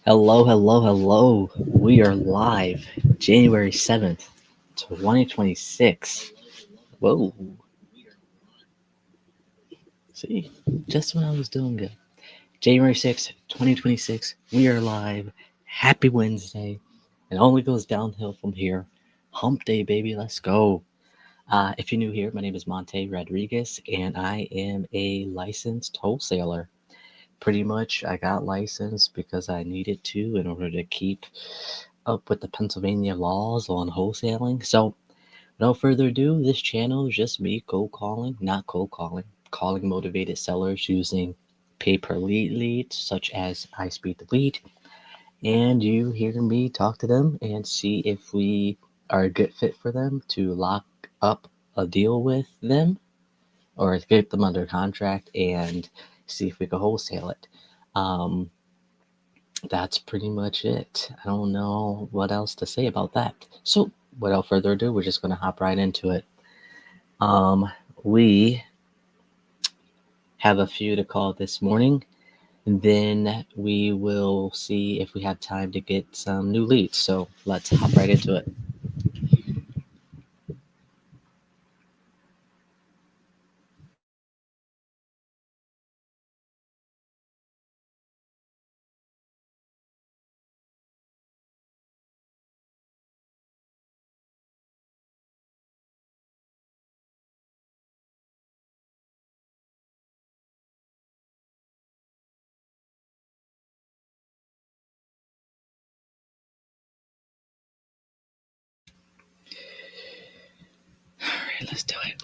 Hello, hello, hello. We are live January 7th, 2026. Whoa. See, just when I was doing good. January 6th, 2026. We are live. Happy Wednesday. It only goes downhill from here. Hump day, baby. Let's go. If you're new here, my name is Monte Rodriguez, and I am a licensed wholesaler. Pretty much, I got licensed because I needed to in order to keep up with the Pennsylvania laws on wholesaling. So, without further ado, this channel is just me cold calling, not cold calling, calling motivated sellers using pay per lead leads such as iSpeedtoLead, and you hear me talk to them and see if we are a good fit for them to lock up a deal with them or get them under contract and see if we can wholesale it. Um, that's pretty much it. I don't know what else to say about that. So, without further ado, we're just going to hop right into it. We have a few to call this morning, and then we will see if we have time to get some new leads. So, let's hop right into it. All right, let's do it.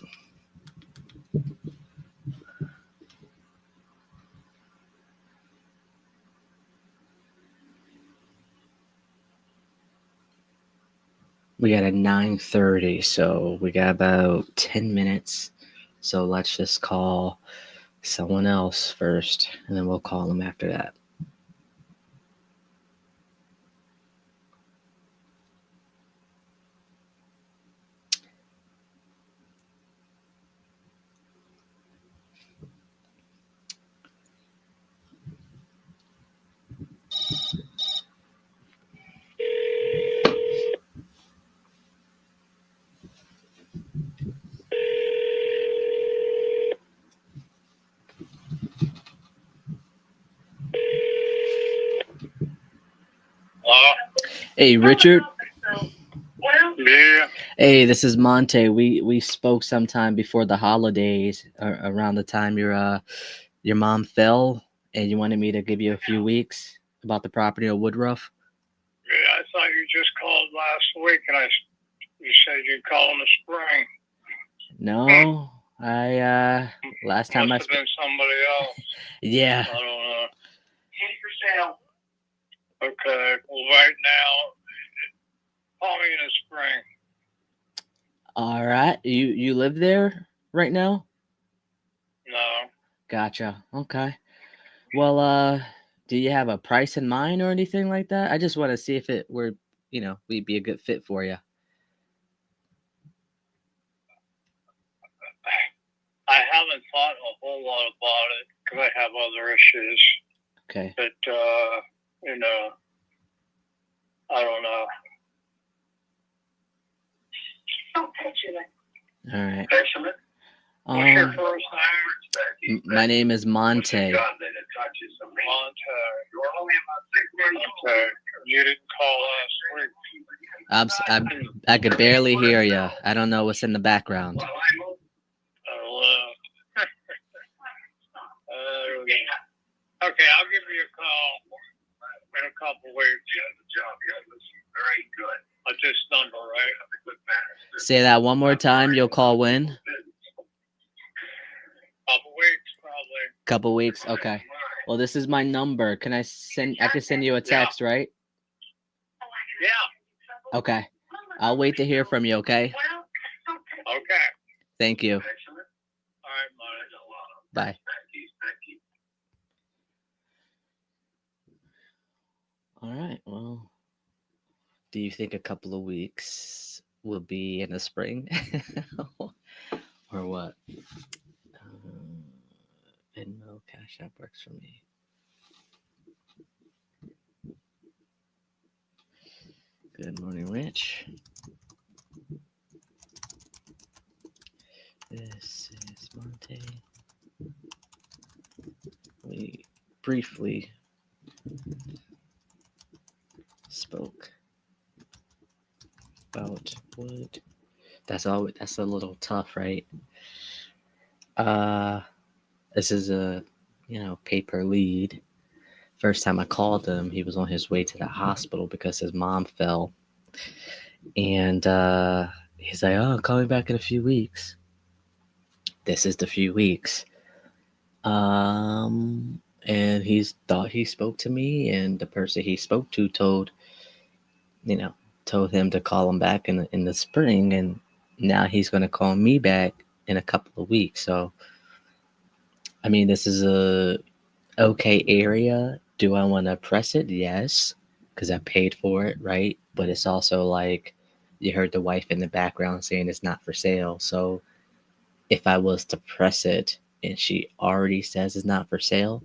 We got a 9:30, so we got about 10 minutes. So let's just call someone else first, and then we'll call them after that. Hey, Richard. Yeah. Hey, this is Monte. We spoke sometime before the holidays, around the time your mom fell, and you wanted me to give you a few weeks about the property of Woodruff. Yeah, I thought you just called last week, and you said you'd call in the spring. No, I last time Must have been somebody else. Yeah. I don't know. For sale. Okay. Well, right now, call me in the spring. All right. You live there right now? No. Gotcha. Okay. Well, do you have a price in mind or anything like that? I just want to see if it were, we'd be a good fit for you. I haven't thought a whole lot about it because I have other issues. Okay. But, I don't know. Don't petulant. All right. Petulant? What's your first name? My name is Monte. Monte. Monte. You didn't call last week. I could barely hear you. I don't know what's in the background. Okay, I'll give you a call in a couple weeks. Very good. At this number, right? Say that one more time. You'll call when? Couple weeks, probably. Couple weeks. Okay. Well, this is my number. I can send you a text, right? Yeah. Okay. I'll wait to hear from you, okay? Okay. Thank you. All right, Bye. All right. Well, do you think a couple of weeks will be in the spring? Or what? Venmo, Cash App works for me. Good morning, Rich. This is Monday. We briefly spoke about wood. That's a little tough, right? Uh, this is a paper lead. First time I called him, he was on his way to the hospital because his mom fell, and he's like, "Oh, call me back in a few weeks." This is the few weeks. And he's thought he spoke to me, and the person he spoke to you know, told him to call him back in the spring, and now he's gonna call me back in a couple of weeks. So, I mean, this is a okay area. Do I want to press it? Yes, because I paid for it, right? But it's also like you heard the wife in the background saying it's not for sale. So if I was to press it and she already says it's not for sale,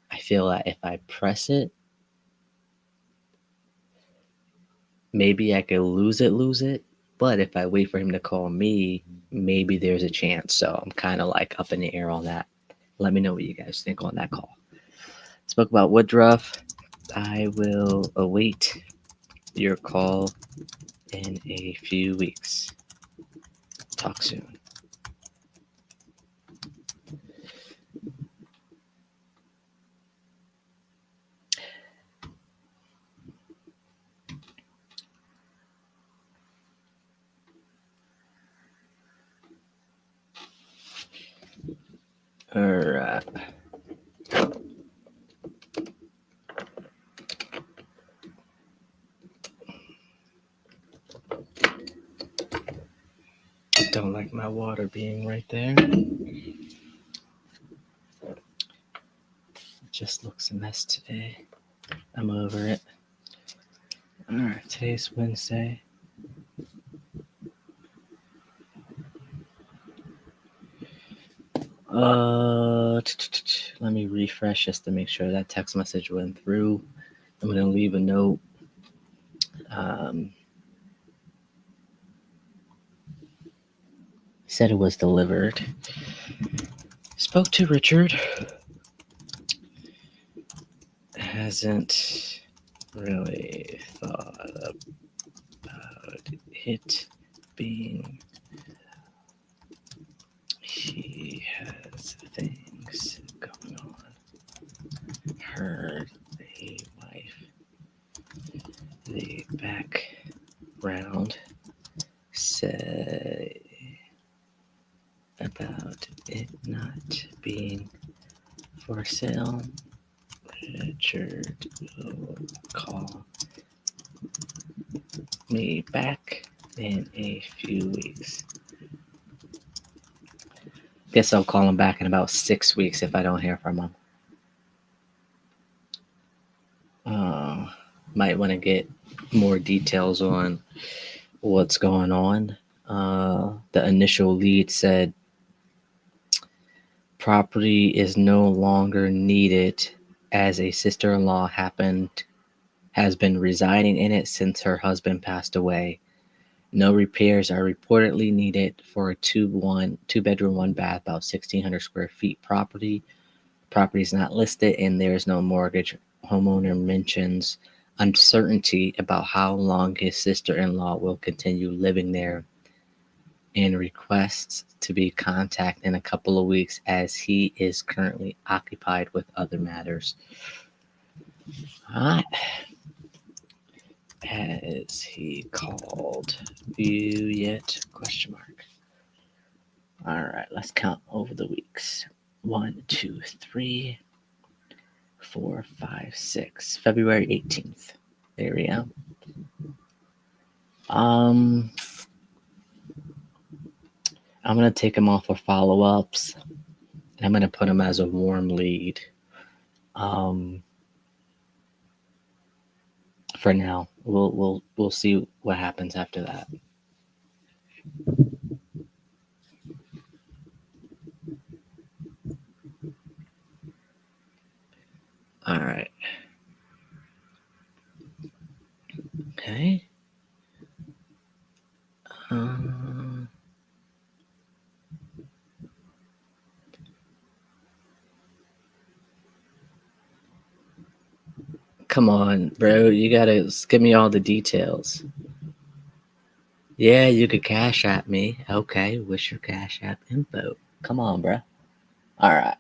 I feel like if I press it, maybe I could lose it. But if I wait for him to call me, maybe there's a chance. So I'm kind of like up in the air on that. Let me know what you guys think on that call. Spoke about Woodruff. I will await your call in a few weeks. Talk soon. All right. Don't like my water being right there. It just looks a mess today. I'm over it. All right, today's Wednesday. Let me refresh just to make sure that text message went through. I'm gonna leave a note. Um, said it was delivered. Spoke to Richard. Hasn't really thought about it being. He has things going on. Heard a wife. The background say about it not being for sale. Richard will call me back in a few weeks. Guess I'll call him back in about 6 weeks if I don't hear from him. Might want to get more details on what's going on. The initial lead said property is no longer needed as a sister-in-law has been residing in it since her husband passed away. No repairs are reportedly needed for a two bedroom, one bath, about 1,600 square feet property. Property is not listed and there is no mortgage. Homeowner mentions uncertainty about how long his sister-in-law will continue living there and requests to be contacted in a couple of weeks as he is currently occupied with other matters. All right. Has he called you yet? Question mark. All right, let's count over the weeks. 1, 2, 3, 4, 5, 6. February 18th. There we go. I'm gonna take him off for follow-ups, and I'm gonna put him as a warm lead. For now, we'll see what happens after that. All right. Okay. Come on, bro. You gotta give me all the details. Yeah, you could cash at me. Okay, what's your cash app info? Come on, bro. All right.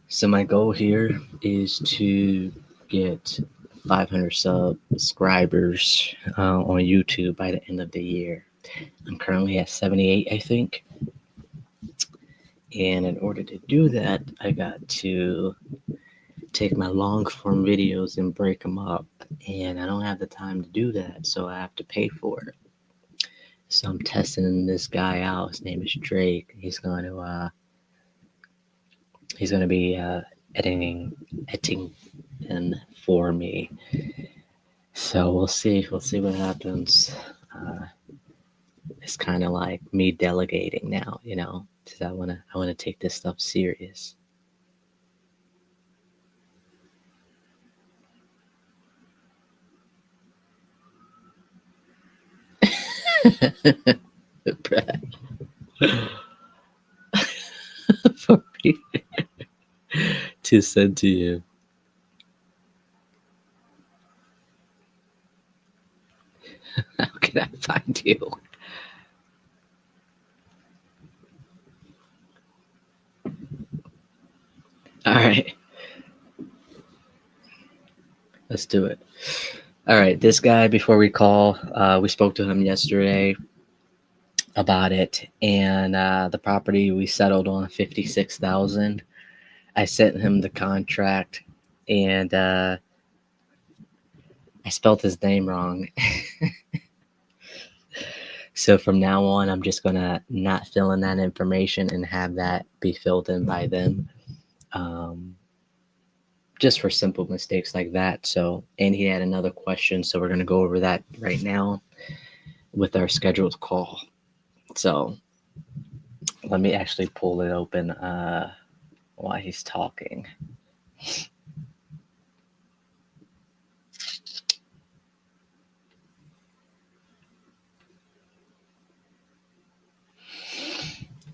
So my goal here is to get 500 subscribers on YouTube by the end of the year. I'm currently at 78, I think. And in order to do that, I got to take my long form videos and break them up. And I don't have the time to do that, so I have to pay for it. So I'm testing this guy out. His name is Drake. He's going to be editing and for me. So we'll see. We'll see what happens. Uh, it's kind of like me delegating now, because I wanna take this stuff serious. For me to send to you. How can I find you? All right, let's do it. All right, this guy. Before we call, we spoke to him yesterday about it, and the property we settled on 56,000. I sent him the contract, and I spelled his name wrong. So from now on, I'm just gonna not fill in that information and have that be filled in by them, um, just for simple mistakes like that. So, and he had another question, so we're gonna go over that right now with our scheduled call. So let me actually pull it open while he's talking.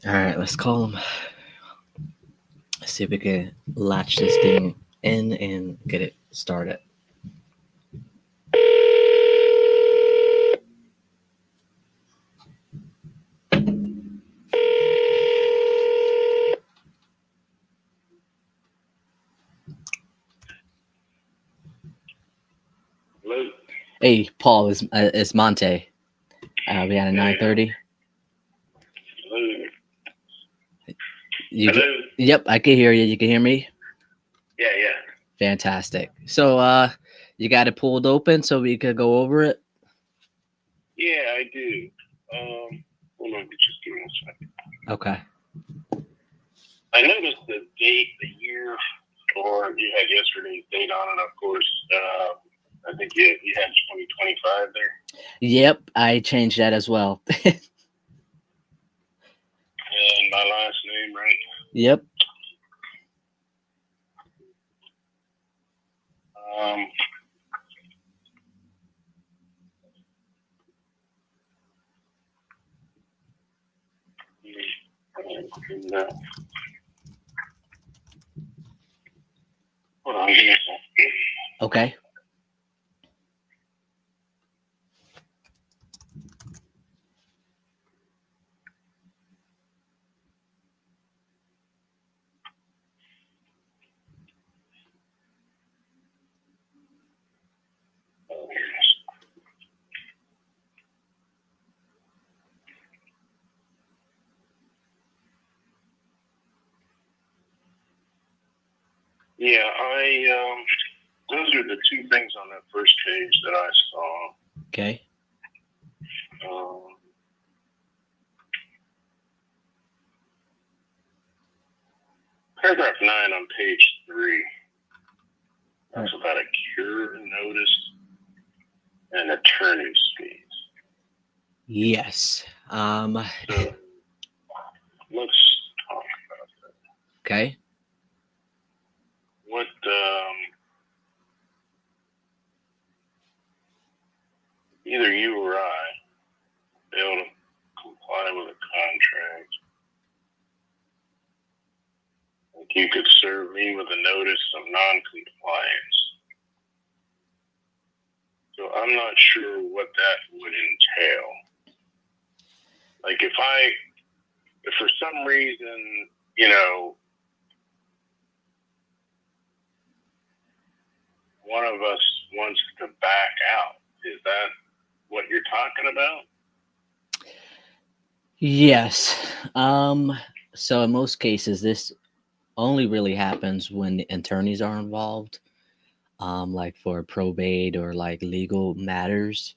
All right, let's call him. Let's see if we can latch this thing in and get it started. Hello. Hey, Paul, it's Monte. We got a 9:30. Hello. You Hello. Yep, I can hear you. You can hear me? Yeah. Fantastic. So you got it pulled open so we could go over it? Yeah, I do. Hold on, just give me a second. Okay. I noticed the date, the year, or you had yesterday's date on it, of course. I think you had 2025 there. Yep, I changed that as well. And my last name, right? Yep. Um, and, hold on, give me a second. Okay. Yeah, those are the two things on that first page that I saw. Okay. Paragraph 9 on page 3. That's about a cure notice and attorney's fees. Yes. So let's talk about that. Okay. What either you or I fail to comply with a contract. you could serve me with a notice of non-compliance. So I'm not sure what that would entail. Like if for some reason, one of us wants to back out, is that what you're talking about? Yes. So in most cases, this only really happens when the attorneys are involved, like for probate or like legal matters.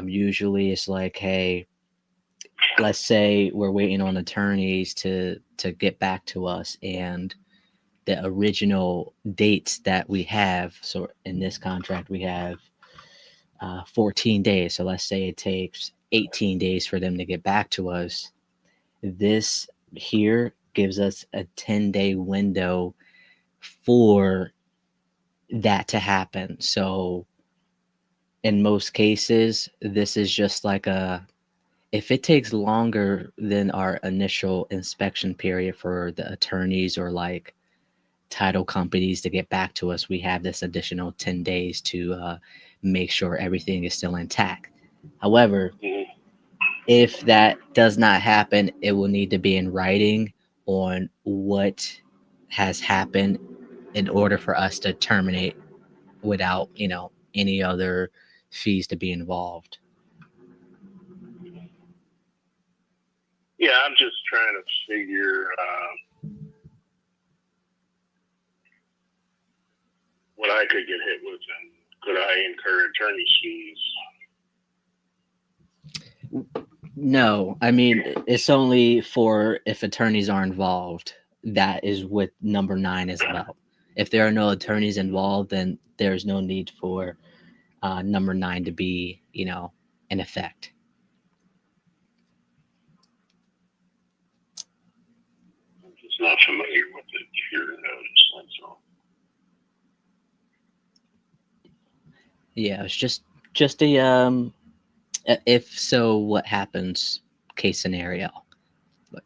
Usually it's like, hey, let's say we're waiting on attorneys to get back to us, and the original dates that we have. So in this contract, we have 14 days. So let's say it takes 18 days for them to get back to us. This here gives us a 10-day window for that to happen. So in most cases, this is just like if it takes longer than our initial inspection period for the attorneys or like title companies to get back to us, we have this additional 10 days to make sure everything is still intact. However, if that does not happen, it will need to be in writing on what has happened in order for us to terminate without, any other fees to be involved. Yeah, I'm just trying to figure what I could get hit with, and could I incur attorney's fees? No, I mean, it's only for if attorneys are involved. That is what number 9 is about. If there are no attorneys involved, then there's no need for number 9 to be, in effect. I'm just not familiar with the tier notice, that's all. Yeah, it's just a if so, what happens case scenario. But,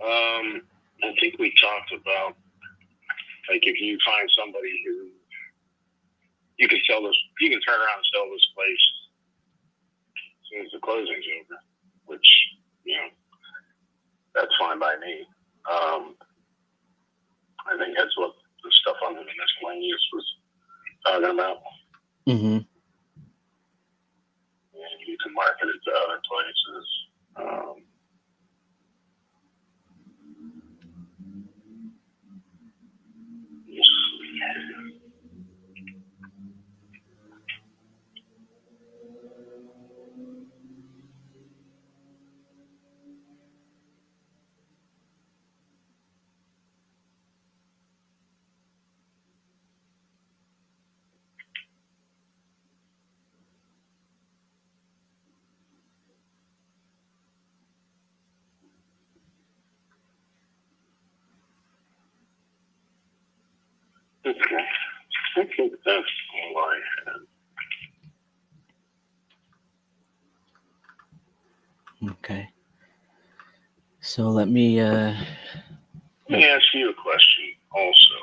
I think we talked about, like, if you find somebody who you can turn around and sell this place as soon as the closing's over, which, that's fine by me. I think that's what the stuff under the miscellaneous was talking about. mm-hmm. And you can market it to other places. Okay. I think that's all I had. Okay. So let me Let me ask you a question also.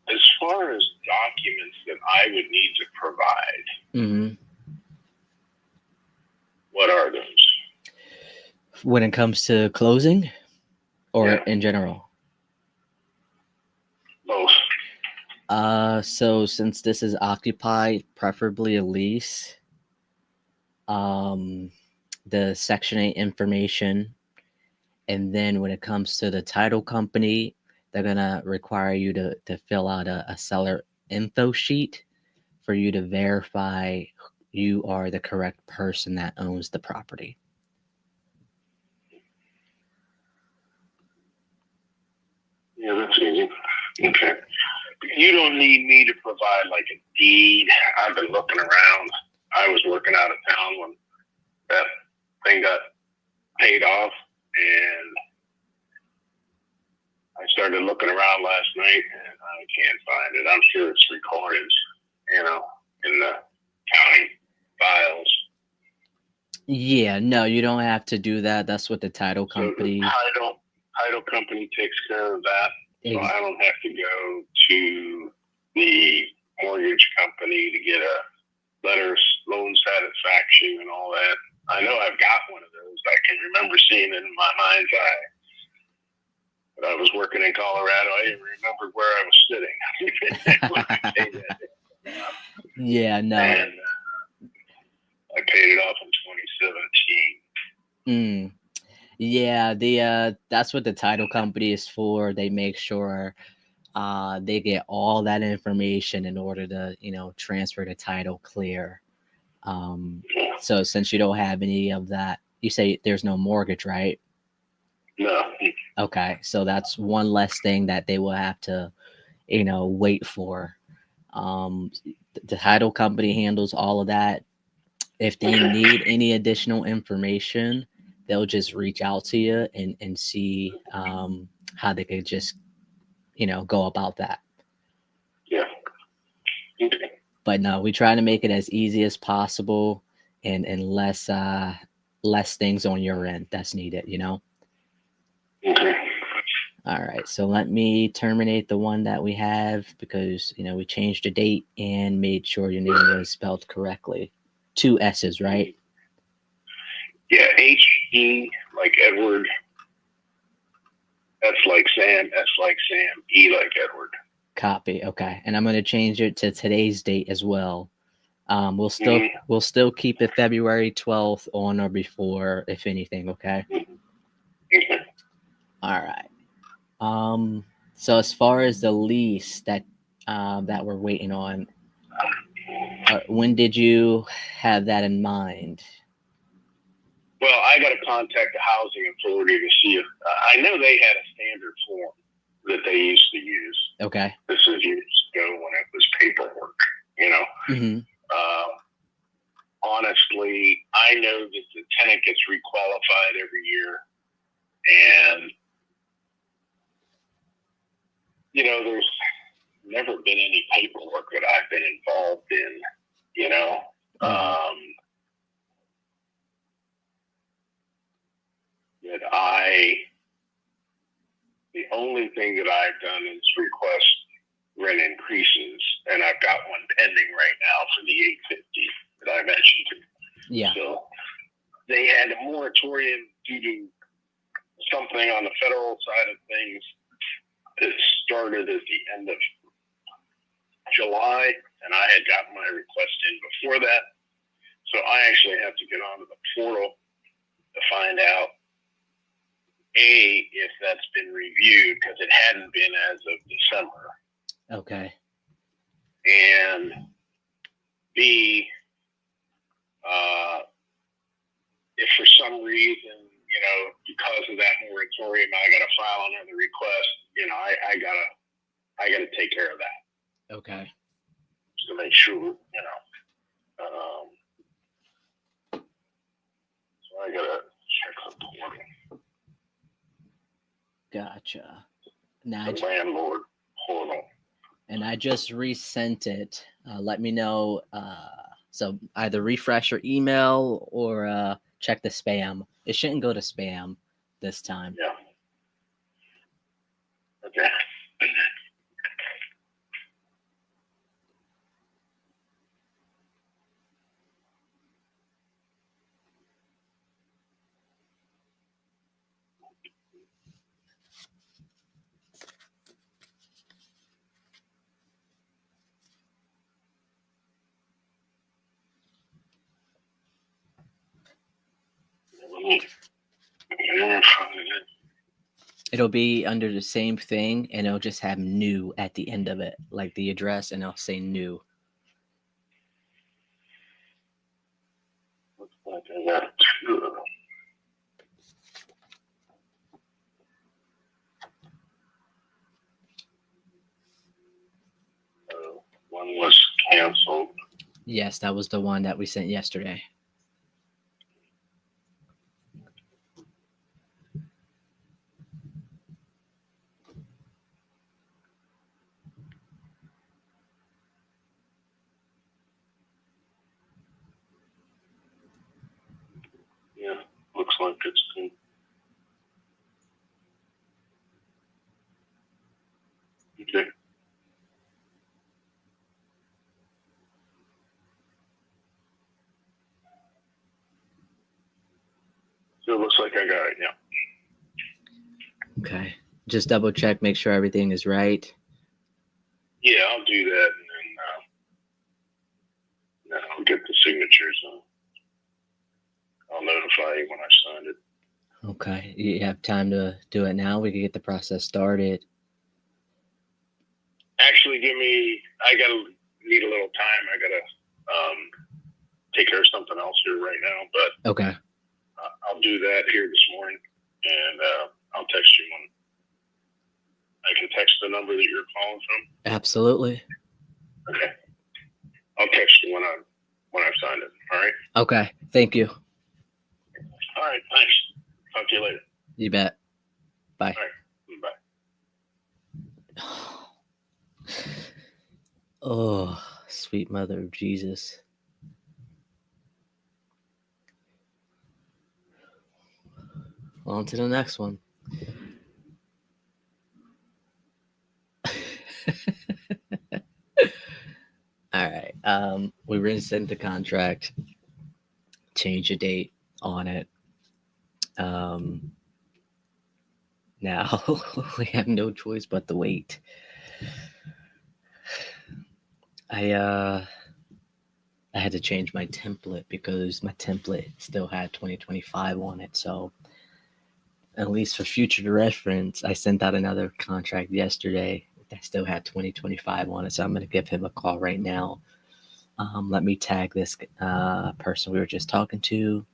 As far as documents that I would need to provide, mm-hmm. what are those? When it comes to closing or in general? Both. So since this is occupied, preferably a lease, the Section 8 information, and then when it comes to the title company, they're gonna require you to fill out a seller info sheet for you to verify you are the correct person that owns the property. Yeah, that's easy. Okay. You don't need me to provide like a deed. I've been looking around. I was working out of town when that thing got paid off, and I started looking around last night, and I can't find it. I'm sure it's recorded, in the county files. Yeah, no, you don't have to do that. That's what the title So the company. title company takes care of that. So Ex- I don't have to go to the mortgage company to get a letter loan satisfaction and all that. I know I've got one of those. I can remember seeing it in my mind's eye. But I was working in Colorado. I even remembered where I was sitting when I paid that. yeah, no. And I paid it off in 2017. Mm. Yeah, the that's what the title company is for. They make sure they get all that information in order to, transfer the title clear. Um, so since you don't have any of that, you say there's no mortgage, right? No. Okay, so that's one less thing that they will have to, wait for. The title company handles all of that. If they Okay. need any additional information, they'll just reach out to you and see how they could just, go about that. Yeah. Okay. But no, we try to make it as easy as possible and less things on your end that's needed. Okay. All right, so let me terminate the one that we have because we changed the date and made sure your name was spelled correctly. Two S's, right? Yeah. H-E like Edward. S like Sam. S like Sam. E like Edward. Copy. Okay, and I'm going to change it to today's date as well. We'll still Mm-hmm. we'll still keep it February 12th on or before, if anything. Okay. Okay. All right. So as far as the lease that we're waiting on, when did you have that in mind? Well, I got to contact the housing authority to see if I know they had a standard form that they used to use. Okay. This is years ago when it was paperwork, you know. Mm-hmm. Honestly, I know that the tenant gets requalified every year, and there's never been any paperwork that I've been involved in, you know. Mm-hmm. That the only thing that I've done is request rent increases, and I've got one pending right now for the 850 that I mentioned to you. Yeah. So they had a moratorium due to something on the federal side of things that started at the end of July, and I had gotten my request in before that. So I actually have to get onto the portal to find out, A, if that's been reviewed, because it hadn't been as of December. Okay. And B, if for some reason, because of that moratorium, I got to file another request, I gotta take care of that. Okay. Just to make sure, so I gotta check the portal. Gotcha. Now, The landlord portal. and I just resent it. Let me know. So either refresh your email or check the spam. It shouldn't go to spam this time. Yeah. Okay. It'll be under the same thing, and it'll just have new at the end of it, like the address, and it'll say new. Looks like I got two of them. One was canceled. Yes, that was the one that we sent yesterday. So it looks like I got it. Yeah. Okay. Just double check, make sure everything is right. Yeah, I'll do that, and then I'll get the signatures. I'll notify you when I signed it. Okay. You have time to do it now? We can get the process started. Actually, I need a little time. I gotta take care of something else here right now, but Okay. I'll do that here this morning, and I'll text you when I can text the number that you're calling from. Absolutely. Okay. I'll text you when I've signed it. All right. Okay. Thank you. All right. Thanks. Talk to you later. You bet. Bye. All right. Bye. Oh, sweet mother of Jesus. On to the next one. All right. We rescind the contract, change the date on it. Now we have no choice but to wait. I had to change my template because my template still had 2025 on it. So at least for future reference, I sent out another contract yesterday that still had 2025 on it. So I'm going to give him a call right now. Let me tag this person we were just talking to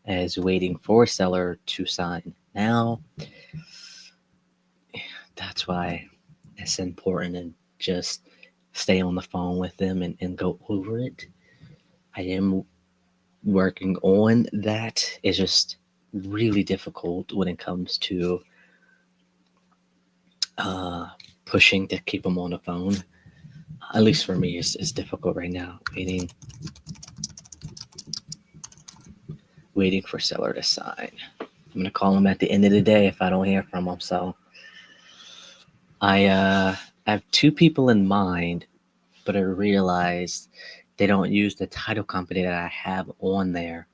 as waiting for seller to sign. Now, that's why it's important to just stay on the phone with them and go over it. I am working on that. It's just really difficult when it comes to pushing to keep them on the phone. At least for me, it's difficult right now. Waiting for seller to sign. I'm gonna call him at the end of the day if I don't hear from him. So I have two people in mind, but I realized they don't use the title company that I have on there.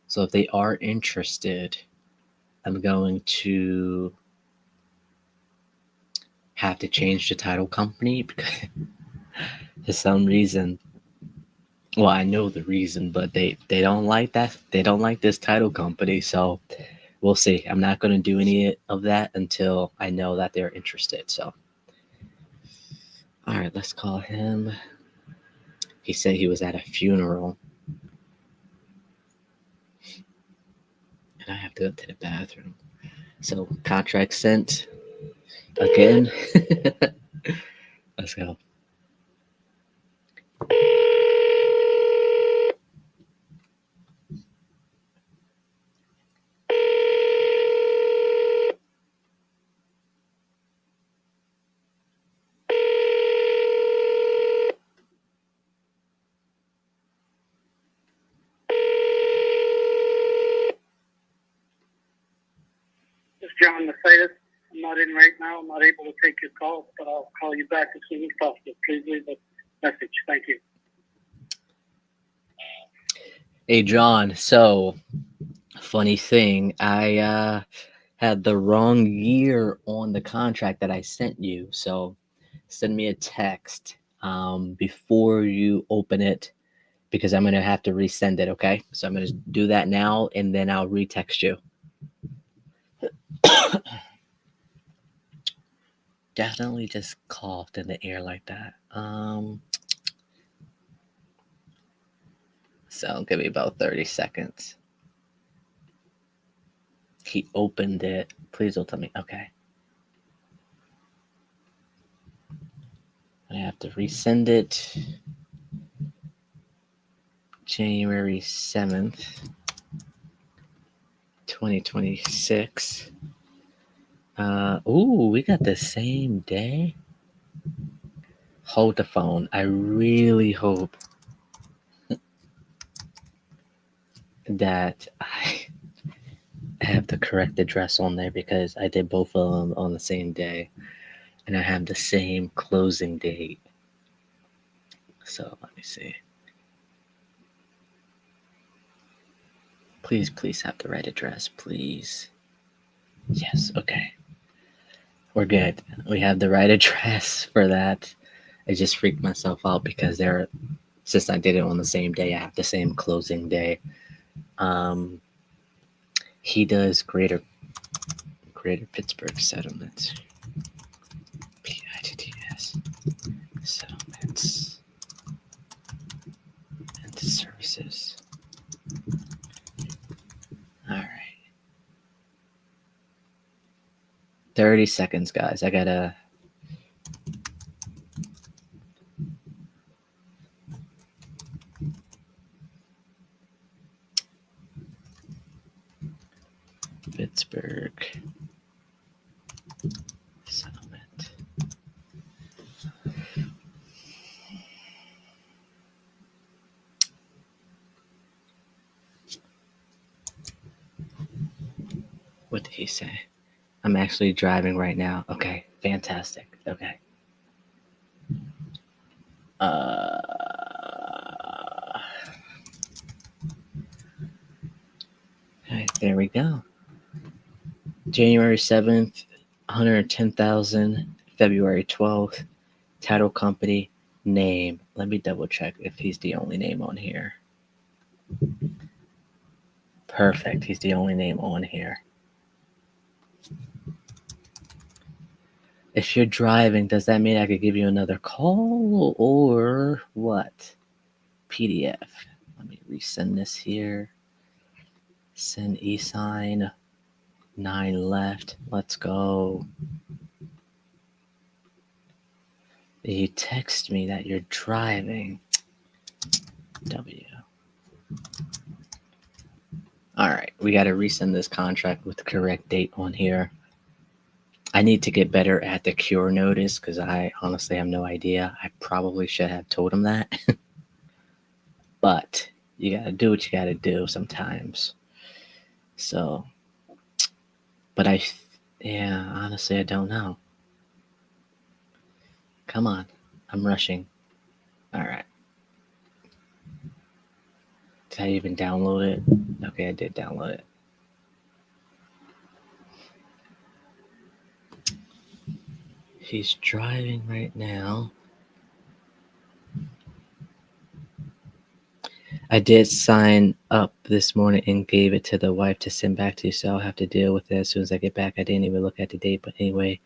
So if they are interested, I'm going to have to change the title company because for some reason, well, I know the reason, but they don't like that. They don't like this title company. So we'll see. I'm not going to do any of that until I know that they're interested. So, all right, let's call him. He said he was at a funeral. And I have to go to the bathroom. So, contract sent again. Let's go. This is John Mercedes. I'm not in right now. I'm not able to take your call, but I'll call you back as soon as possible. Please leave a message. Thank you. Hey, John. So, funny thing, I had the wrong year on the contract that I sent you. So, send me a text before you open it because I'm going to have to resend it. Okay. So, I'm going to do that now and then I'll retext you. Definitely just coughed in the air like that. So give me about 30 seconds. He opened it. Please don't tell me. Okay. I have to resend it. January 7th, 2026. We got the same day. Hold the phone. I really hope that I have the correct address on there because I did both of them on the same day and I have the same closing date. So let me see. Please have the right address, please. Yes, okay. We're good. We have the right address for that. I just freaked myself out because since I did it on the same day, I have the same closing day. Um, he does Greater Pittsburgh Settlements. PITTS Settlements and Services. All right. 30 seconds, guys. I gotta. Pittsburgh Settlement. What did he say? I'm actually driving right now. Okay, fantastic. Okay. All right, there we go. January 7th, 110,000. February 12th, title company, name. Let me double check if he's the only name on here. Perfect. He's the only name on here. If you're driving, does that mean I could give you another call or what? PDF. Let me resend this here. Send e-sign. 9 left. Let's go. You text me that you're driving. W. All right. We got to resend this contract with the correct date on here. I need to get better at the cure notice because I honestly have no idea. I probably should have told him that. But you got to do what you got to do sometimes. So, but honestly, I don't know. Come on. I'm rushing. All right. Did I even download it? Okay, I did download it. He's driving right now. I did sign up this morning and gave it to the wife to send back to you, so I'll have to deal with it as soon as I get back. I didn't even look at the date, but anyway,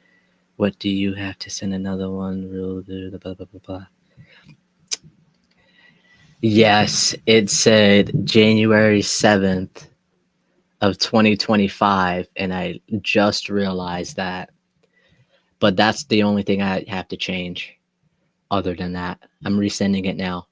what do you have to send another one? Blah, blah, blah, blah. Yes, it said January 7th of 2025, and I just realized that. But that's the only thing I have to change. Other than that, I'm resending it now.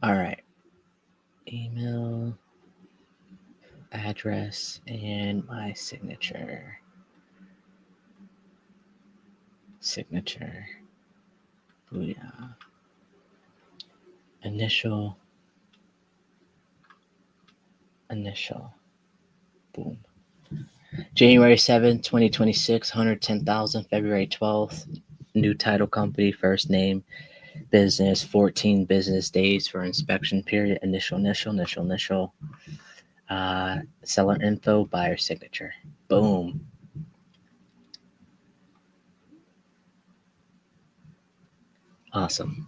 All right. Email, address, and my signature. Signature. Booyah. Initial. Boom. January 7th, 2026, 110,000. February 12th, new title company, first name, business, 14 business days for inspection period, initial. Seller info, buyer signature. Boom. Awesome.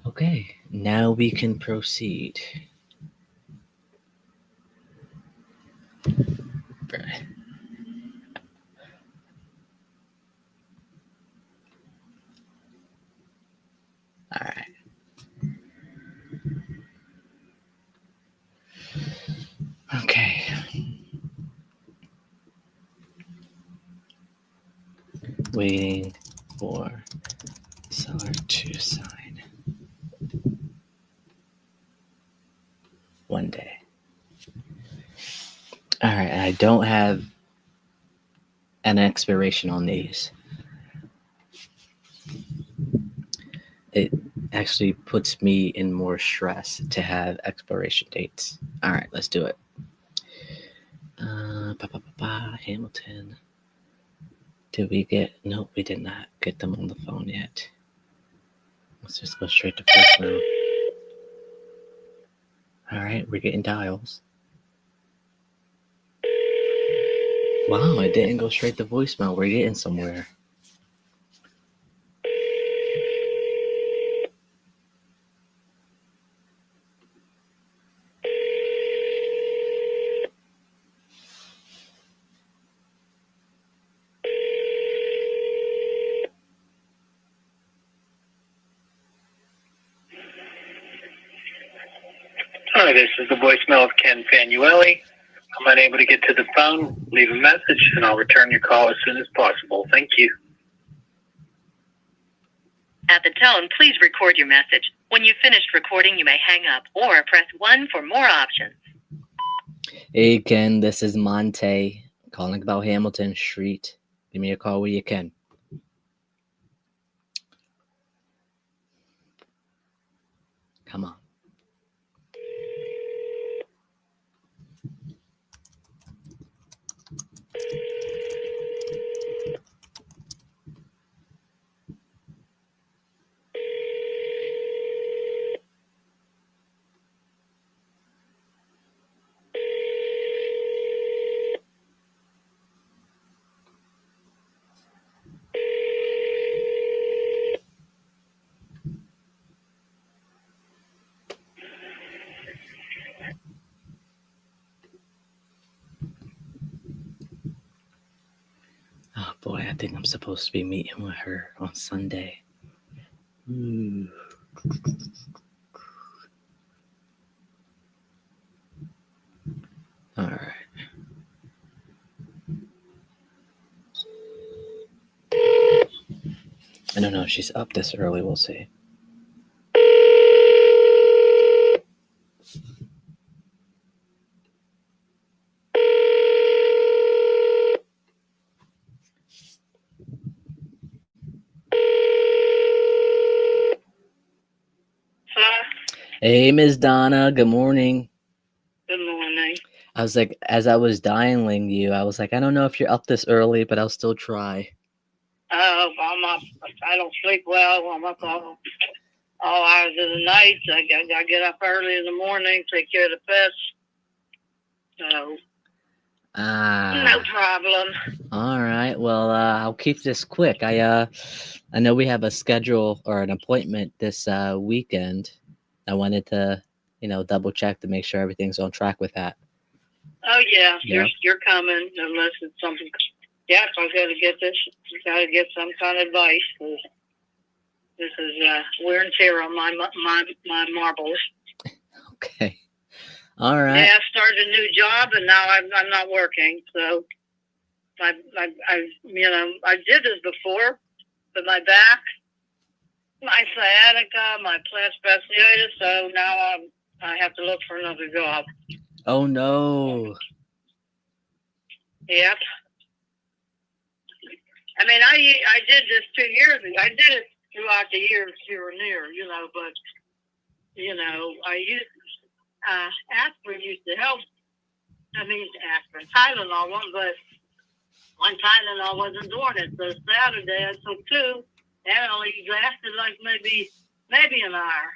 Okay, now we can proceed. All right. Okay. waiting for seller to sign. One day. All right, I don't have an expiration on these. It actually puts me in more stress to have expiration dates. All right, let's do it. Hamilton. Did we get? Nope, we did not get them on the phone yet. Let's just go straight to voicemail. All right, we're getting dials. Wow, it didn't go straight to voicemail. We're getting somewhere. Hi, this is the voicemail of Ken Fanuelli. I'm unable to get to the phone. Leave a message, and I'll return your call as soon as possible. Thank you. At the tone, please record your message. When you've finished recording, you may hang up or press 1 for more options. Hey, Ken, this is Monte calling about Hamilton Street. Give me a call where you can. Come on. Oh boy, I think I'm supposed to be meeting with her on Sunday. Ooh. All right. I don't know if she's up this early. We'll see. Hello? Hey, Miss Donna. Good morning. Good morning. I was like, as I was dialing you, I was like, I don't know if you're up this early, but I'll still try. Oh, I'm up. I don't sleep well. I'm up all hours of the night. I get up early in the morning, take care of the pets. So, no problem. All right. Well, I'll keep this quick. I know we have a schedule or an appointment this weekend. I wanted to, double check to make sure everything's on track with that. Oh yeah, Yeah. you're coming unless it's something. Yeah, I got to get this. Got to get some kind of advice. 'Cause this is wear and tear on my marbles. Okay. All right. Yeah, I started a new job and now I'm not working. So I did this before, but my back, my sciatica, my plantar fasciitis. So now I have to look for another job. Oh no. Yep. I mean, I did this 2 years ago. I did it throughout the years here and there, but I used aspirin used to help. I mean, aspirin, Tylenol, but one Tylenol wasn't doing it. So Saturday I took 2, and it only lasted like maybe an hour.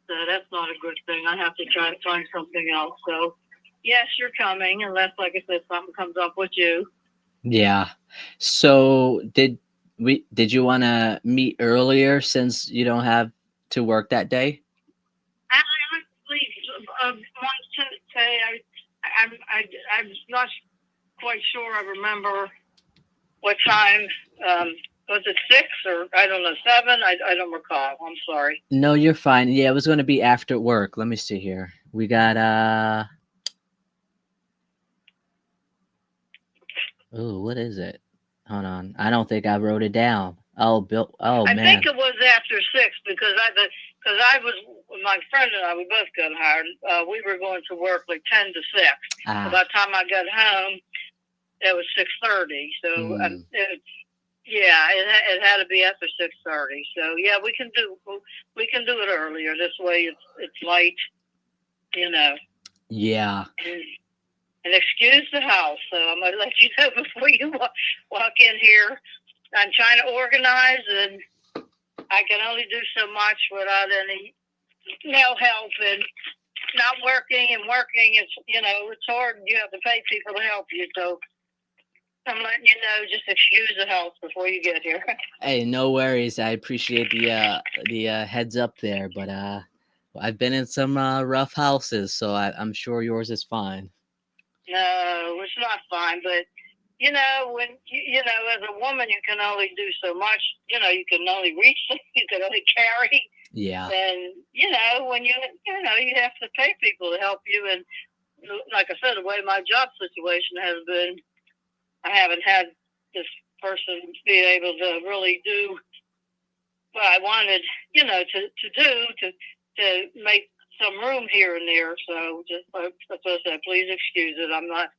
So that's not a good thing. I have to try to find something else. So yes, you're coming, unless, like I said, something comes up with you. Yeah. So did you want to meet earlier since you don't have to work that day? I honestly want to say I'm not quite sure. I remember what time. Was it 6 or I don't know 7? I don't recall. I'm sorry. No, you're fine. Yeah, it was going to be after work. Let me see here. We got oh, what is it? Hold on. I don't think I wrote it down. Oh, Bill. Oh, I man. think it was after 6 because I was my friend and I we both got hired. We were going to work like 10 to 6. Ah. By the time I got home, it was 6:30. So it had to be after 6:30. So yeah, we can do it earlier. This way, it's light, you know. Yeah. And excuse the house. So I'm gonna let you know before you walk in here. I'm trying to organize, and I can only do so much without any help and not working and working. It's it's hard. You have to pay people to help you. So I'm letting you know. Just excuse the house before you get here. Hey, no worries. I appreciate the heads up there, but I've been in some rough houses, so I'm sure yours is fine. No, it's not fine, but when as a woman, you can only do so much. You can only reach, you can only carry. Yeah. And when you have to pay people to help you. And like I said, the way my job situation has been, I haven't had this person be able to really do what I wanted, to make some room here and there. So just that's what I said. Please excuse it. I'm not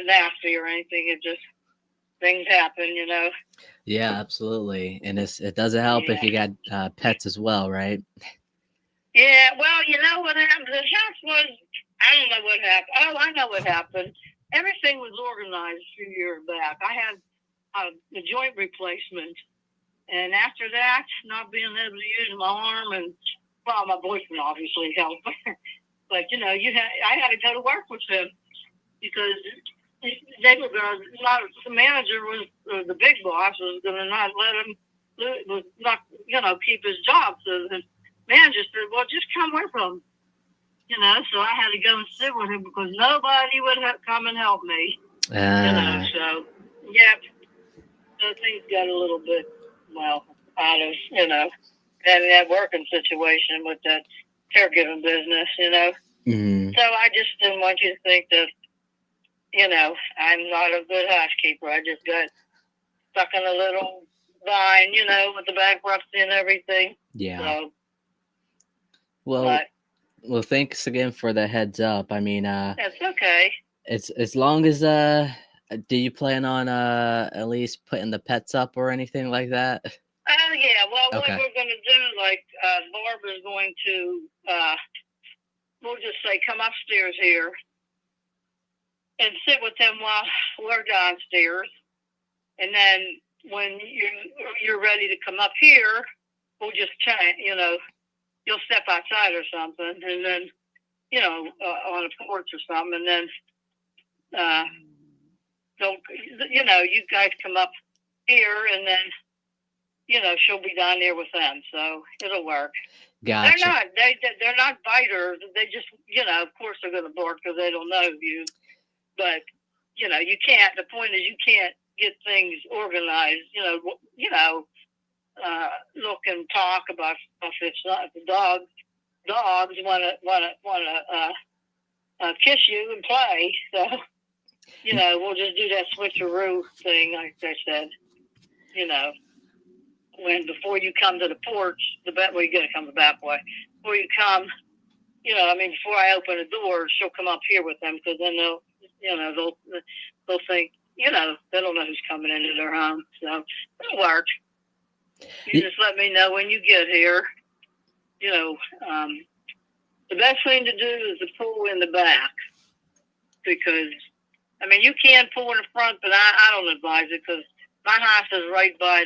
nasty or anything. It just things happen, Yeah, absolutely. And it doesn't help if you got pets as well, right? Yeah. Well, you know what happened? The house was. I don't know what happened. Oh, I know what happened. Everything was organized a few years back. I had a joint replacement, and after that, not being able to use my arm and my boyfriend obviously helped, but I had to go to work with him because they were going to not. The manager was the big boss was going to not let him was not keep his job. So the manager said, "Well, just come with him." So I had to go and sit with him because nobody would come and help me. So yeah, so things got a little bit out of and that working situation with that caregiving business. Mm-hmm. So I just didn't want you to think that I'm not a good housekeeper. I just got stuck in a little bind, with the bankruptcy and everything. Yeah. So, well, thanks again for the heads up. I mean, that's okay. It's as long as do you plan on at least putting the pets up or anything like that? Oh yeah. Well, Okay. what we're going to do, like Barbara's going to, we'll just say, come upstairs here and sit with them while we're downstairs, and then when you're ready to come up here, we'll just chat. You'll step outside or something, and then on a porch or something, and then you guys come up here, and then she'll be down there with them, so it'll work. Gotcha. They're not biters. They just of course they're going to bark because they don't know you, but you can't. The point is you can't get things organized. Look and talk about stuff. It's not the dogs want to kiss you and play. So we'll just do that switcheroo thing, like I said. When before you come to the porch, you got to come the back way. Before you come, before I open the door, she'll come up here with them because then they'll think, they don't know who's coming into their home. So it'll work. You just let me know when you get here. The best thing to do is to pull in the back because, you can pull in the front, but I don't advise it because my house is right by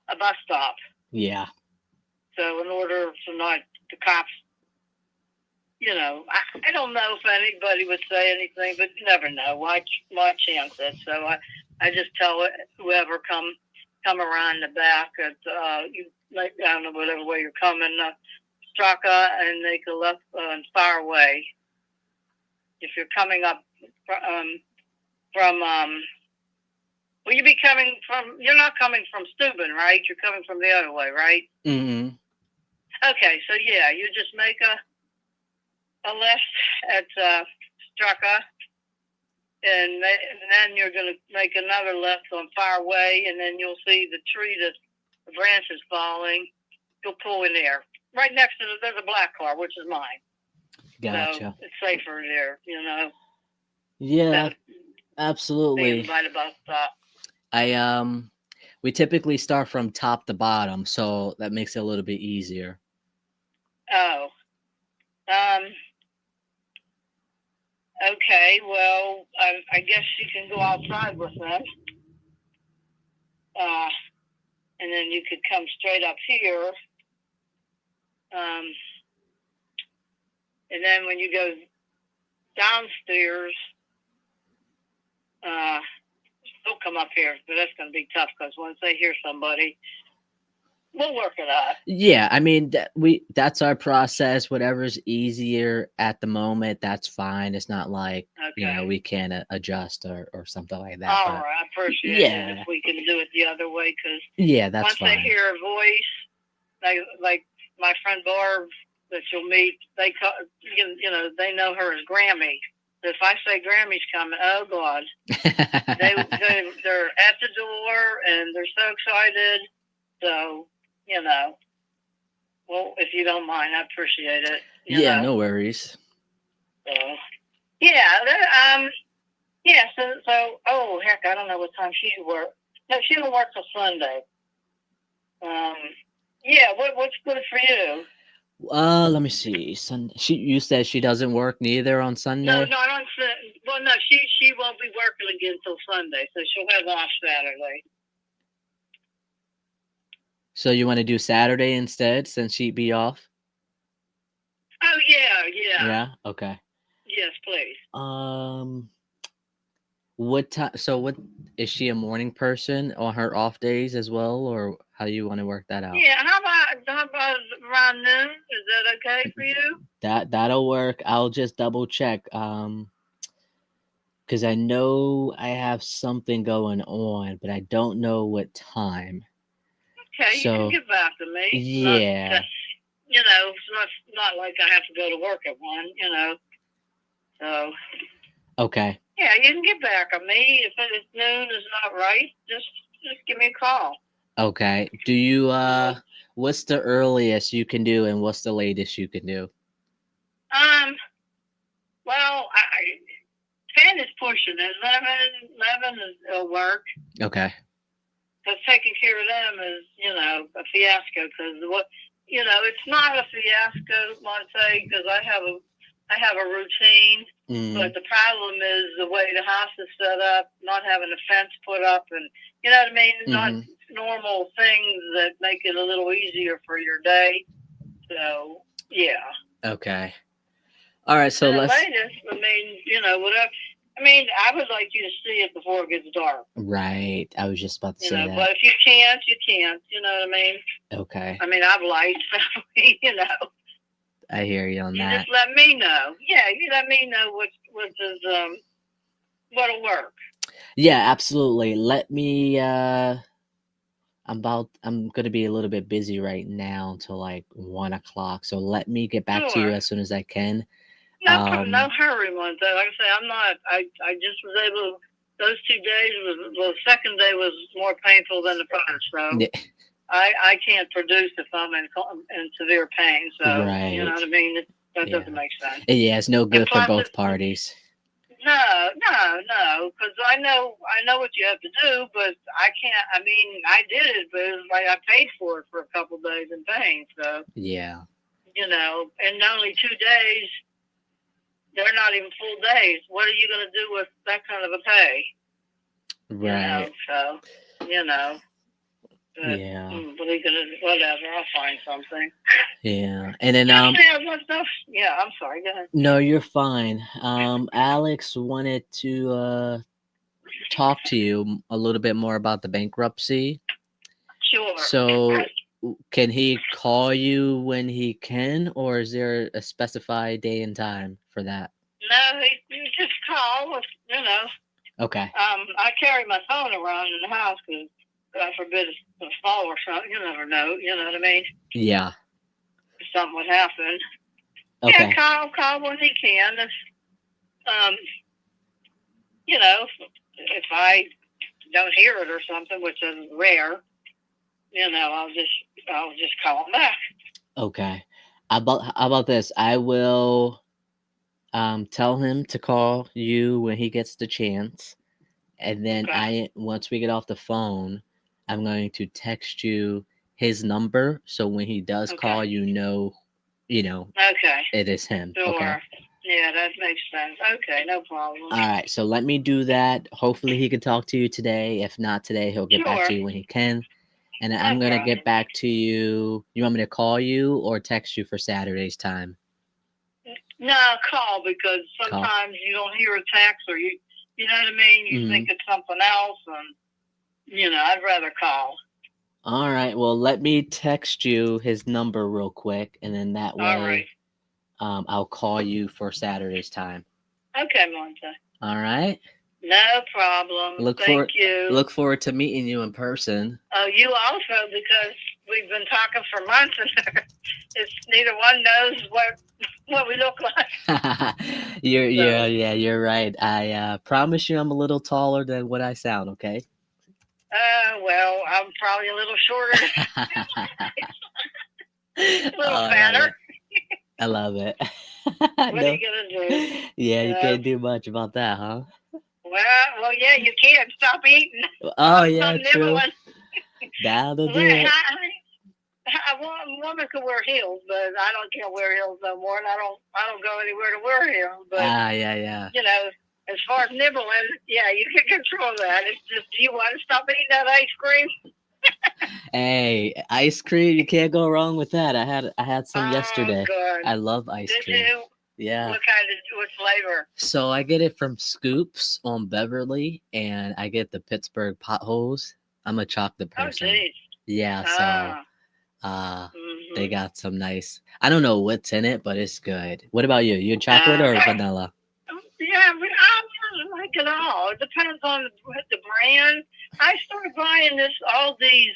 a bus stop. Yeah. So in order for not the cops, I don't know if anybody would say anything, but you never know. Why chance it? So I just tell whoever come around the back at I don't know whatever way you're coming, Straka, and make a left and far away. If you're coming up from will you be coming from? You're not coming from Steuben, right? You're coming from the other way, right? Mm-hmm. Okay, so yeah, you just make a left at Straka, and then you're going to make another left on Fireway, and then you'll see the tree that the branch is falling. You'll pull in there. Right next to there's a black car, which is mine. Gotcha. So it's safer there, you know. Yeah, Being absolutely. by the bus stop. We typically start from top to bottom, so that makes it a little bit easier. Oh. Okay, well, I guess you can go outside with them. And then you could come straight up here. And then when you go downstairs, they'll come up here, but that's going to be tough because once they hear somebody, we'll work it out. Yeah, I mean that's our process. Whatever's easier at the moment, that's fine. It's not like we can't adjust or something like that. All right, I appreciate it if we can do it the other way because that's once fine. they hear a voice, like my friend Barb that you'll meet, they call, they know her as Grammy. So if I say Grammy's coming, oh God, they're at the door and they're so excited. So. Well, if you don't mind, I appreciate it. No worries. So, So, oh heck, I don't know what time she works. No, she don't work till Sunday. What's good for you? Let me see. You said she doesn't work neither on Sunday. No, I don't. Well, no, she won't be working again till Sunday, so she'll have off Saturday. So you want to do Saturday instead, since she'd be off? Oh yeah. Yeah. Okay. Yes, please. What time? So what is she a morning person on her off days as well, or how do you want to work that out? Yeah. How about around noon? Is that okay for you? That'll work. I'll just double check. Because I know I have something going on, but I don't know what time. Okay, so, you can get back to me. Yeah. It's not like I have to go to work at 1, So. Okay. Yeah, you can get back on me. If it's noon is not right, just give me a call. Okay. Do you, what's the earliest you can do and what's the latest you can do? Well, 10 is pushing it. 11 will work. Okay. Because taking care of them is, a fiasco. Because it's not a fiasco, Monte, because I have a routine. But the problem is the way the house is set up, not having a fence put up, and you know what I mean. Not normal things that make it a little easier for your day. So yeah. Okay. All right. So let's. Latest, whatever. I would like you to see it before it gets dark. Right. I was just about to say that. But if you can't, you can't. You know what I mean? Okay. I've lights, so I hear you on that. You just let me know. Yeah, you let me know what'll work. Yeah, absolutely. Let me. I'm gonna be a little bit busy right now until like 1 o'clock. So let me get back to you as soon as I can. No hurry, Monte. Like I say, I'm not. I just was able. Those 2 days the second day was more painful than the first. So yeah. I can't produce if I'm in severe pain. So right. You know what I mean. That doesn't make sense. Yeah, it's no good for both parties. No, because I know what you have to do, but I can't. I did it, but it was like I paid for it for a couple of days in pain. So yeah, and only 2 days. They're not even full days. What are you going to do with that kind of a pay? Right. But, yeah. Whatever. I'll find something. Yeah. And then yeah, I'm sorry. Go ahead. No, you're fine. Alex wanted to talk to you a little bit more about the bankruptcy. Sure. So can he call you when he can, or is there a specified day and time for that? No, he just call. Okay. I carry my phone around in the house because God forbid it's a fall or something. You never know. You know what I mean? Yeah. If something would happen. Okay. Yeah, call when he can. you know, if I don't hear it or something, which is rare, you know, I'll just call him back. Okay. How about this? I will tell him to call you when he gets the chance, and then Okay. once we get off the phone, I'm going to text you his number, so when he does call, Okay. you know, Okay. it is him. Okay. Sure. Yeah, that makes sense. Okay, no problem. All right. So let me do that. Hopefully he can talk to you today. If not today, he'll get back Sure. to you when he can. And I'm gonna Okay. get back to you. You want me to call you or text you for Saturday's time? No, call, because Call. sometimes you don't hear a text, or you know what I mean? You think it's something else, and, you know, I'd rather call. All right. Well, let me text you his number real quick, and then that All right. way, I'll call you for Saturday's time. Okay, Monta. All right. No problem. Thank you. Look forward to meeting you in person. Oh, you also, because we've been talking for months, and it's neither one knows what we look like. You're right. I promise you, I'm a little taller than what I sound. Okay. Well, I'm probably a little shorter, a little Oh, fatter. I love it. What are you gonna do? Yeah, you can't do much about that, huh? Well, yeah, you can't stop eating. Oh yeah, true. Nibbling. That'll do Well, it. a woman can wear heels, but I can't wear heels no more, and I don't go anywhere to wear heels. But yeah. you know, as far as nibbling, yeah, you can control that. It's just, do you want to stop eating that ice cream? Hey, ice cream, you can't go wrong with that. I had some yesterday. Good. I love ice cream. Did you? Yeah. What flavor? So I get it from Scoops on Beverly, and I get the Pittsburgh potholes. I'm a chocolate person. Oh, geez. Yeah, so they got some nice. I don't know what's in it, but it's good. What about you? You chocolate or vanilla? Yeah, but I don't like it all. It depends on the brand. I started buying all these,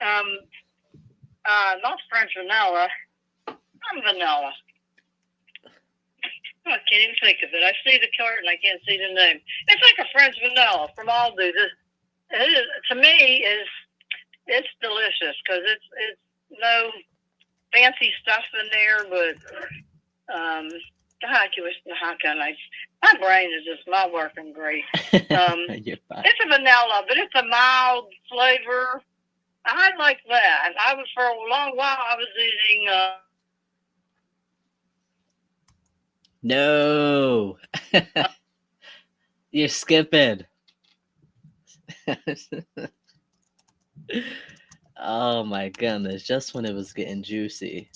not French vanilla. I'm vanilla. I can't even think of it. I see the carton, I can't see the name. It's like a French vanilla from Aldi. To me, it's delicious, because it's no fancy stuff in there, but how can I? My brain is just not working great. You're fine. It's a vanilla, but it's a mild flavor. I like that. For a long while, I was eating. No, you're skipping. Oh my goodness! Just when it was getting juicy.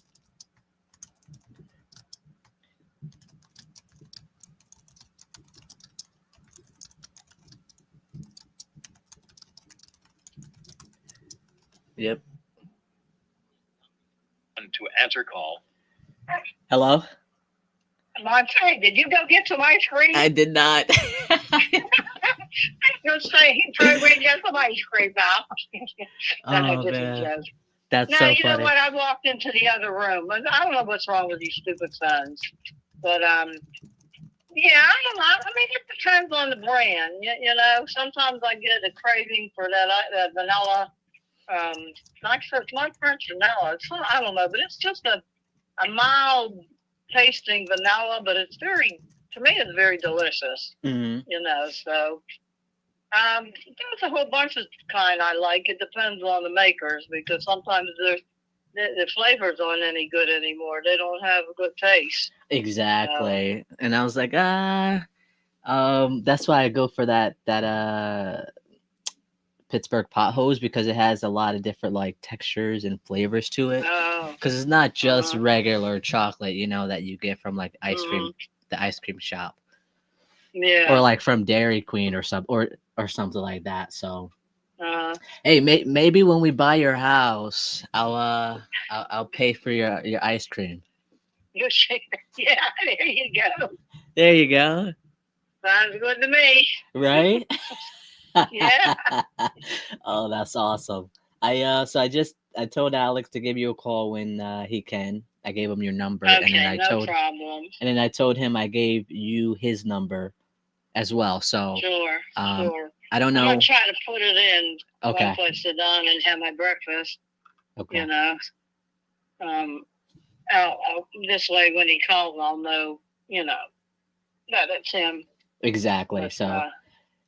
Yep. To answer call. Hello? Monte, did you go get some ice cream? I did not. I was going to say, he probably went get some ice cream now. Oh, man. That's so funny. You know what? I walked into the other room. I don't know what's wrong with these stupid phones. But, yeah, I don't know. I mean, it depends on the brand. You know, sometimes I get a craving for that vanilla. Like I said, it's not French vanilla. I don't know, but it's just a mild tasting vanilla, but it's to me, it's very delicious. Mm-hmm. You know, so there's a whole bunch of kind I like. It depends on the makers, because sometimes the flavors aren't any good anymore. They don't have a good taste. Exactly. And I was like, that's why I go for that Pittsburgh potholes, because it has a lot of different like textures and flavors to it. Because it's not just regular chocolate, you know, that you get from like the ice cream shop. Yeah. Or like from Dairy Queen or something like that. So hey, maybe when we buy your house, I'll pay for your ice cream. Yeah, there you go. There you go. Sounds good to me. Right? Yeah. Oh, that's awesome. I told Alex to give you a call when he can. I gave him your number, okay, no problem. And then I told him I gave you his number, as well. So Sure, sure. I don't I'm gonna know. try to put it in Okay. once I sit down and have my breakfast. Okay. You know, um, this way when he calls, I'll know. You know that it's him. Exactly. But So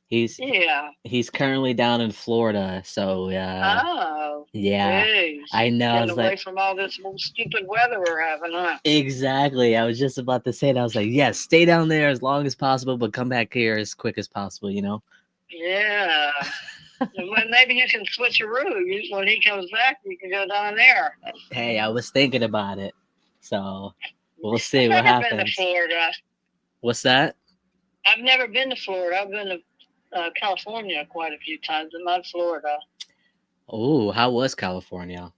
he's yeah. he's currently down in Florida. So Oh, yeah, geez. I know. I Getting was away like, from all this little stupid weather we're having, huh? exactly. I was just about to say that. I was like, yes, stay down there as long as possible, but come back here as quick as possible. Yeah. Well, maybe you can switch a route. When he comes back, you can go down there. Hey, I was thinking about it. So we'll see I've what never been to happens. Florida. What's that? I've never been to Florida. I've been to California quite a few times, but not Florida. Oh, how was California?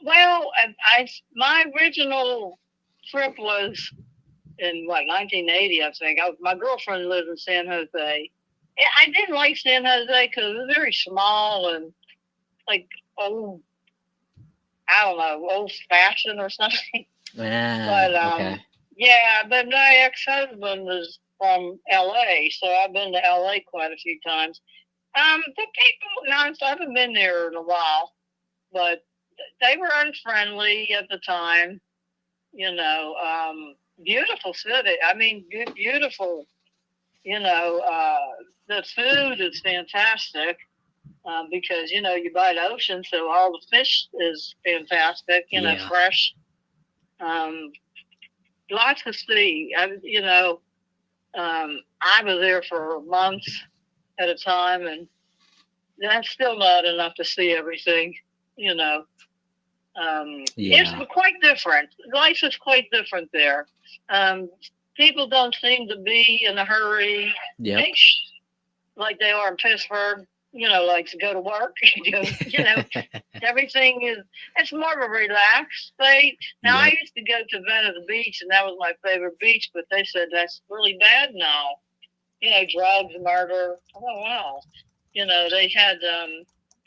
Well, my original trip was in 1980, I think. My girlfriend lives in San Jose. I didn't like San Jose because it was very small and like old, I don't know, old fashioned or something. But Okay. yeah, but my ex-husband was from LA, so I've been to LA quite a few times. The people, no, I haven't been there in a while, but they were unfriendly at the time. Beautiful city. I mean, beautiful. The food is fantastic because you buy the ocean, so all the fish is fantastic. Yeah. Fresh. Um, Lots to see. I was there for months at a time, and that's still not enough to see everything. You know, It's Yeah. quite different. Life is quite different there. Um, People don't seem to be in a hurry, Yep. like they are in Pittsburgh. Like to go to work. Everything it's more of a relaxed state. Now, I Yep. used to go to Venice Beach, and that was my favorite beach, but they said that's really bad now. Drugs, murder. Oh, wow. They had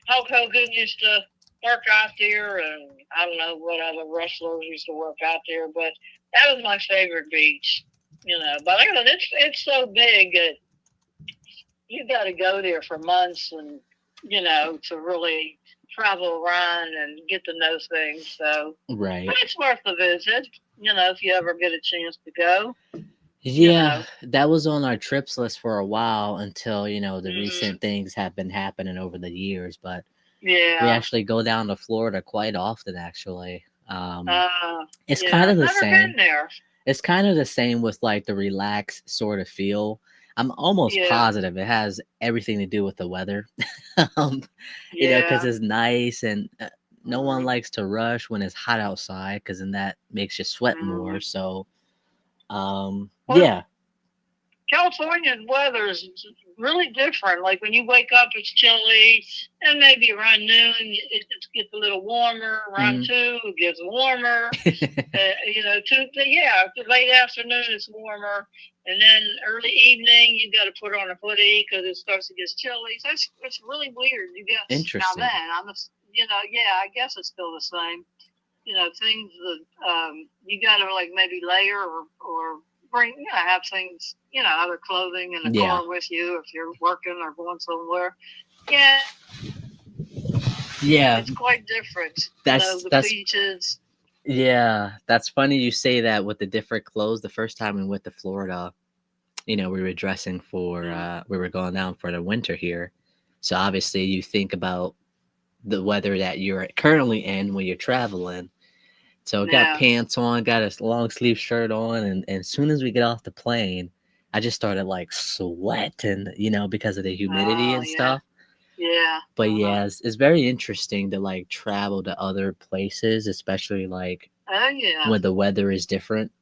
Hulk Hogan used to work out there, and I don't know what other wrestlers used to work out there, but that was my favorite beach. But it's so big that you got to go there for months and to really travel around and get to know things. So Right. but it's worth a visit, if you ever get a chance to go. Yeah, that was on our trips list for a while until, the Mhm. recent things have been happening over the years, but we Yeah. actually go down to Florida quite often, actually. It's Yeah. kind of I've the never same. been there. It's kind of the same with like the relaxed sort of feel. I'm almost Yeah. positive it has everything to do with the weather. um, because Yeah. it's nice and no one Mhm. likes to rush when it's hot outside because then that makes you sweat more. Mhm. So, Well, yeah. California's weather is really different. Like when you wake up, it's chilly, and maybe around noon it gets a little warmer. Around 2, it gets warmer. The late afternoon it's warmer, and then early evening you got to put on a hoodie because it starts to get chilly. So it's really weird. You got Interesting. Now then, I guess it's still the same. Things that you got to like maybe layer or bring, have things, other clothing in the car with you if you're working or going somewhere. Yeah. Yeah. It's quite different. That's beaches. Yeah, that's funny you say that with the different clothes. The first time we went to Florida, we were dressing for we were going down for the winter here. So obviously you think about the weather that you're currently in when you're traveling. So I got pants on, got a long sleeve shirt on, and as soon as we get off the plane, I just started like sweating, because of the humidity and stuff. Yeah. But yeah, it's very interesting to like travel to other places, especially like when the weather is different.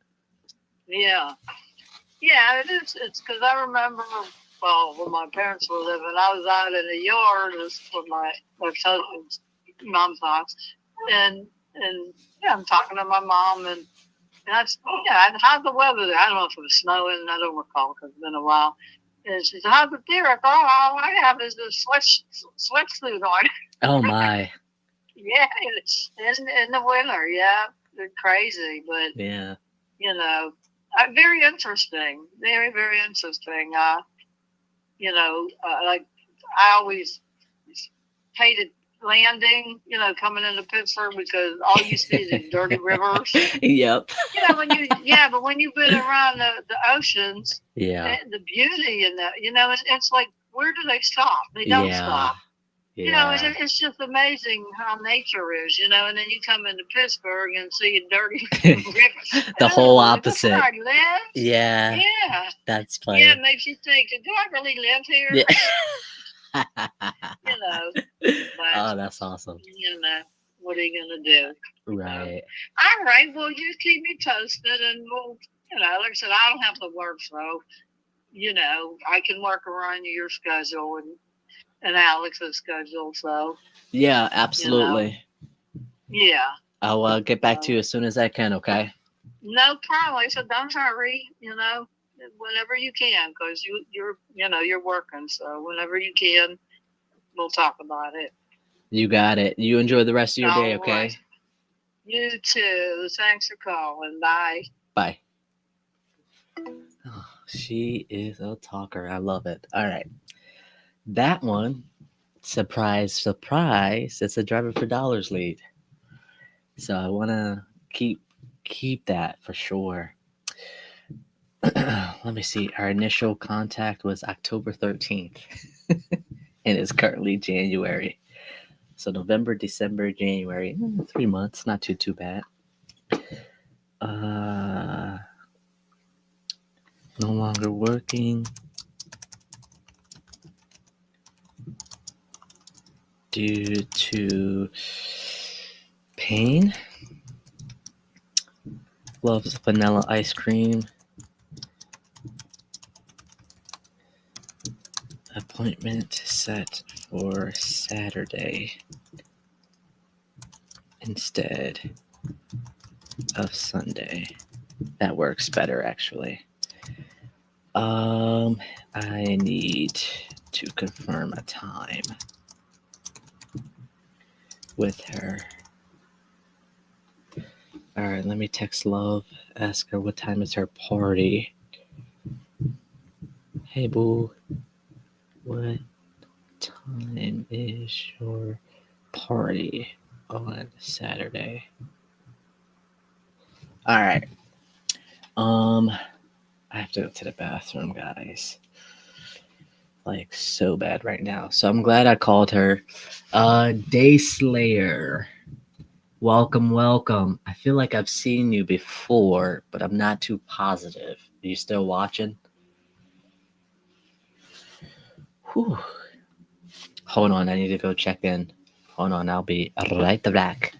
Yeah. Yeah, it is. It's because I remember, when my parents were living, I was out in the yard with my husband's mom's house, and I'm talking to my mom, and that's how's the weather there? I don't know if it was snowing. I don't recall because it's been a while. And she said, "How's it there?" I thought, all I have is a sweatsuit on. Oh my. Yeah, it's in the winter. Yeah, they're crazy, but Yeah. Very interesting. Very, very interesting. Like I always hated landing, coming into Pittsburgh because all you see is dirty rivers. Yep. But when you've been around the oceans, Yeah. the beauty and it's like, where do they stop? They don't Yeah. stop. Yeah. It's just amazing how nature is, and then you come into Pittsburgh and see a dirty rivers. The whole Is this opposite. where I live? Yeah. Yeah. That's funny. Yeah, it makes you think, do I really live here? Yeah. But, Oh, that's awesome. what are you going to do? Right. All right, well, you keep me posted, and we'll, like I said, I don't have to work, so, I can work around your schedule and Alex's schedule, so. Yeah, absolutely. Yeah. I'll get back to you as soon as I can, okay? No problem. Like I said, don't hurry, whenever you can, because you're working, so whenever you can, we'll talk about it. You got it. You enjoy the rest of your day, okay? Right. You too. Thanks for calling. Bye. Bye. Oh, she is a talker. I love it. All right. That one, surprise, surprise, it's a driver for dollars lead. So I want to keep that for sure. Let me see. Our initial contact was October 13th, and it's currently January. So November, December, January, 3 months, not too bad. No longer working due to pain. Loves vanilla ice cream. Appointment set for Saturday instead of Sunday. That works better, actually. I need to confirm a time with her. All right, let me text Love, ask her what time is her party. Hey, boo, what time is your party on Saturday? All right. I have to go to the bathroom, guys. Like, so bad right now. So I'm glad I called her. Day Slayer. Welcome, welcome. I feel like I've seen you before, but I'm not too positive. Are you still watching? Whew. Hold on, I need to go check in. Hold on, I'll be right back.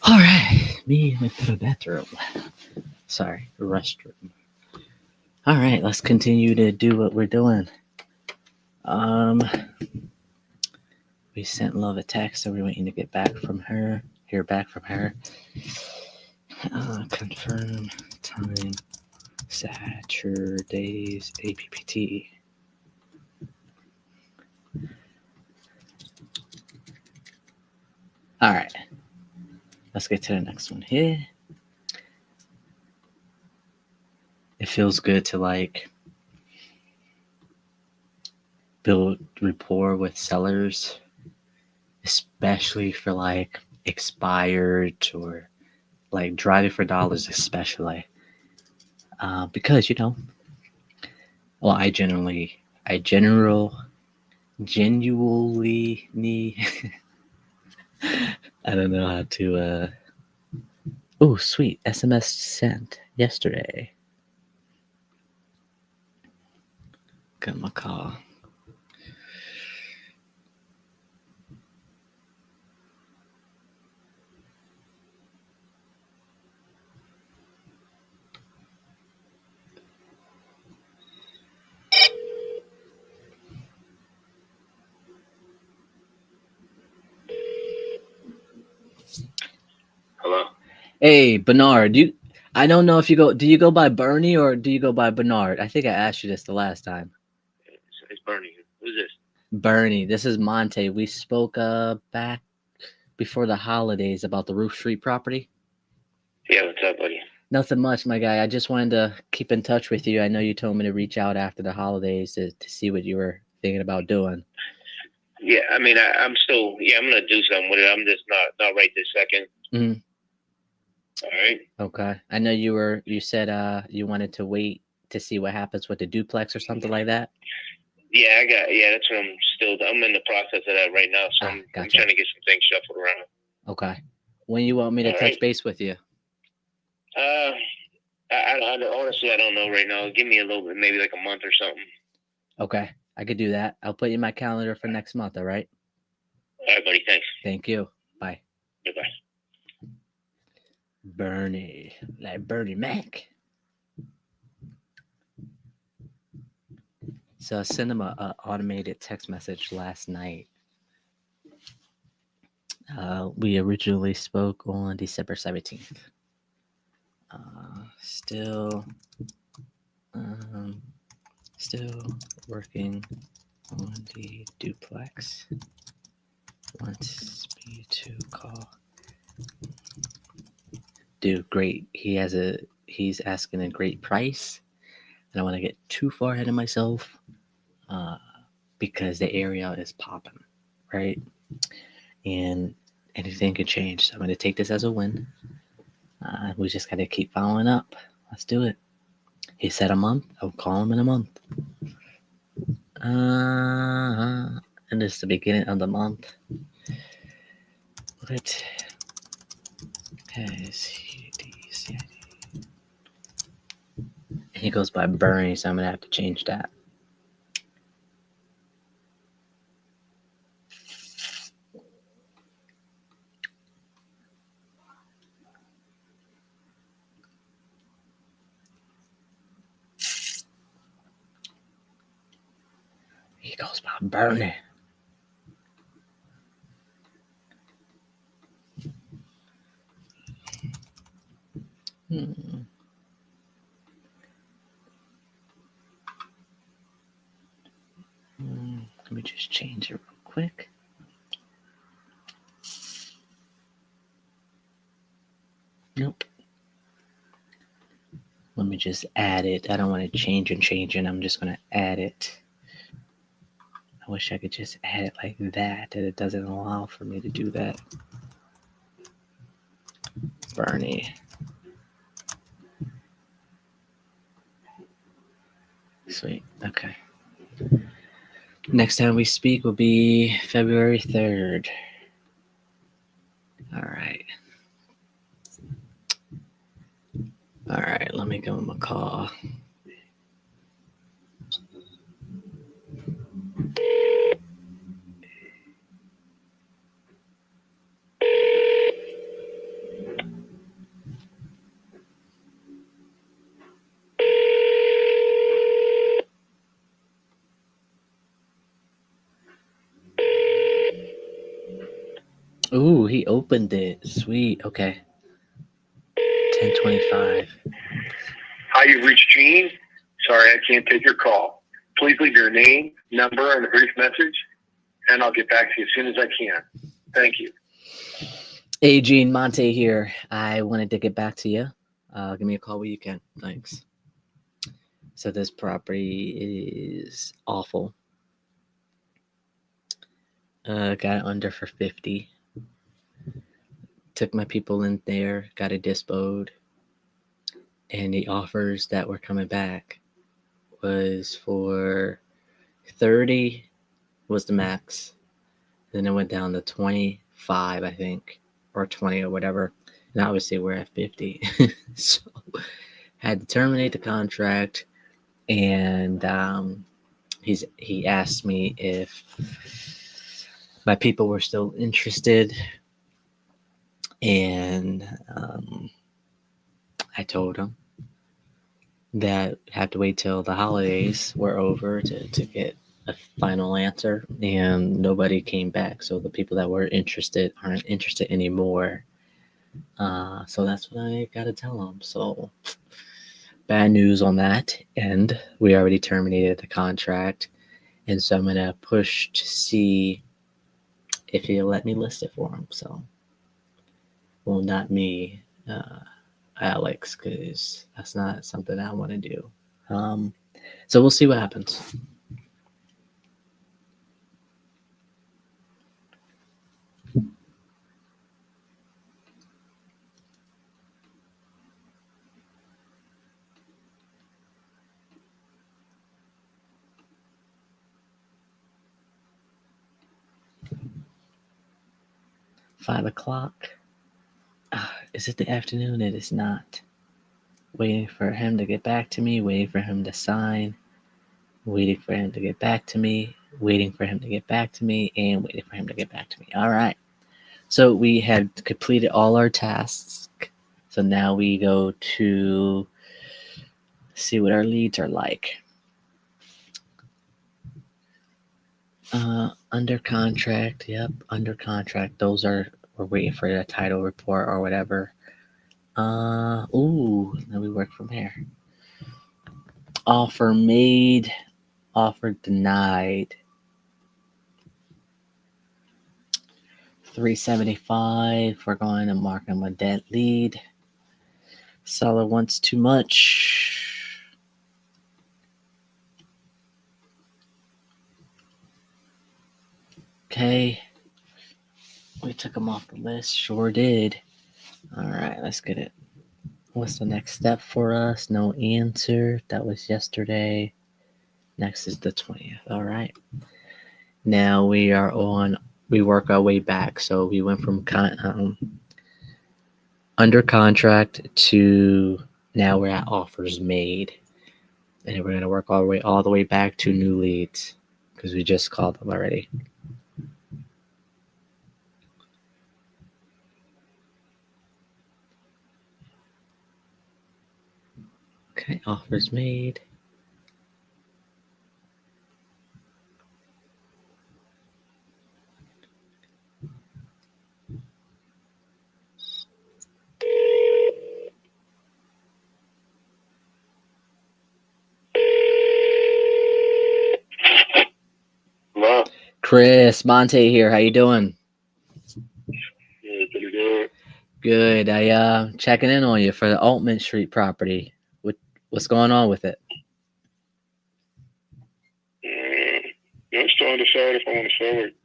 All right, me went to the bathroom. Sorry, restroom. All right, let's continue to do what we're doing. We sent Love a text, so we're waiting to get back from her. Hear back from her. Confirm time. Saturday's APPT. All right, let's get to the next one here. It feels good to like build rapport with sellers, especially for like expired or like driving for dollars, especially because well, I genuinely need. I don't know how to. Oh, sweet SMS sent yesterday. Got my call. Hello? Hey, Bernard, I don't know if you go. Do you go by Bernie or do you go by Bernard? I think I asked you this the last time. It's Bernie. Who's this? Bernie, this is Monte. We spoke back before the holidays about the Roof Street property. Yeah, what's up, buddy? Nothing much, my guy. I just wanted to keep in touch with you. I know you told me to reach out after the holidays to see what you were thinking about doing. Yeah, I mean, I'm still, I'm going to do something with it. I'm just not right this second. Mhm. All right. Okay. I know you said you wanted to wait to see what happens with the duplex or something like that. Yeah, that's what I'm in the process of that right now. So I'm Gotcha. trying to get some things shuffled around. Okay. When you want me to All touch right. base with you? I honestly, I don't know right now. Give me a little bit, maybe like a month or something. Okay. I could do that. I'll put you in my calendar for next month, all right? All right, buddy. Thanks. Thank you. Bye. Goodbye. Bernie. Like Bernie Mac. So I sent him a automated text message last night. We originally spoke on December 17th. Still working on the duplex. Wants me to call. Dude, great. He's asking a great price. I don't want to get too far ahead of myself because the area is popping, right? And anything could change. So I'm going to take this as a win. We just got to keep following up. Let's do it. He said a month. I'll call him in a month. And it's the beginning of the month. What has he decided? He goes by Bernie, so I'm going to have to change that. He goes by Bernie. Let me just change it real quick. Nope. Let me just add it. I don't want to change it. I'm just going to add it. I wish I could just add it like that, and it doesn't allow for me to do that. Bernie. Sweet. Okay. Next time we speak will be February 3rd. All right. All right. Let me give him a call. Ooh, he opened it. Sweet. Okay. 10:25. Hi, you've reached Gene. Sorry, I can't take your call. Please leave your name, number, and a brief message, and I'll get back to you as soon as I can. Thank you. Hey, Gene, Monte here. I wanted to get back to you. Give me a call when you can. Thanks. So this property is awful. Got it under for 50. Took my people in there, got it dispoed, and the offers that were coming back was for 30 was the max. Then it went down to 25, I think, or 20 or whatever. And obviously we're at 50. So had to terminate the contract, and he asked me if my people were still interested, and I told him that had to wait till the holidays were over to get a final answer, and nobody came back. So the people that were interested aren't interested anymore. So that's what I gotta tell them. So bad news on that end. We already terminated the contract, and so I'm gonna push to see if he'll let me list it for him. So, well, not me, Alex, because that's not something I want to do. So we'll see what happens. $5 o'clock. Is it the afternoon? It is not. Waiting for him to get back to me, waiting for him to sign, waiting for him to get back to me, waiting for him to get back to me, and waiting for him to get back to me. All right. So we had completed all our tasks. So now we go to see what our leads are like. Under contract. Yep, under contract. Those are, we're waiting for the title report or whatever. Ooh, now we work from here. Offer made, offer denied. 375. We're going to mark him a dead lead. Seller wants too much. Okay. We took him off the list. Sure did. All right, let's get it. What's the next step for us? No answer. That was yesterday. Next is the 20th. All right. Now we work our way back. So we went from under contract to now we're at offers made. And we're going to work all the way back to new leads because we just called them already. Okay, offers made. Hello? Chris, Monte here. How you doing? Yeah, pretty good. Good. I checking in on you for the Altman Street property. What's going on with it? I'm still undecided if I want to sell it.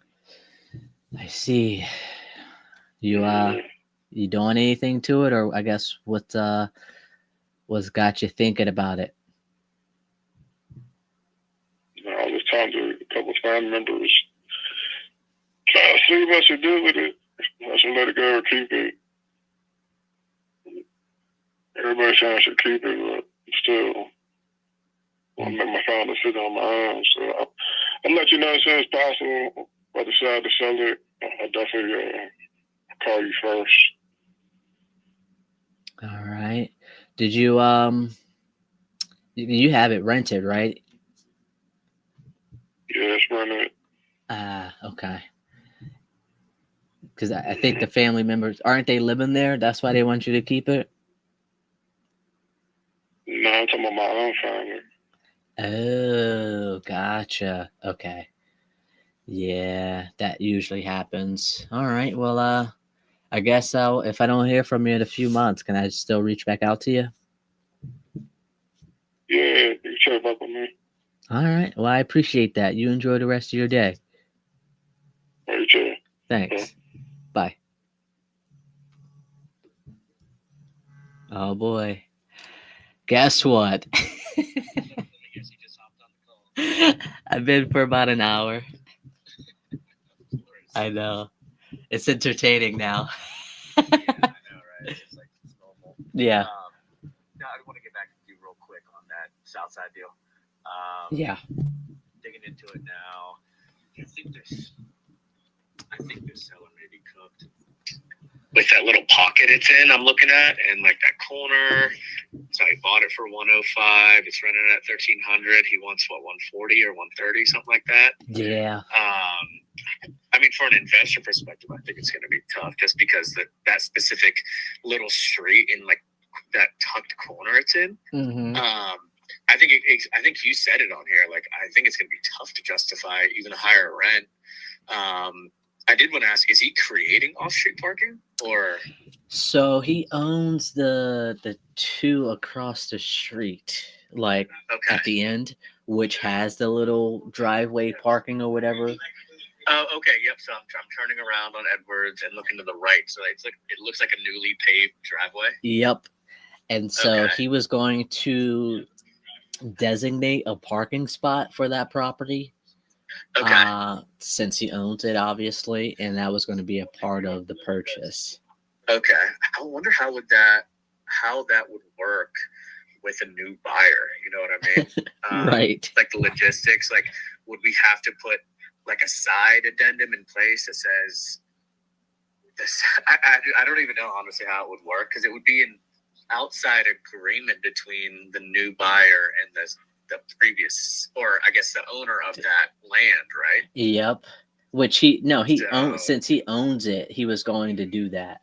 I see. You doing anything to it, or I guess what's got you thinking about it? I was talking to a couple of family members trying to see what I should do with it. I should let it go or keep it. Everybody's saying I should keep it, but still, I'll make my final decision on my own. So I'll let you know as soon as possible. If I decide to sell it, I'll definitely call you first. All right. Did you you have it rented, right? Yeah, it's rented. Okay. Because I think the family members aren't they living there? That's why they want you to keep it. No, I'm talking about my own family. Oh, gotcha. Okay. Yeah, that usually happens. All right. Well, I guess if I don't hear from you in a few months, can I still reach back out to you? Yeah, you check back with me. All right. Well, I appreciate that. You enjoy the rest of your day. All right, chill. Thanks. Bye. Oh boy. Guess what? I've been for about an hour. I know. It's entertaining now. Yeah, I know, right? It's like it's normal. Yeah. No, I want to get back to you real quick on that Southside deal. Yeah. Digging into it now. I think this seller may be cooked. With that little pocket it's in, I'm looking at, and like that corner. So he bought it for 105. It's running at 1300. He wants what, 140 or 130, something like that. Yeah. I mean, for an investor perspective, I think it's going to be tough just because that specific little street in like that tucked corner it's in. Mm-hmm. I think I think you said it on here. Like, I think it's going to be tough to justify even a higher rent. I did want to ask: is he creating off-street parking, or? So he owns the two across the street, like Okay. at the end, which has the little driveway parking or whatever. Oh, okay. Yep. So I'm turning around on Edwards and looking to the right. So it looks like a newly paved driveway. Yep. And so Okay. he was going to designate a parking spot for that property. Okay. Since he owns it, obviously, and that was going to be a part of the purchase. Okay. I wonder how that would work with a new buyer. You know what I mean? Right. Like the logistics. Like, would we have to put like a side addendum in place that says this? I don't even know honestly how it would work, because it would be an outside agreement between the new buyer and the previous, or I guess the owner of that land, right? Yep. Which owns, since he owns it, he was going to do that.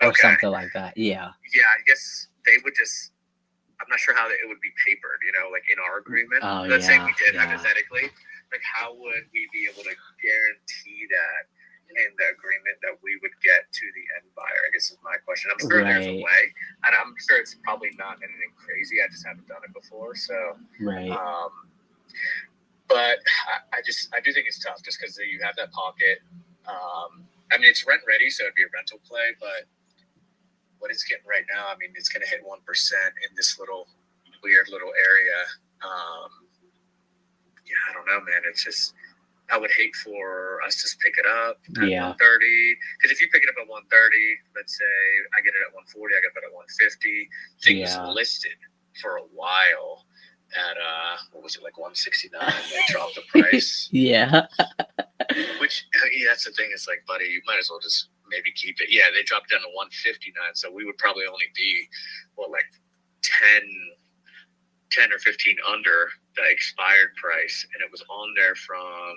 Or something like that. Yeah. Yeah, I guess they would just, I'm not sure how it would be papered, like in our agreement. Oh, Let's say we did, yeah. hypothetically. Like, how would we be able to guarantee that in the agreement that we would get to the end buyer? I guess is my question. I'm sure there's a Right. way, and I'm sure it's probably not anything crazy. I just haven't done it before, so. Right. But I do think it's tough just because you have that pocket. I mean, it's rent ready, so it'd be a rental play, but what it's getting right now, I mean, it's going to hit 1% in this little weird little area. Yeah, I don't know, man. It's just, I would hate for us to pick it up at 130. Because if you pick it up at 130, let's say I get it at 140, I get it at 150. Thing was listed for a while at what was it, like 169? They dropped the price. Yeah. Which, that's the thing. It's like, buddy, you might as well just maybe keep it. Yeah, they dropped it down to 159, so we would probably only be like 10 or 15 under the expired price, and it was on there from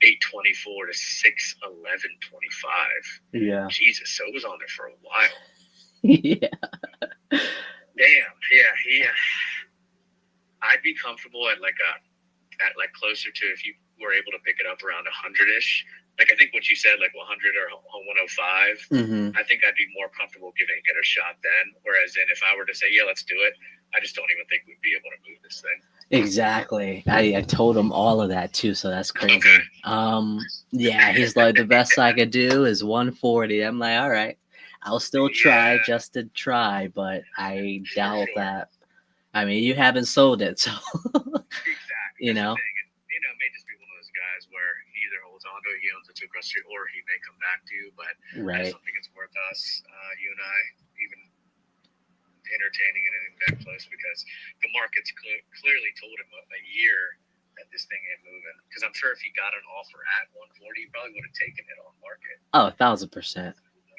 824 to 611.25. Yeah. Jesus, so it was on there for a while. Yeah. Damn. Yeah. I'd be comfortable at closer to, if you were able to pick it up around 100-ish. Like, I think what you said, like 100 or 105, Mm-hmm. I think I'd be more comfortable giving it a shot then. Whereas then if I were to say, yeah, let's do it, I just don't even think we'd be able to move this thing. Exactly. I told him all of that too, so that's crazy. Okay. Yeah, he's like, the best I could do is 140. I'm like, all right, I'll still try just to try, but I doubt that. I mean, you haven't sold it, so Exactly. you know. It may just be one of those guys where he either holds on to it, he owns it to across the street, or he may come back to you. But I just don't think it's worth us, you and I, even entertaining it in that close, because the market's clearly told him a year that this thing ain't moving. Because I'm sure if he got an offer at 140, he probably would have taken it on market. Oh, 1,000%.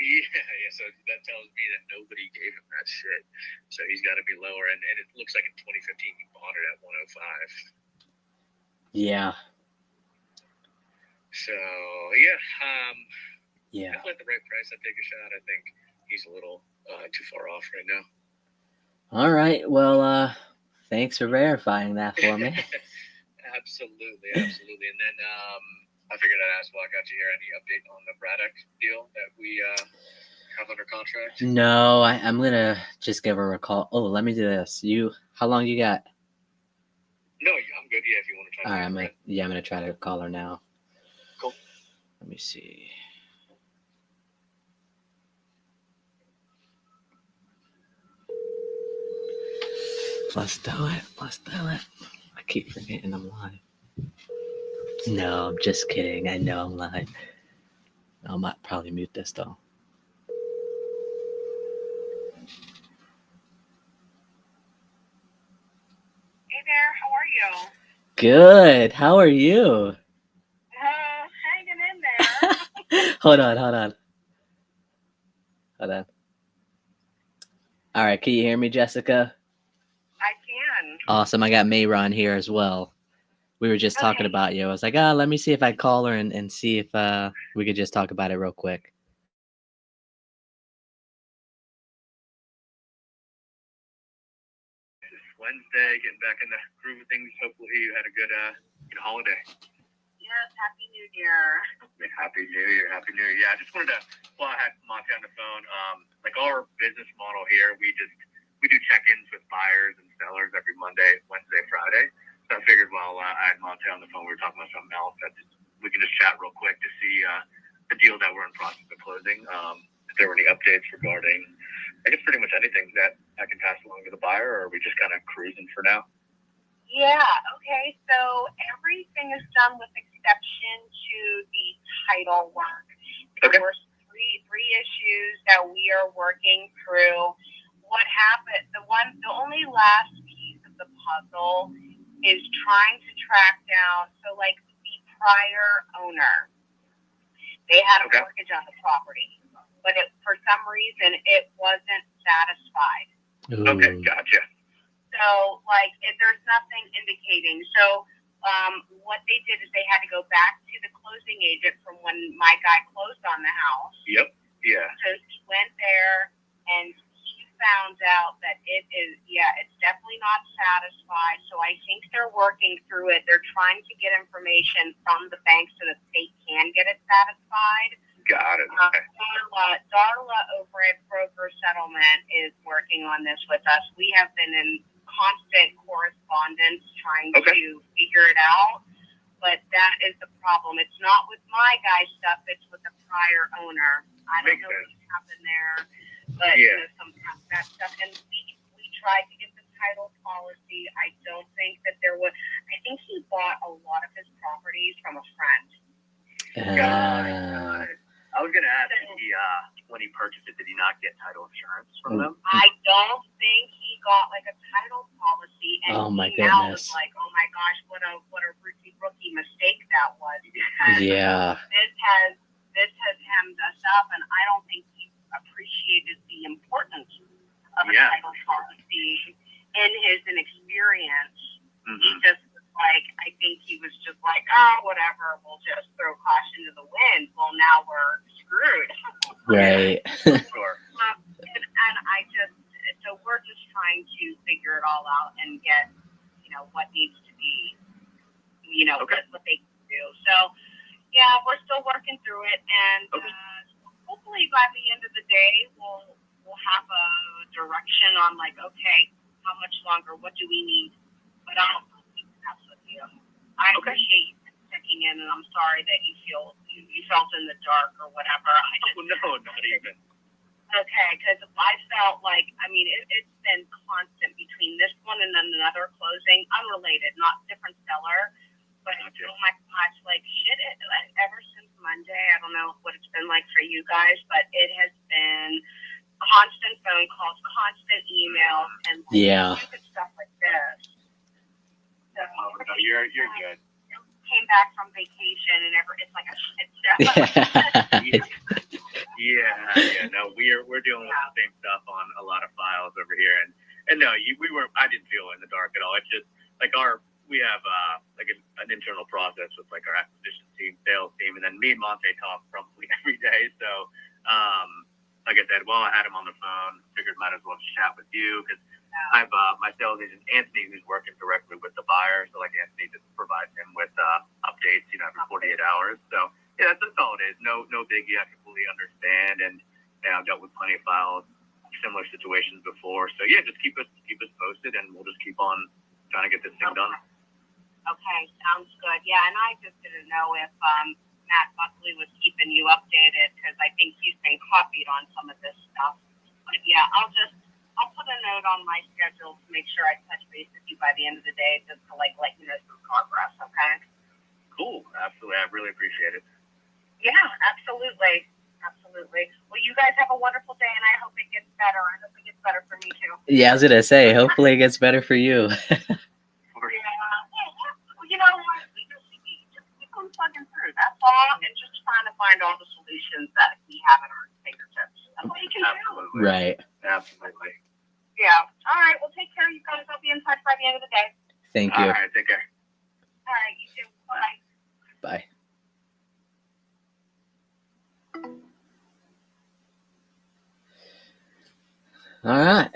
Yeah. So that tells me that nobody gave him that shit. So he's got to be lower. And it looks like in 2015 he bought it at 105. Yeah. So yeah, Yeah. Definitely at the right price, I'd take a shot. I think he's a little too far off right now. All right. Well, thanks for verifying that for me. Absolutely. And then I figured I'd ask while I got you here, any update on the Braddock deal that we have under contract? No, I'm gonna just give her a call. Oh, let me do this. How long you got? No, I'm good. Yeah, if you want to try. All right, I'm gonna try to call her now. Cool. Let me see. Let's do it. I keep forgetting I'm live. No, I'm just kidding. I know I'm live. I might probably mute this though. Hey there, how are you? Good. How are you? Hanging in there. Hold on. All right, can you hear me, Jessica? I can. Awesome. I got Mayron here as well. We were just talking Okay. about you. I was like, let me see if I call her and see if we could just talk about it real quick. It's Wednesday, getting back in the groove of things. Hopefully you had a good holiday. Yes, Happy New Year. Happy New Year. Yeah, I just wanted to, while I had Monte on the phone, like our business model here, we do check-ins with buyers and sellers every Monday, Wednesday, Friday. So I figured while I had Monte on the phone, we were talking about something else, that we can just chat real quick to see the deal that we're in process of closing. If there were any updates regarding, I guess, pretty much anything that I can pass along to the buyer, or are we just kind of cruising for now? Yeah, okay, so everything is done with exception to the title work. There were three issues that we are working through. What happened, the only last piece of the puzzle is trying to track down, so like the prior owner, they had a mortgage on the property, but for some reason it wasn't satisfied. Ooh. Okay, gotcha. So, there's nothing indicating. So, what they did is they had to go back to the closing agent from when my guy closed on the house. Yep. Yeah. So he went there and he found out that it's definitely not satisfied. So I think they're working through it. They're trying to get information from the bank so that they can get it satisfied. Got it. Darla over at Broker Settlement is working on this with us. We have been in constant correspondence trying to figure it out, but that is the problem. It's not with my guy's stuff, it's with the prior owner. I don't know what happened there, but sometimes that stuff. And we tried to get the title policy. I don't think that there was. I think he bought a lot of his properties from a friend. Got it. I was going to ask, when he purchased it, did he not get title insurance from them? I don't think he got like a title policy, and now was like, oh my gosh, what a rookie mistake that was. Yeah. This has hemmed us up, and I don't think he appreciated the importance of a title policy in his inexperience. Mm-hmm. He just was like, I think he was just like, oh, whatever, we'll just throw caution to the wind. Well, now we're screwed. Right. Sure. And so we're just trying to figure it all out and get, what needs to be, what they can do. So, yeah, we're still working through it, and hopefully by the end of the day, we'll have a direction on like, okay, how much longer, what do we need? But I'll keep tabs with you. I appreciate you checking in, and I'm sorry that you felt in the dark or whatever. No, not even. Okay, because I felt like, it's been constant between this one and then another closing, unrelated, not different seller, but oh my gosh, like shit, ever since Monday, I don't know what it's been like for you guys, but it has been constant phone calls, constant emails, and stupid stuff like this. So, no, you're good. Came back from vacation and it's like a shit show. No, we're dealing with the same stuff on a lot of files over here, and no, I didn't feel in the dark at all. It's just like we have like an internal process with like our acquisition team, sales team, and then me and Monte talk from basically every day. So, like I said, while I had him on the phone, figured might as well chat with you because I have my sales agent Anthony who's working directly with the buyer. So like Anthony just provides him with updates, every 48 hours. So yeah, that's all it is. No biggie. I completely understand, and I've dealt with plenty of files, similar situations before. So yeah, just keep us posted, and we'll just keep on trying to get this thing done. Okay, sounds good. Yeah, and I just didn't know if Matt Buckley was keeping you updated because I think he's been copied on some of this stuff. But yeah, I'll put a note on my schedule to make sure I touch base with you by the end of the day just to let you know some progress, okay? Cool. Absolutely. I really appreciate it. Yeah, absolutely. Absolutely. Well, you guys have a wonderful day, and I hope it gets better. I hope it gets better for me, too. Yeah, I was gonna say, hopefully it gets better for you. Well, you know what? We just keep on plugging through. That's all. And just trying to find all the solutions that we have at our fingertips. That's what you can Absolutely. do. Right. Absolutely. Yeah. All right. Well, take care, you guys. I'll be in touch by the end of the day. Thank All you. right. Take care. All right. You too. Bye-bye. Bye. All right.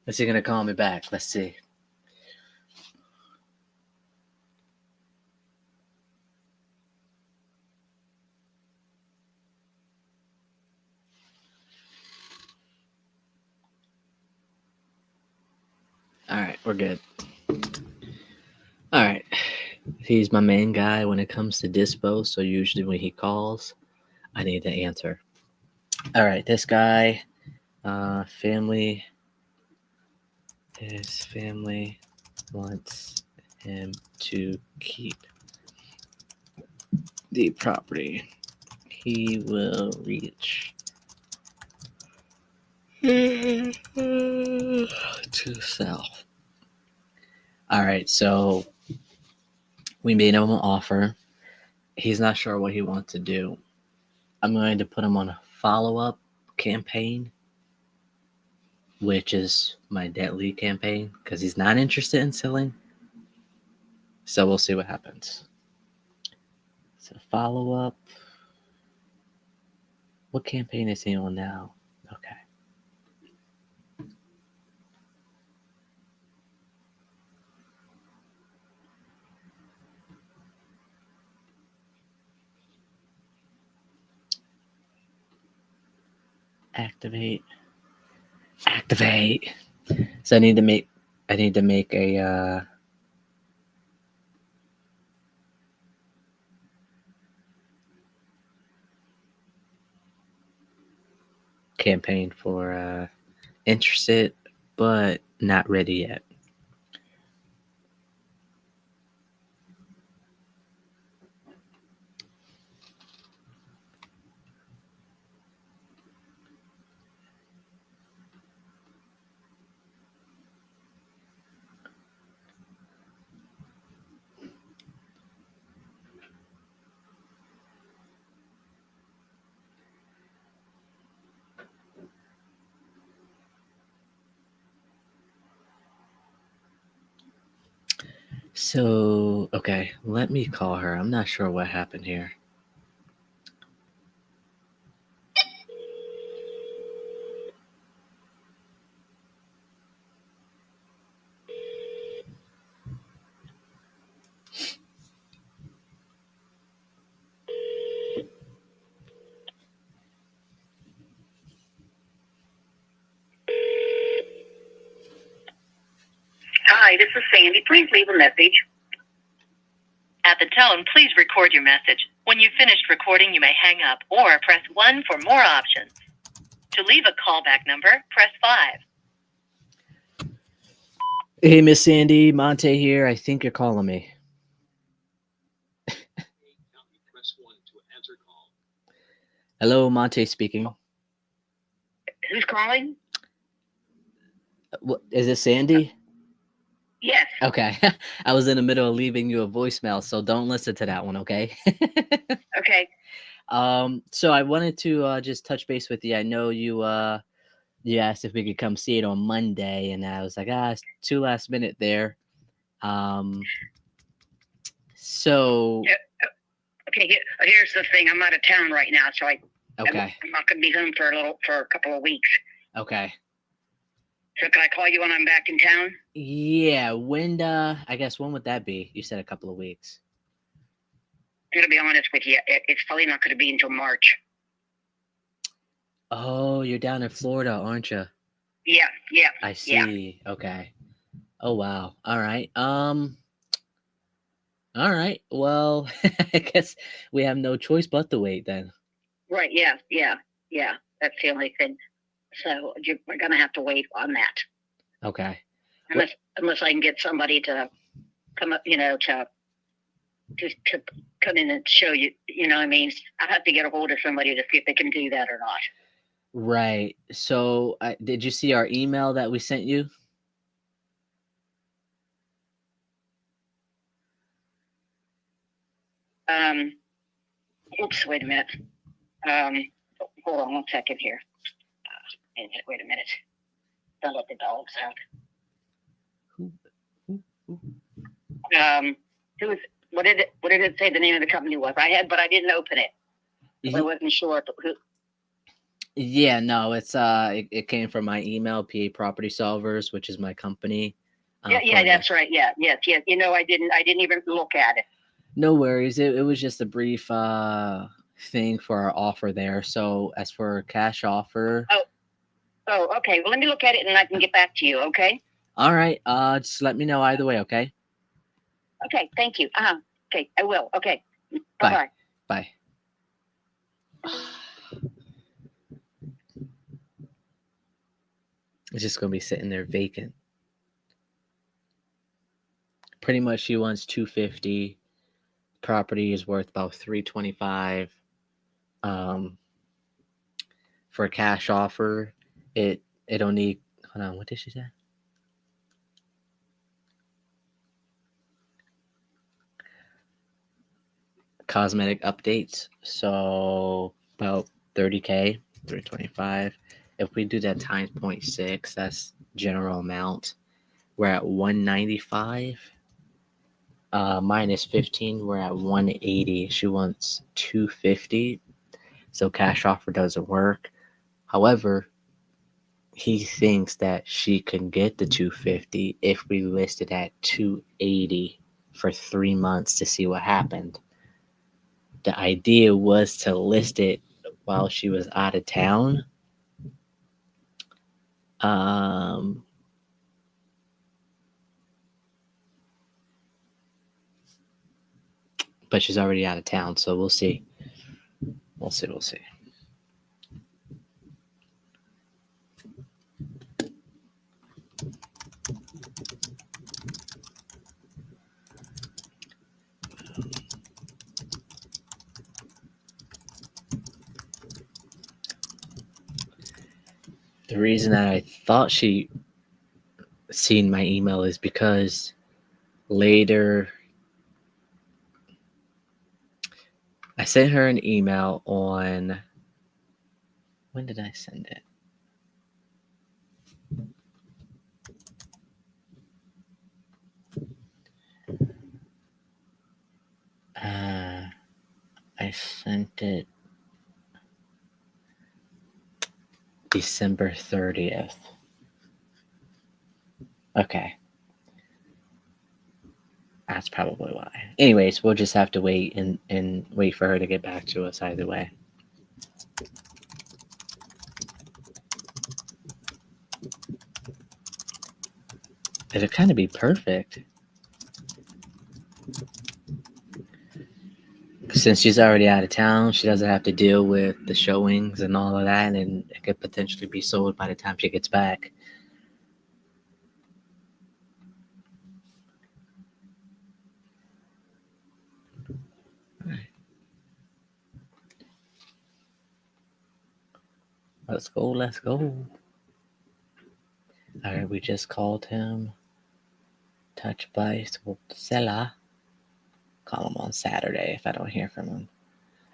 Is he gonna call me back? Let's see. All right, we're good. All right. He's my main guy when it comes to dispo, so usually when he calls, I need to answer. All right, this guy, family, his family wants him to keep the property. He will reach to sell. All right, so we made him an offer. He's not sure what he wants to do. I'm going to put him on a follow-up campaign, which is my debt lead campaign, because he's not interested in selling. So we'll see what happens. So follow-up. What campaign is he on now? Okay. Activate. So I need to make a campaign for interested but not ready yet. So, okay, let me call her. I'm not sure what happened here. Hi, this is Sandy. Please leave a message. At the tone, please record your message. When you've finished recording, you may hang up or press 1 for more options. To leave a callback number, press 5. Hey, Miss Sandy, Monte here. I think you're calling me. Hello, Monte speaking. Who's calling? What, is it Sandy? Yes. Okay. I was in the middle of leaving you a voicemail, so don't listen to that one, okay? Okay. So I wanted to just touch base with you. I know you asked if we could come see it on Monday, and I was like, it's too last minute there. So Okay, here's the thing. I'm out of town right now, so Okay. I'm not going to be home for a couple of weeks. Okay. So can I call you when I'm back in town? Yeah. When? I guess when would that be? You said a couple of weeks. I'm going to be honest with you. It's probably not going to be until March. Oh, you're down in Florida, aren't you? Yeah. I see. Yeah. Okay. Oh wow. All right. All right. Well, I guess we have no choice but to wait then. Right. Yeah. That's the only thing. So we're going to have to wait on that. Okay. Unless I can get somebody to come up, to come in and show you. You know what I mean? I have to get a hold of somebody to see if they can do that or not. Right. So, did you see our email that we sent you? Oops. Wait a minute. Hold on 1 second here. Wait a minute. Don't let the dogs out. What did it say the name of the company was? But I didn't open it. I wasn't sure who. Yeah, no, it's it came from my email, PA Property Solvers, which is my company. Yeah, that's right. Yeah. You know, I didn't even look at it. No worries. It was just a brief thing for our offer there. So as for cash offer. Oh, okay. Well, let me look at it and I can get back to you. Okay. All right. Just let me know either way. Okay. Okay. Thank you. Okay. I will. Okay. Bye. Bye. It's just gonna be sitting there vacant. Pretty much, she wants $250. Property is worth about $325. For a cash offer, it'll need. Hold on, what did she say? Cosmetic updates. So about $30K, $325. If we do that times 0.6, that's general amount. We're at $195. Minus 15, we're at $180. She wants $250. So cash offer doesn't work. However, he thinks that she can get the $250 if we list it at $280 for 3 months to see what happened. The idea was to list it while she was out of town. But she's already out of town, so we'll see. We'll see. The reason that I thought she seen my email is because later I sent her an email on, when did I send it? I sent it December 30th. Okay. That's probably why. Anyways, we'll just have to wait and wait for her to get back to us either way. It'll kind of be perfect. Since she's already out of town, she doesn't have to deal with the showings and all of that, and it could potentially be sold by the time she gets back. All right. Let's go. All right, we just called him. Touch base with the seller. Call him on Saturday if I don't hear from him.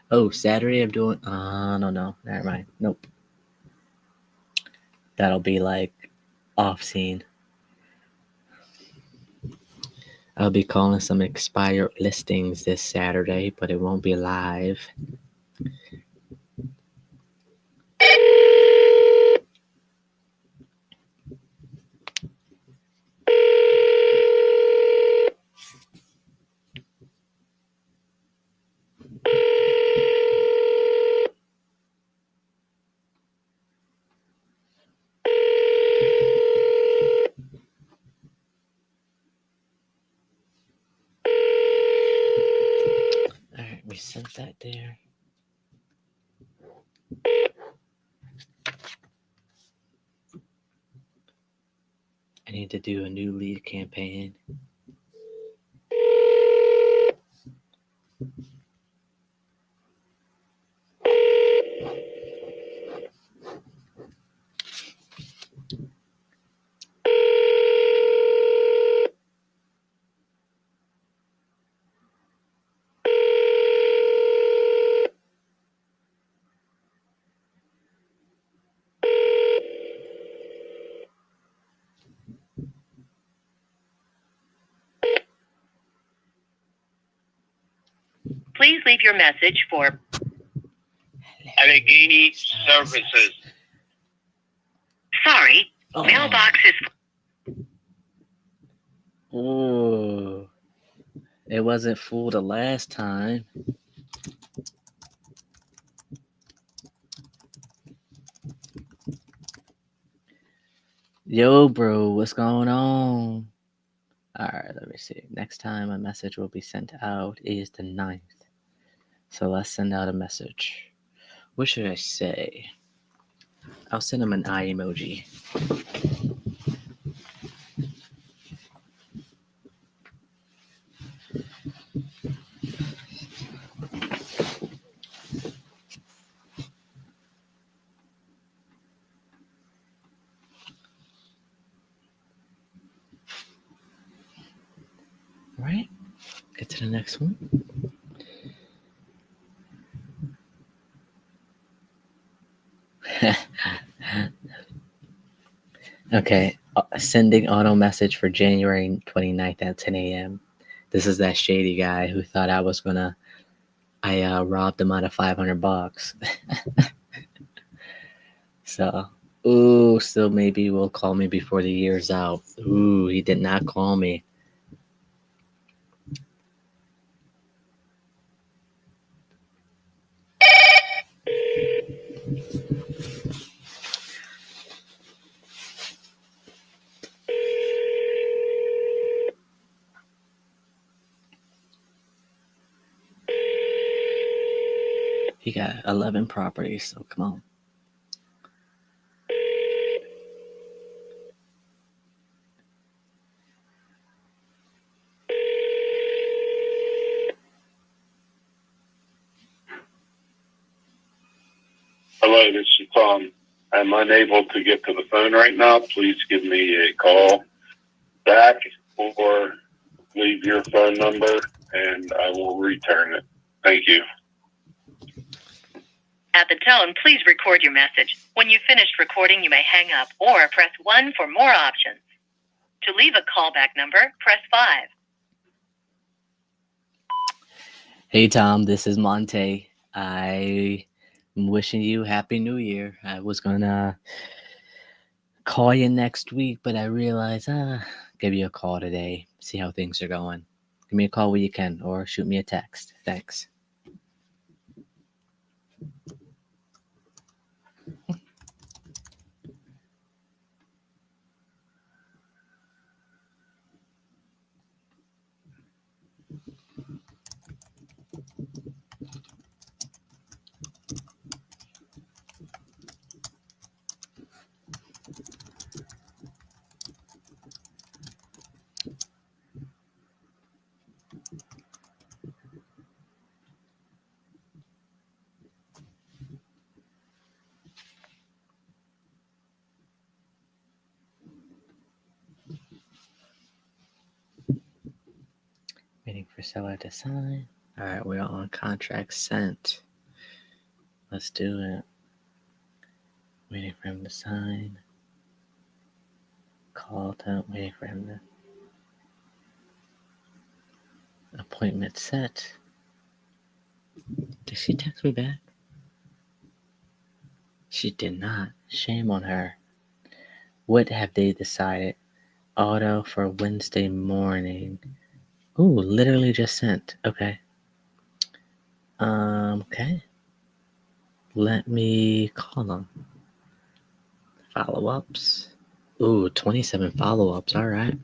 Oh, Saturday I'm doing. No. Never mind. Nope. That'll be like off scene. I'll be calling some expired listings this Saturday, but it won't be live. Alright, we sent that there. I need to do a new lead campaign. Please leave your message for Allegheny Services. sorry, Oh. mailbox is Ooh. It wasn't full the last time. Yo, bro, what's going on? Alright, let me see. Next time a message will be sent out is the 9th. So let's send out a message. What should I say? I'll send him an eye emoji. Alright, get to the next one. Okay, sending auto message for January 29th at 10 a.m. This is that shady guy who thought I robbed him out of $500. So, still maybe will call me before the year's out. He did not call me. He got 11 properties, so come on. Hello, this is Tom. I'm unable to get to the phone right now. Please give me a call back or leave your phone number and I will return it. Thank you. at the tone. Please record your message. When you've finished recording, you may hang up or press 1 for more options. To leave a callback number, press 5. Hey Tom, this is Monte. I'm wishing you Happy New Year. I was gonna call you next week, but I realized give you a call today, see how things are going. Give me a call when you can, or shoot me a text. Thanks. Waiting for seller to sign. All right, we're on contract sent. Let's do it. Waiting for him to sign. Call to waiting for him to. Appointment set. Did she text me back? She did not. Shame on her. What have they decided? Auto for Wednesday morning. Ooh, literally just sent. Okay. Okay. Let me call them. Follow-ups. Ooh, 27 follow-ups. All right.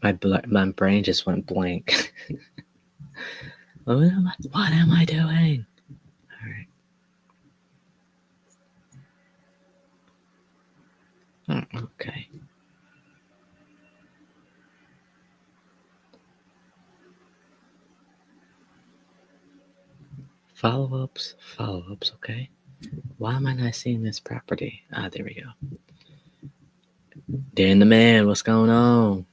My brain just went blank. What am I doing? All right. Okay. Follow-ups. Okay. Why am I not seeing this property? There we go. Dan the man, what's going on?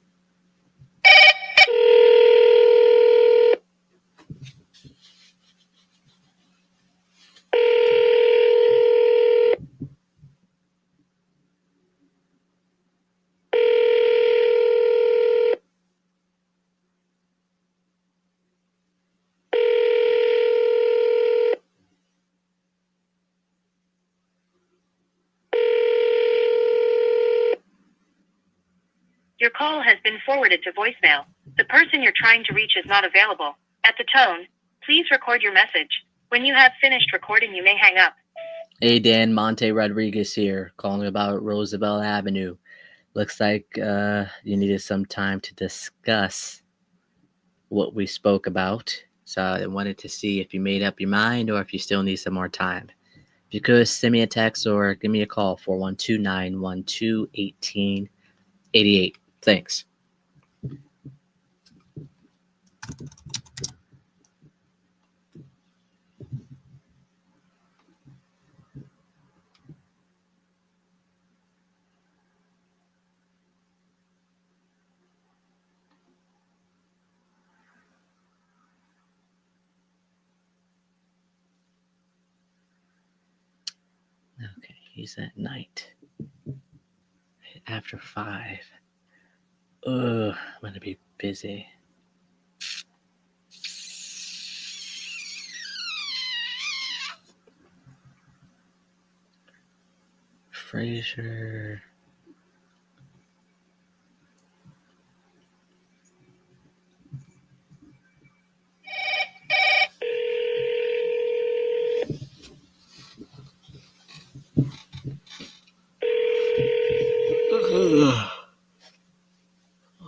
Your call has been forwarded to voicemail. The person you're trying to reach is not available. At the tone, please record your message. When you have finished recording, you may hang up. Hey Dan, Monte Rodriguez here, calling about Roosevelt Avenue. Looks like you needed some time to discuss what we spoke about. So I wanted to see if you made up your mind or if you still need some more time. If you could, send me a text or give me a call, 412-912-1888. Thanks. Okay, he's at night. After 5. I'm going to be busy. Fraser.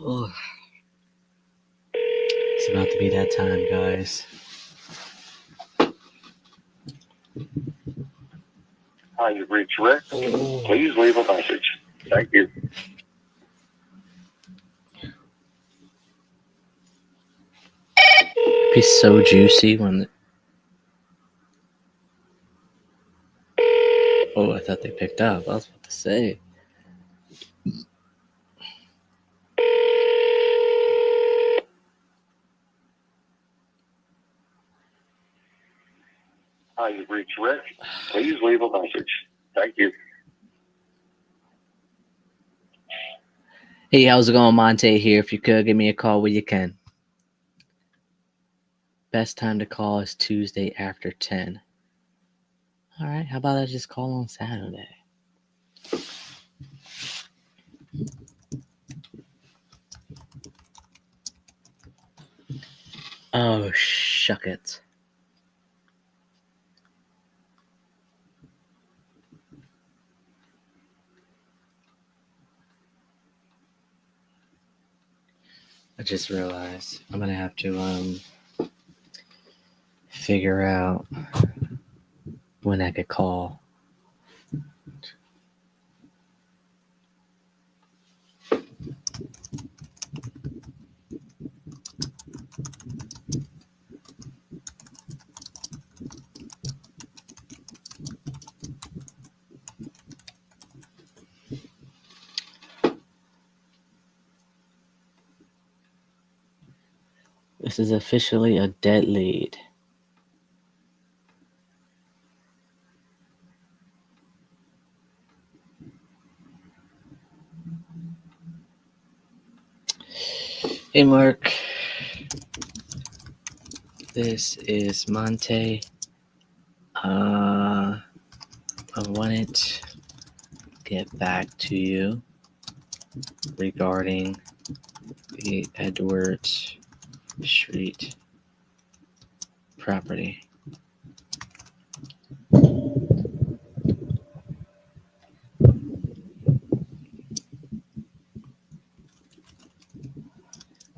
Oh. It's about to be that time, guys. Hi, you've reached Rick. Please leave a message. Thank you. It'd be so juicy when. Oh, I thought they picked up. I was about to say. Hi, you've reached Rick. Please leave a message. Thank you. Hey, how's it going? Monte here. If you could, give me a call when you can. Best time to call is Tuesday after 10. All right, how about I just call on Saturday? Oh, shuck it. I just realized I'm gonna have to figure out when I could call. This is officially a dead lead. Hey, Mark. This is Monte. I wanted to get back to you regarding the Edwards Street property.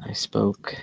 I spoke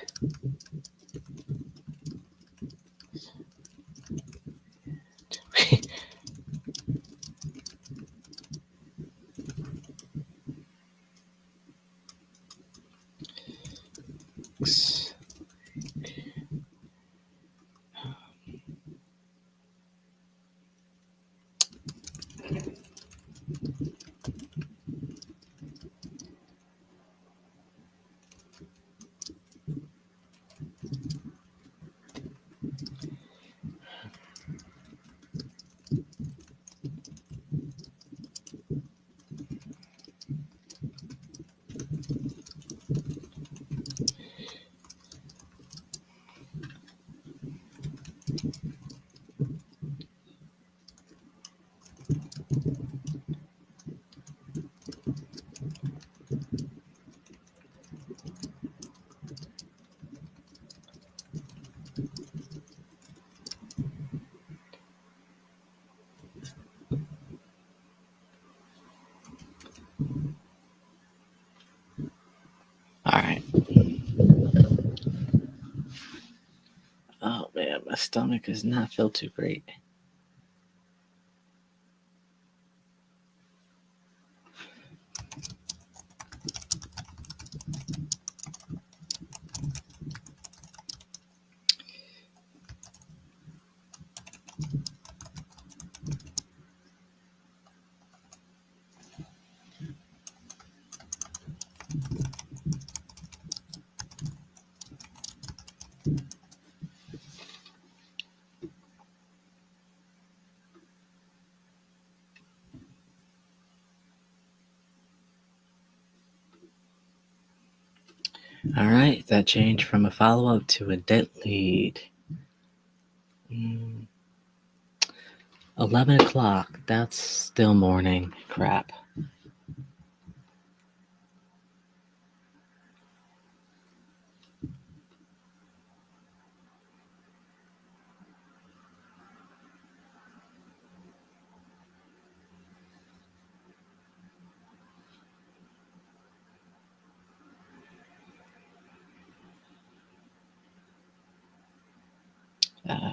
All right. Oh man, my stomach does not feel too great. All right, that changed from a follow-up to a dead lead. 11 o'clock. That's still morning. Crap. Uh,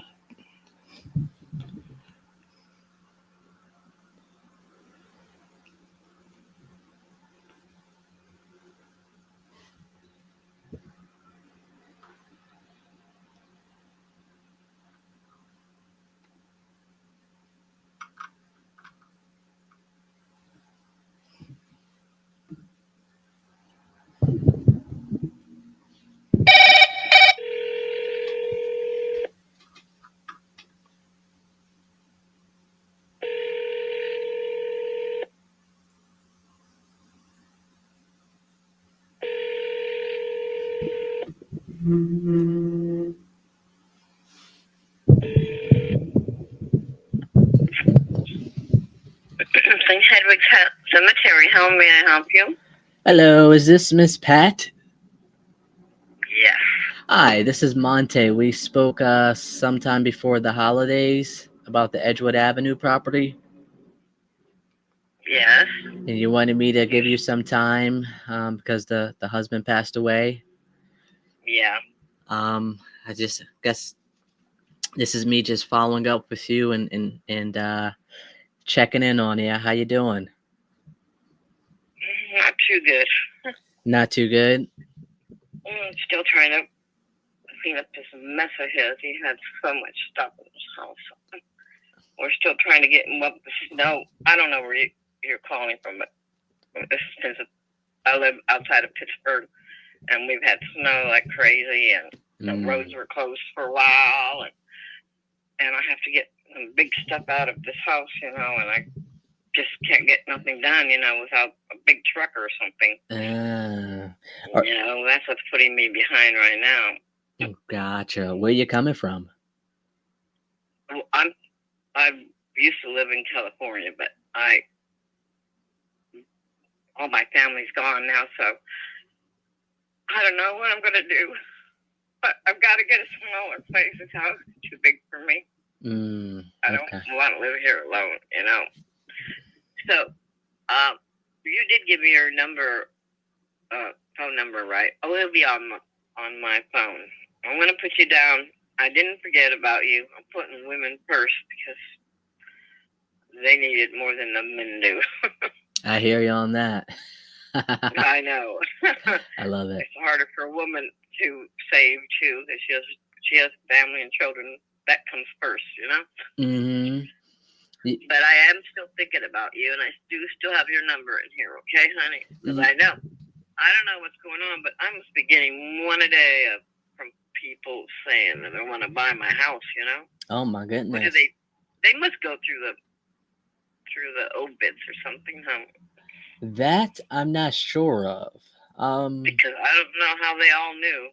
St. Hedwig's Cemetery. How may I help you? Hello, is this Miss Pat? Yes. Hi, this is Monte. We spoke sometime before the holidays about the Edgewood Avenue property, Yes. and you wanted me to give you some time because the husband passed away. Yeah. I just guess this is me just following up with you and checking in on you. How you doing? Not too good. Not too good. Still trying to clean up this mess of his. He had so much stuff in his house. We're still trying to get him up the snow. I don't know where you're calling from, but since I live outside of Pittsburgh, and we've had snow like crazy, and The roads were closed for a while, and I have to get some big stuff out of this house, and I just can't get nothing done, without a big truck or something. That's what's putting me behind right now. Gotcha. Where you coming from? Well, I used to live in California, but all my family's gone now, so I don't know what I'm going to do. But I've got to get a smaller place. This house is too big for me. I don't want to live here alone, So, you did give me your number, phone number, right? Oh, it'll be on my phone. I'm going to put you down. I didn't forget about you. I'm putting women first because they need it more than the men do. I hear you on that. I know. I love it. It's harder for a woman to save too, because she has family and children. That comes first, Mm-hmm. But I am still thinking about you, and I do still have your number in here, okay, honey? Because I don't know what's going on, but I must be getting one a day from people saying that they want to buy my house, Oh my goodness. What do they must go through the obits or something, huh? That I'm not sure of. Because I don't know how they all knew.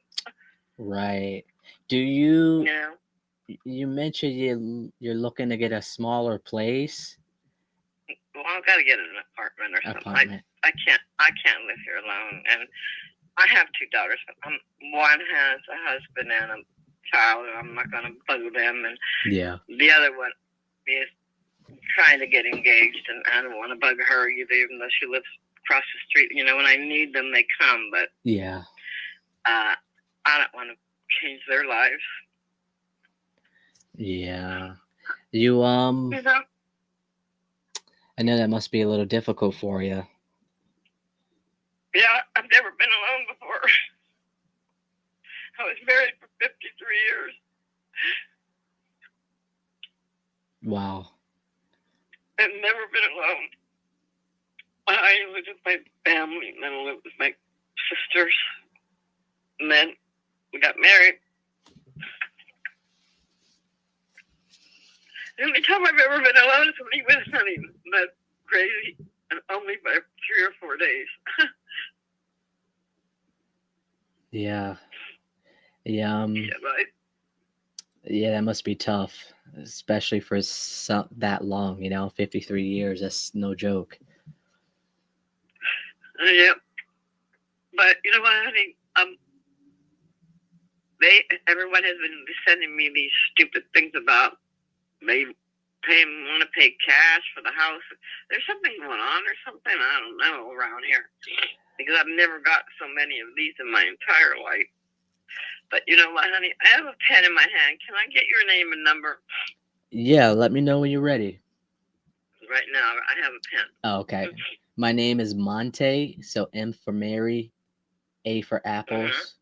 Right. Do you? No. You mentioned you're looking to get a smaller place. Well, I've got to get an apartment or something. I can't live here alone, and I have two daughters. One has a husband and a child, and I'm not going to bug them. And the other one is trying to get engaged, and I don't want to bug her either, even though she lives across the street. When I need them, they come, but I don't want to change their lives. Yeah. You I know that must be a little difficult for you. Yeah, I've never been alone before. I was married for 53 years. Wow. I've never been alone. I lived with my family, and then I lived with my sisters, and then we got married. The only time I've ever been alone is when he was hunting. That's crazy. And only by 3 or 4 days. Yeah. Right. Yeah, that must be tough, especially for that long. 53 years. That's no joke. Yeah. But you know what, honey? Everyone has been sending me these stupid things about they want to pay cash for the house. There's something going on or something. I don't know around here, because I've never got so many of these in my entire life. But you know what, honey? I have a pen in my hand. Can I get your name and number? Yeah, let me know when you're ready. Right now, I have a pen. Oh, okay. My name is Monte, so M for Mary, A for apples.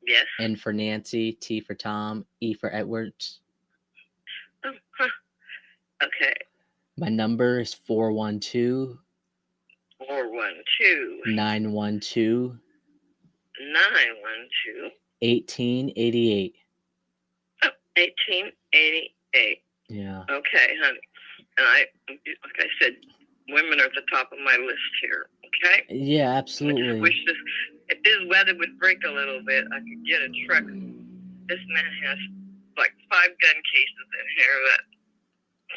Yes. N for Nancy, T for Tom, E for Edwards. Okay. My number is 412 912 1888. 1888. Yeah. Okay, honey. And like I said, women are at the top of my list here. Okay. Yeah, absolutely. I wish if this weather would break a little bit, I could get a truck. This man has like 5 gun cases in here. That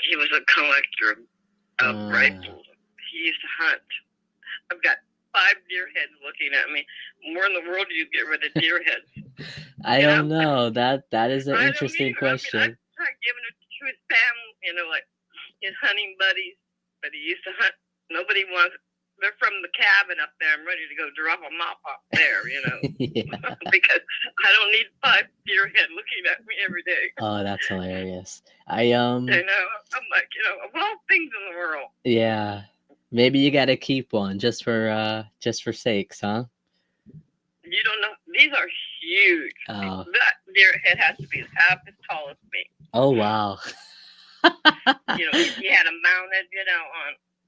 he was a collector of rifles. He used to hunt. I've got 5 deer heads looking at me. Where in the world do you get rid of deer heads? I don't know. That is an interesting question. I tried giving it to his family, like his hunting buddies, but he used to hunt. Nobody wants. They're from the cabin up there. I'm ready to go drop them off up there, because I don't need 5 deer head looking at me every day. Oh, that's hilarious. I know. I'm like, of all things in the world. Yeah. Maybe you got to keep one just for sakes, huh? You don't know. These are huge. Oh. That deer head has to be half as tall as me. Oh, wow. He had them mounted,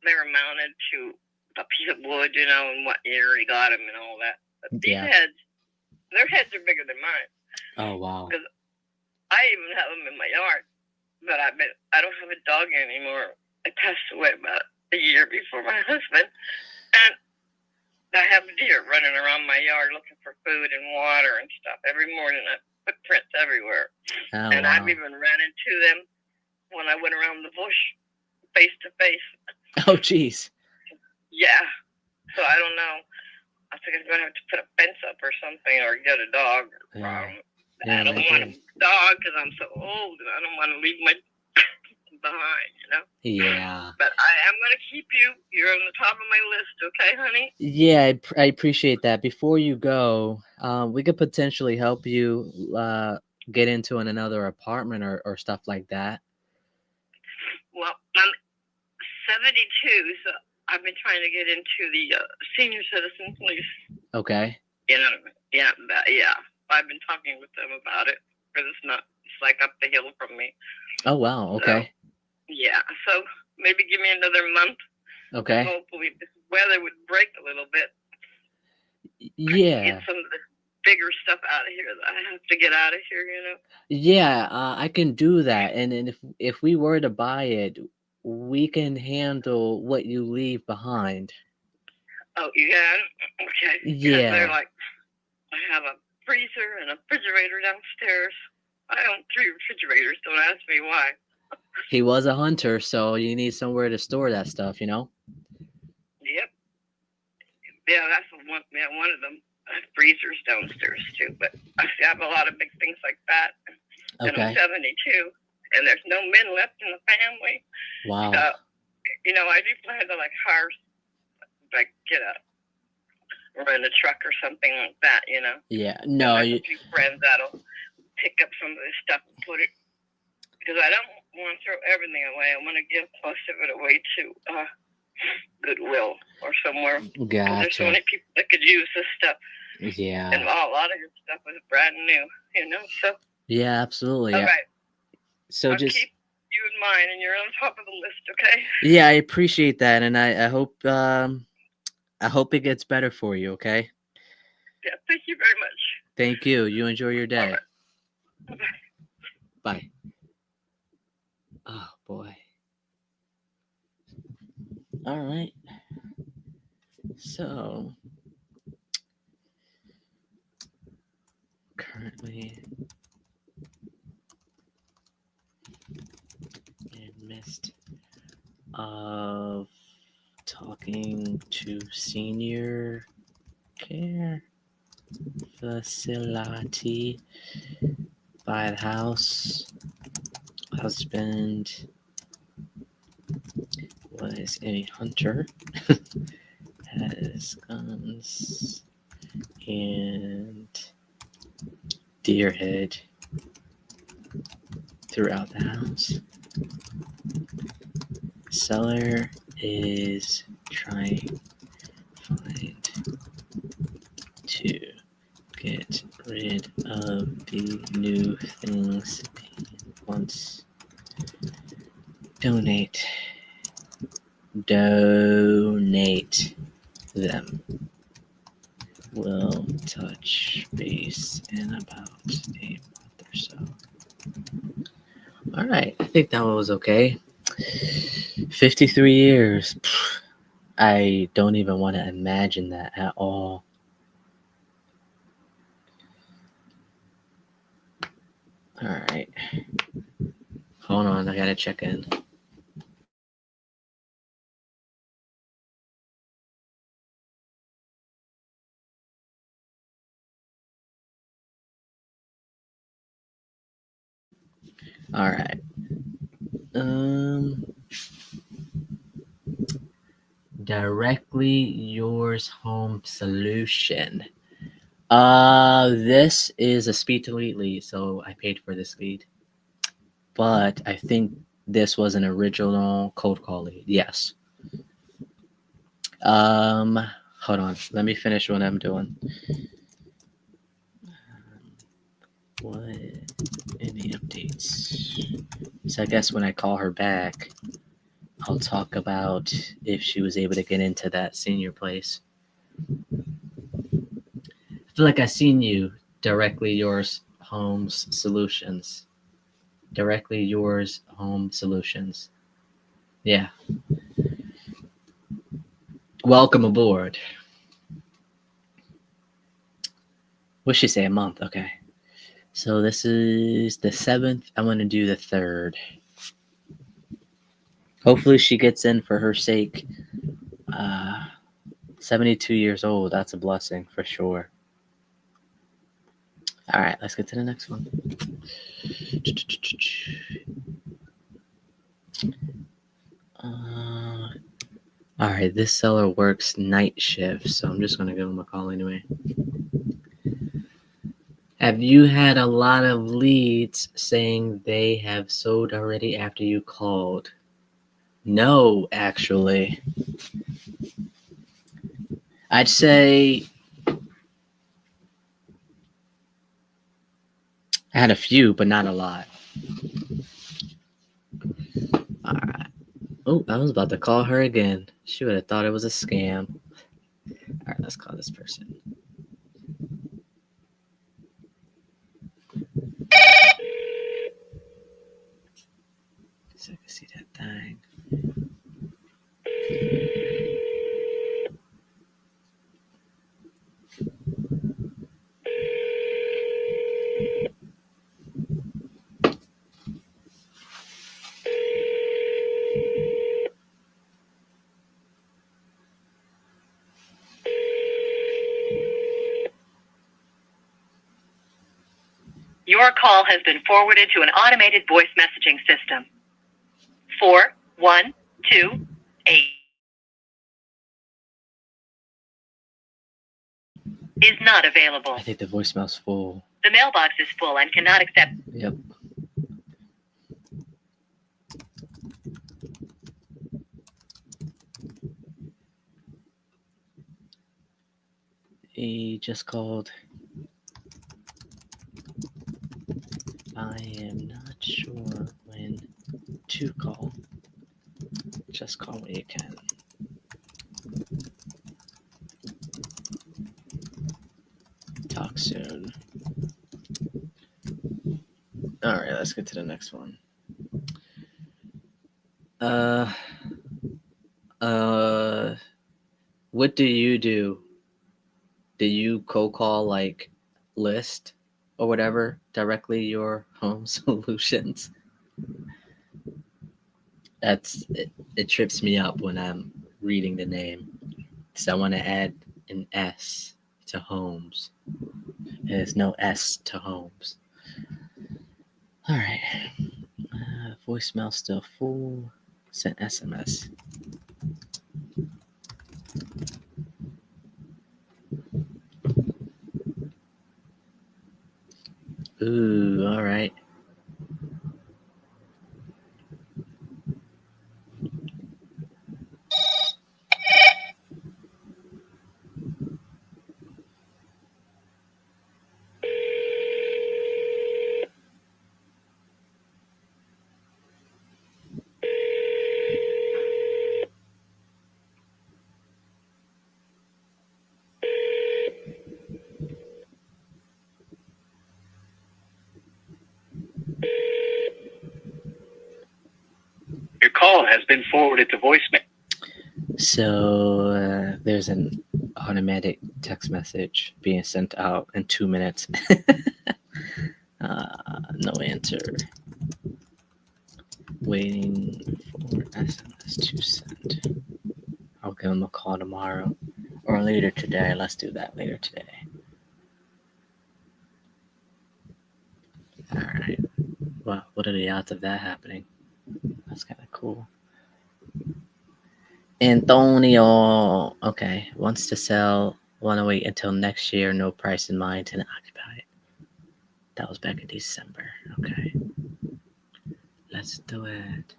they were mounted to a piece of wood, and what year he got them and all that. But these heads, their heads are bigger than mine. Oh wow. Because I even have them in my yard, but I don't have a dog anymore. I passed away about a year before my husband, and I have deer running around my yard looking for food and water and stuff every morning. I put prints everywhere, Oh and wow. I've even ran into them when I went around the bush face to face. Oh jeez. Yeah, so I don't know. I think I'm gonna have to put a fence up or something, or get a dog. Yeah. I don't want a dog because I'm so old, and I don't want to leave my behind, you know. Yeah. But I am gonna keep you. You're on the top of my list, okay, honey? Yeah, I appreciate that. Before you go, we could potentially help you get into another apartment or stuff like that. Well, I'm 72, so I've been trying to get into the senior citizen police. Okay. You know, yeah. I've been talking with them about it because it's like up the hill from me. Oh wow. Okay. So, yeah, so maybe give me another month. Okay. Hopefully this weather would break a little bit. Yeah. Get some of the bigger stuff out of here that I have to get out of here, you know. Yeah, I can do that. And if we were to buy it, we can handle what you leave behind. Oh, you can? Okay. Yeah. They're like, I have a freezer and a refrigerator downstairs. I own 3 refrigerators. Don't ask me why. He was a hunter, so you need somewhere to store that stuff, you know? Yep. Yeah, that's one. Yeah, one of them. Freezers downstairs too. But I have a lot of big things like that. And Okay. I'm 72, and there's no men left in the family. Wow. So, you know, I do plan to hire, rent a truck or something like that, you know. Yeah. No. A few friends that'll pick up some of this stuff and put it, because I don't want to throw everything away. I want to give most of it away to Goodwill or somewhere. Gotcha. There's so many people that could use this stuff. Yeah. And a lot of your stuff is brand new, you know. So. Yeah, absolutely. All right. So I'll just keep you in mind, and you're on top of the list, okay? yeah, I appreciate that, and I hope it gets better for you. Okay. Yeah. Thank you very much. Thank you. You enjoy your day. All right. Bye. Oh boy. All right. So currently in midst of talking to senior care facility by the house. Husband was a hunter, has guns and deer head throughout the house. Seller is trying to get rid of the new things he wants. Donate them. We'll touch base in about a month or so. All right, I think that was okay. 53 years. I don't even want to imagine that at all. All right. Hold on, I gotta check in. All right. Directly Yours Home Solution. This is a iSpeedtoLead lead, so I paid for this lead. But I think this was an original cold call lead. Yes. Hold on. Let me finish what I'm doing. What? Any updates? So I guess when I call her back, I'll talk about if she was able to get into that senior place. I feel like I seen you, Directly Yours Homes Solutions. Directly Yours Home Solutions. Yeah. Welcome aboard. What'd she say? A month. Okay. So this is the 7th. I'm going to do the 3rd. Hopefully she gets in for her sake. 72 years old. That's a blessing for sure. All right, let's get to the next one. All right, this seller works night shifts, so I'm just going to give him a call anyway. Have you had a lot of leads saying they have sold already after you called? No, actually. I'd say I had a few, but not a lot. All right. Oh, I was about to call her again. She would have thought it was a scam. All right, let's call this person. So I can see that thing. Your call has been forwarded to an automated voice messaging system. 4128 is not available. I think the voicemail's full. The mailbox is full and cannot accept. Yep. He just called. I am not sure when to call. Just call when you can. Talk soon. All right, let's get to the next one. What do you do? Do you cold call like list or whatever directly your home solutions? It trips me up when I'm reading the name. So I want to add an S to homes. There's no S to homes. All right. Voicemail still full. Sent SMS. Ooh, all right. Your call has been forwarded to voicemail. So there's an automatic text message being sent out in 2 minutes. No answer. Waiting for SMS to send. I'll give him a call tomorrow or later today. Let's do that later today. All right. Well, what are the odds of that happening? That's kind of cool. Antonio, okay, wants to sell. Want to wait until next year. No price in mind and occupy it. That was back in December. Okay. Let's do it.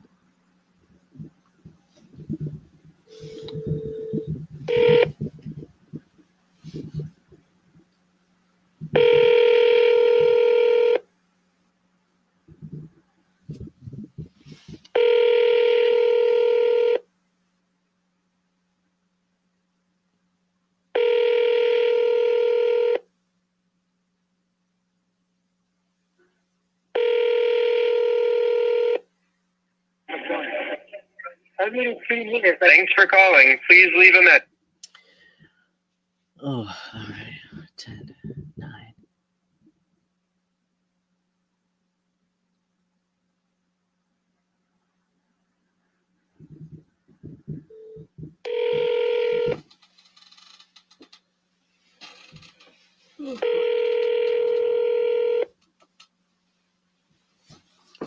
Thanks for calling. Please leave a message. Oh, all right. 10, 9.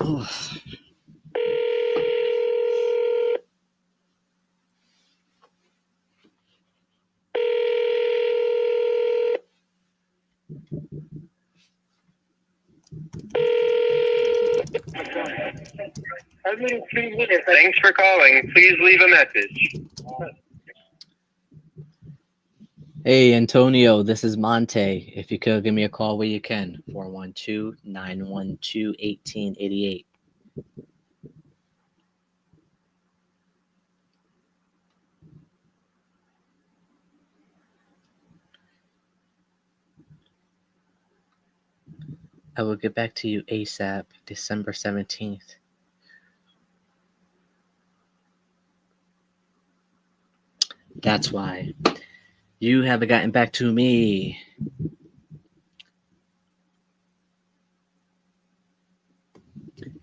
Oh. Thanks for calling. Please leave a message. Hey, Antonio, this is Monte. If you could give me a call where you can, 412-912-1888. I will get back to you ASAP, December 17th. That's why. You haven't gotten back to me.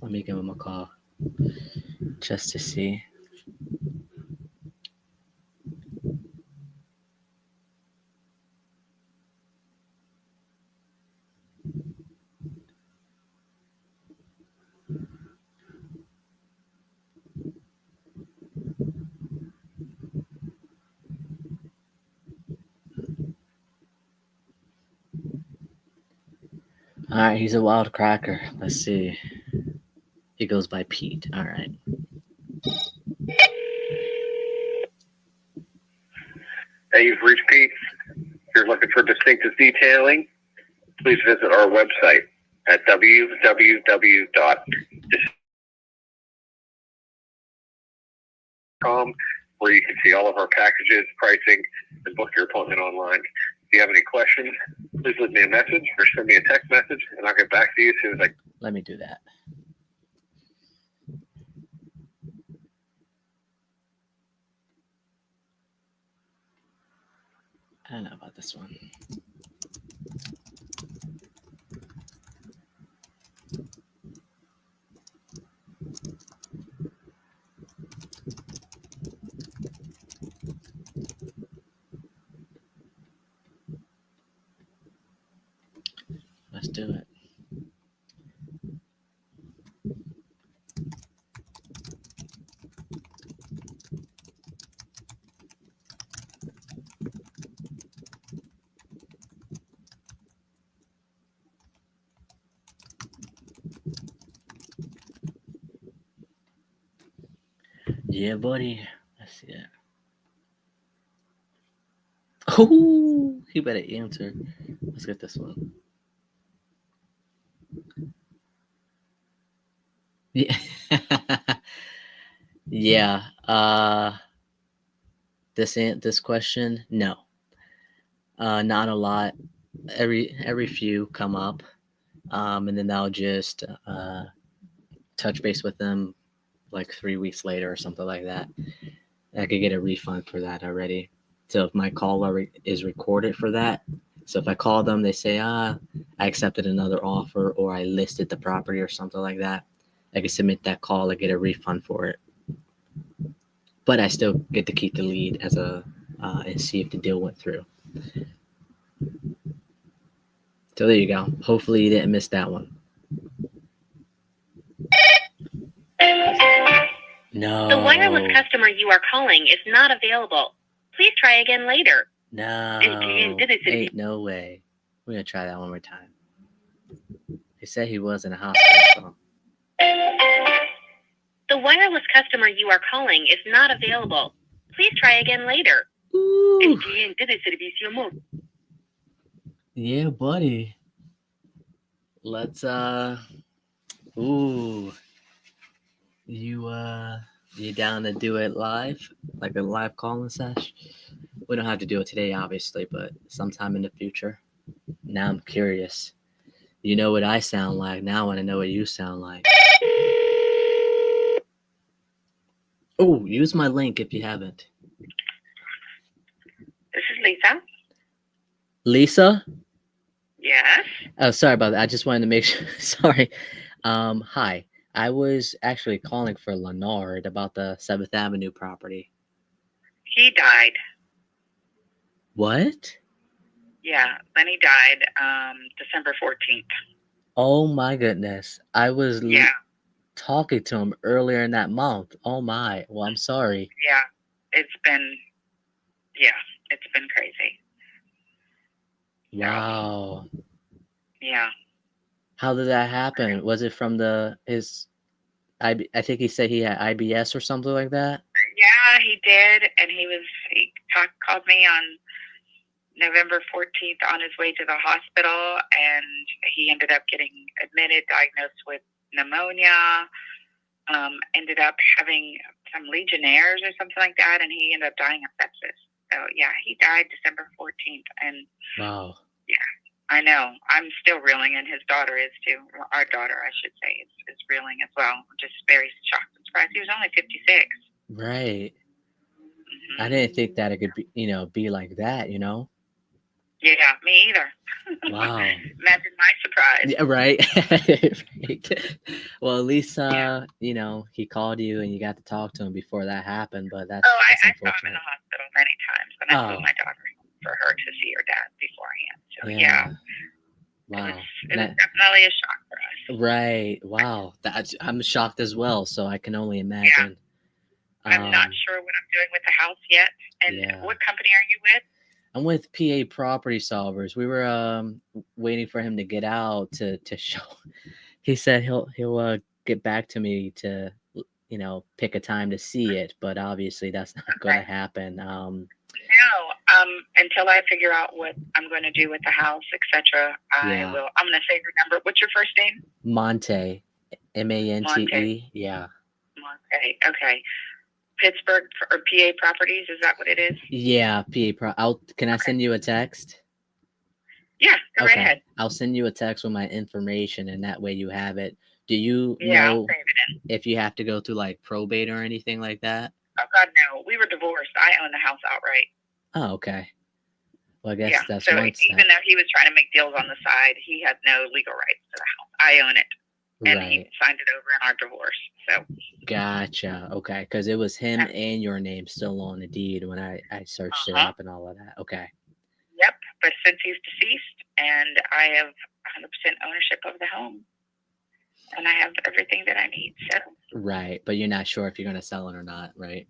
Let me give him a call just to see. All right, he's a wild cracker. Let's see. He goes by Pete. All right. Hey, you've reached Pete. If you're looking for distinctive detailing, please visit our website at www.com, where you can see all of our packages, pricing, and book your appointment online. If you have any questions, please leave me a message or send me a text message, and I'll get back to you as soon as I can. Let me do that. I don't know about this one. Let's do it. Yeah, buddy. Let's see it. Oh, he better answer. Let's get this one. Yeah. Yeah. This question, no. Not a lot. Every few come up, and then I'll just touch base with them like 3 weeks later or something like that. I could get a refund for that already. So if my call is recorded for that, so if I call them, they say, I accepted another offer or I listed the property or something like that, I can submit that call and get a refund for it. But I still get to keep the lead as and see if the deal went through. So there you go. Hopefully you didn't miss that one. No. The wireless customer you are calling is not available. Please try again later. No. Ain't no way. We're going to try that one more time. He said he was in a hospital. The wireless customer you are calling is not available. Please try again later. Ooh. Yeah, buddy. Let's you down to do it live? Like a live calling sesh? We don't have to do it today, obviously, but sometime in the future. Now I'm curious. You know what I sound like. Now I want to know what you sound like. Oh, use my link if you haven't. This is Lisa. Lisa? Yes. Oh, sorry about that. I just wanted to make sure. Sorry. Hi. I was actually calling for Leonard about the 7th Avenue property. He died. What? Yeah, Lenny died December 14th. Oh my goodness. I was Yeah, talking to him earlier in that month. Oh my. Well, I'm sorry. yeah. It's been, yeah, it's been crazy. Wow. Yeah. How did that happen? Was it from his I think he said he had IBS or something like that? Yeah, he did. And called me on November 14th on his way to the hospital, and he ended up getting admitted, diagnosed with pneumonia, ended up having some legionnaires or something like that, and he ended up dying of sepsis. So, yeah, he died December 14th. And, Wow. yeah, I know. I'm still reeling, and his daughter is too. Our daughter, I should say, is reeling as well. Just very shocked and surprised. He was only 56. Right. Mm-hmm. I didn't think that it could be like that, Yeah, me either. Wow. Imagine my surprise. Yeah, right. Right. Well, at least he called you and you got to talk to him before that happened, but that's I saw him in unfortunate. the hospital many times, and I flew my daughter for her to see her dad beforehand. So yeah. Wow. It was definitely a shock for us. Right. Wow. I'm shocked as well, so I can only imagine. Yeah. I'm not sure what I'm doing with the house yet. And what company are you with? I'm with PA Property Solvers. We were waiting for him to get out to show. He said he'll get back to me to pick a time to see it, but obviously that's not going to happen. No, until I figure out what I'm going to do with the house, etc. I will. I'm going to save your number. What's your first name? Monte, Mante. Monte. Yeah. Monte. Okay. Pittsburgh or PA Properties, is that what it is? Yeah, Can I send you a text? Yeah, go right ahead. I'll send you a text with my information, and that way you have it. Do you I'll know save it in. if you have to go through like probate or anything like that? Oh God, no. We were divorced. I own the house outright. Oh, okay. Well, I guess that's so one step. even though he was trying to make deals on the side, he had no legal rights to the house. I own it. And he signed it over in our divorce. So Gotcha. Okay, because it was him and your name still on the deed when I searched it up and all of that. Okay. Yep, but since he's deceased, and I have 100% ownership of the home, and I have everything that I need. So right, but you're not sure if you're going to sell it or not, right?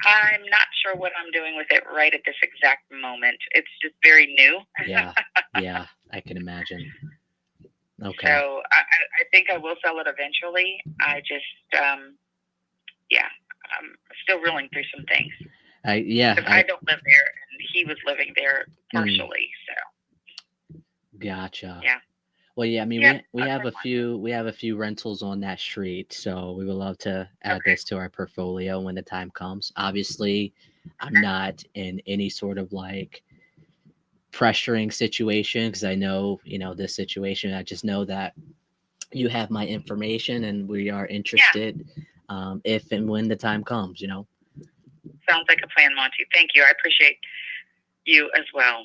I'm not sure what I'm doing with it right at this exact moment. It's just very new. Yeah, I can imagine. Okay. So I think I will sell it eventually. I just, I'm still reeling through some things. I don't live there, and he was living there partially. So. Gotcha. Yeah. Well, yeah. I mean, we have a few rentals on that street, so we would love to add this to our portfolio when the time comes. Obviously, I'm not in any sort of like pressuring situation because I know this situation. I just know that you have my information and we are interested if and when the time comes. Sounds like a plan, Monty. Thank you. I appreciate you as well.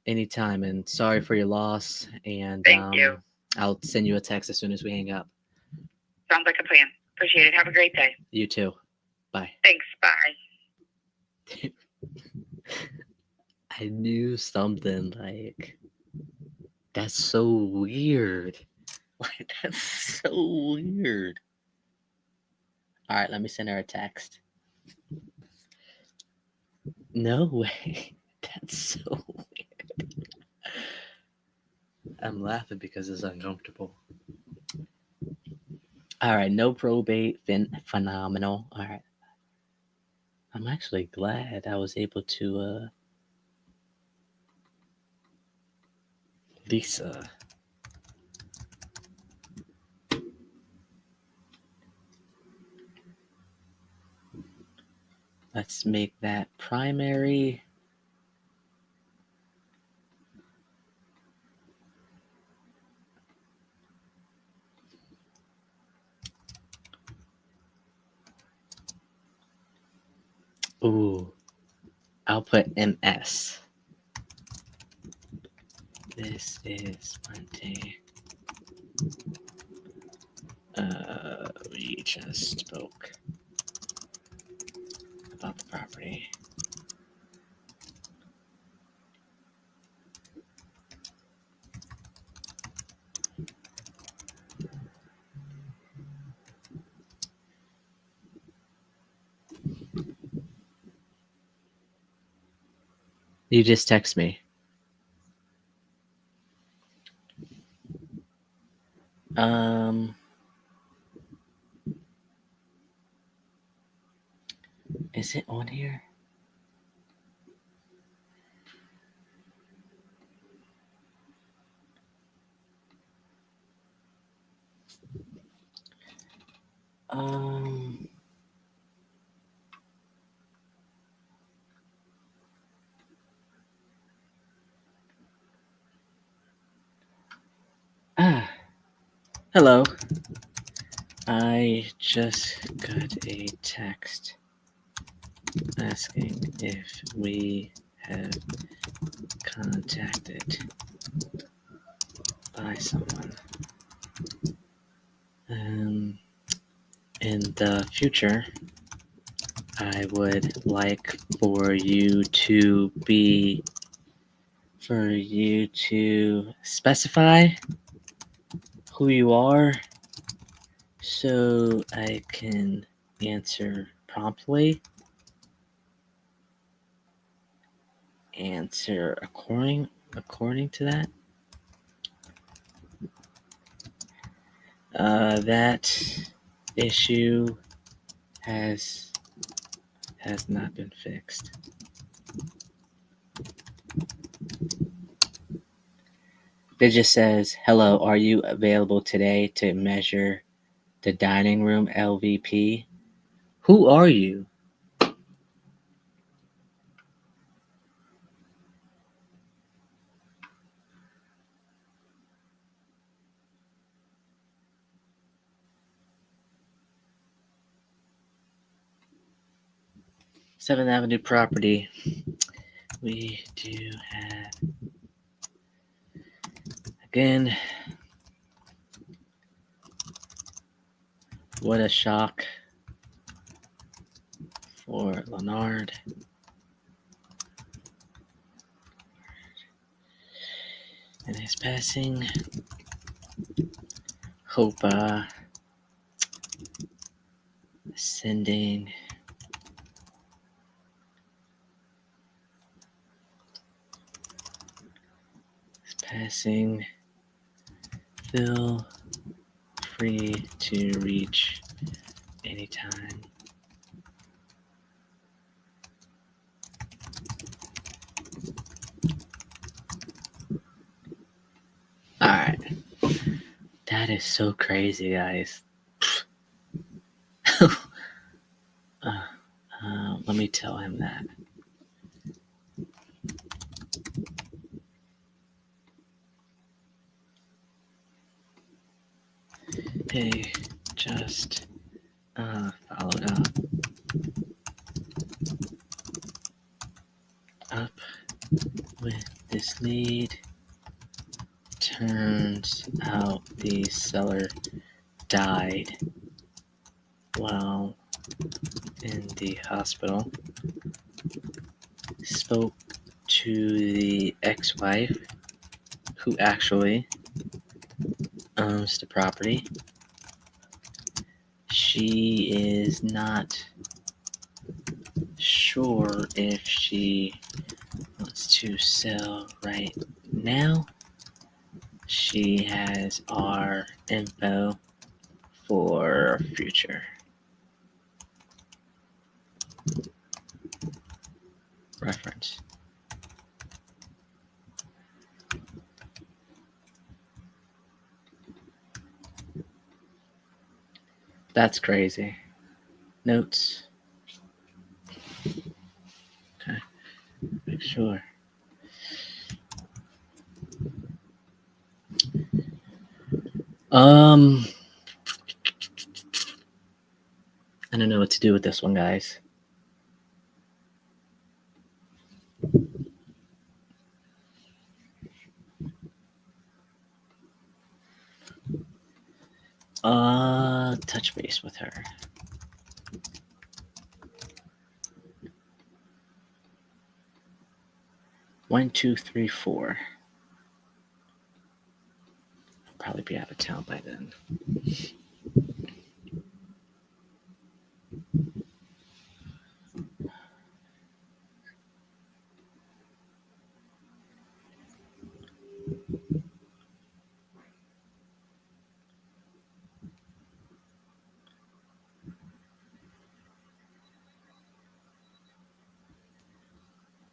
Anytime, and sorry for your loss. And thank you. I'll send you a text as soon as we hang up. Sounds like a plan. Appreciate it. Have a great day. You too. Bye. Thanks. Bye. I knew something like that's so weird. Like that's so weird. All right, let me send her a text. No way. That's so weird. I'm laughing because it's uncomfortable. All right, no probate, phenomenal. All right. I'm actually glad I was able to Lisa. Let's make that primary. Ooh, I'll put MS. This is Monday. We just spoke about the property. You just text me. Is it on here? Um, hello. I just got a text asking if we have contacted by someone. In the future, I would like for you to specify who you are so I can answer promptly, answer according to that. That issue has not been fixed. It just says, "Hello, are you available today to measure the dining room LVP?" Who are you? Seventh Avenue property. We do have, again, what a shock for Leonard. And his passing. Hope sending his passing. Feel free to reach anytime. Alright. That is so crazy, guys. Let me tell him that. Hey, just followed up with this lead. Turns out the seller died while in the hospital. Spoke to the ex-wife, who actually owns the property. She is not sure if she wants to sell right now. She has our info for future reference. That's crazy. Notes. Okay. Make sure. I don't know what to do with this one, guys. Touch base with her. One, two, three, four. I'll probably be out of town by then.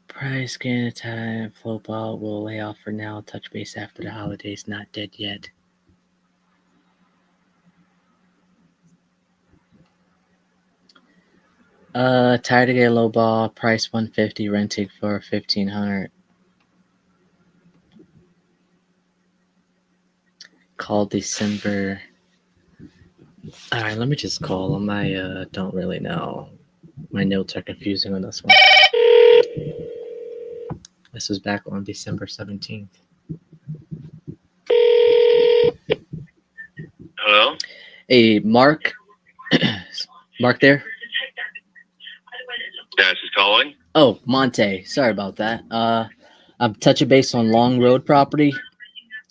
Price, scan time, flow ball will lay off for now. Touch base after the holidays. Not dead yet. Tired to get a low ball. Price $150. Renting for $1,500. Call December. All right, let me just call them. I don't really know. My notes are confusing on this one. This was back on December 17th. Hello? Hey, Mark. Mark there? Yes, is calling. Oh, Monte. Sorry about that. I'm touching base on Long Road property.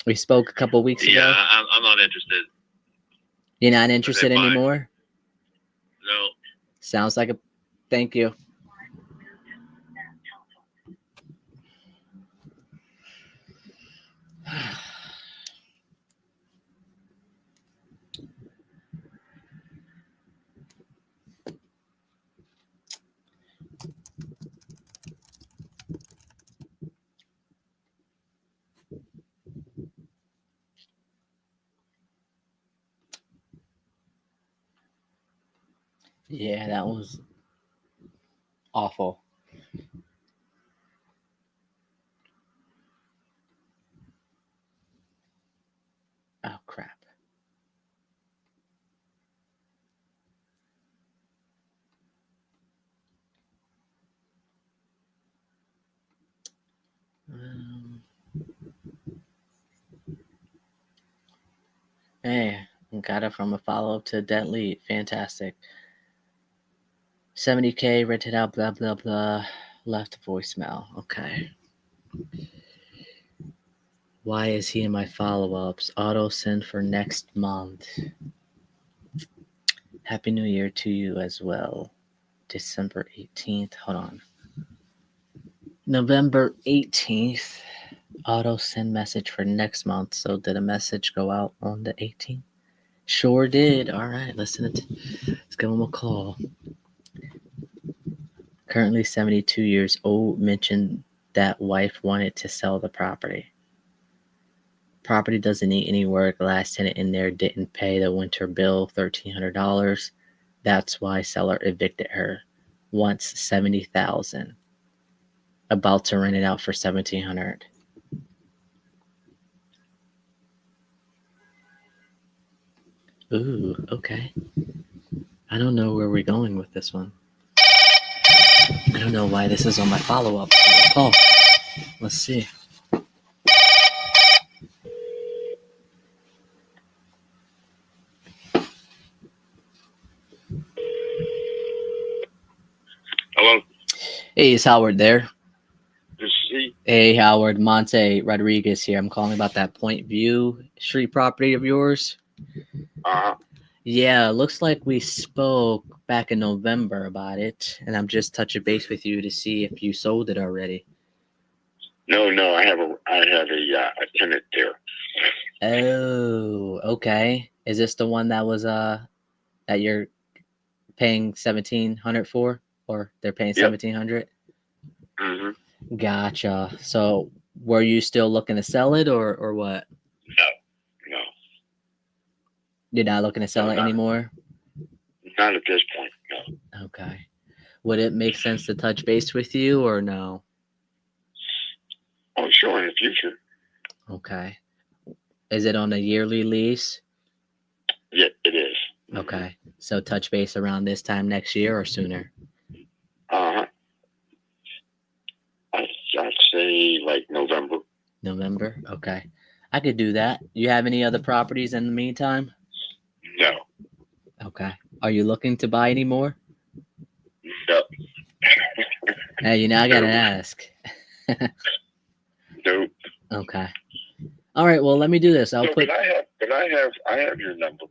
We spoke a couple weeks ago. Yeah, I'm not interested. You're not interested Okay, fine. anymore? No. Sounds like a thank you. Yeah, that was awful. Oh, crap. Hey, got it from a follow-up to a dead lead. Fantastic. 70K, rented out, blah, blah, blah. Left voicemail. Okay. Why is he in my follow-ups? Auto send for next month. Happy New Year to you as well. December 18th. Hold on. November 18th. Auto send message for next month. So did a message go out on the 18th? Sure did. All right. Let's give him a call. Currently 72 years old. Mentioned that wife wanted to sell the property. Property doesn't need any work. Last tenant in there didn't pay the winter bill, $1,300. That's why seller evicted her. Wants $70,000. About to rent it out for $1,700. Ooh, okay. I don't know where we're going with this one. I don't know why this is on my follow-up call. Let's see. Hello? Hey, is Howard there? This is he. Hey, Howard. Monte Rodriguez here. I'm calling about that Point View Street property of yours. Uh-huh. Yeah, looks like we spoke back in November about it, and I'm just touching base with you to see if you sold it already. No, I have a tenant there. Oh, okay. Is this the one that was that you're paying $1,700 for, or they're paying $1,700? Mm-hmm. Gotcha. So, were you still looking to sell it, or what? No. You're not looking to sell it anymore? Not at this point, no. Okay. Would it make sense to touch base with you, or no? Oh, sure, in the future. Okay. Is it on a yearly lease? Yeah, it is. Okay. So touch base around this time next year or sooner? Uh-huh. I'd say like November. November? Okay. I could do that. You have any other properties in the meantime? No. Are you looking to buy any more? No. Hey, I gotta No. ask. Nope. Okay. All right. Well, let me do this. I'll So put. I have your number.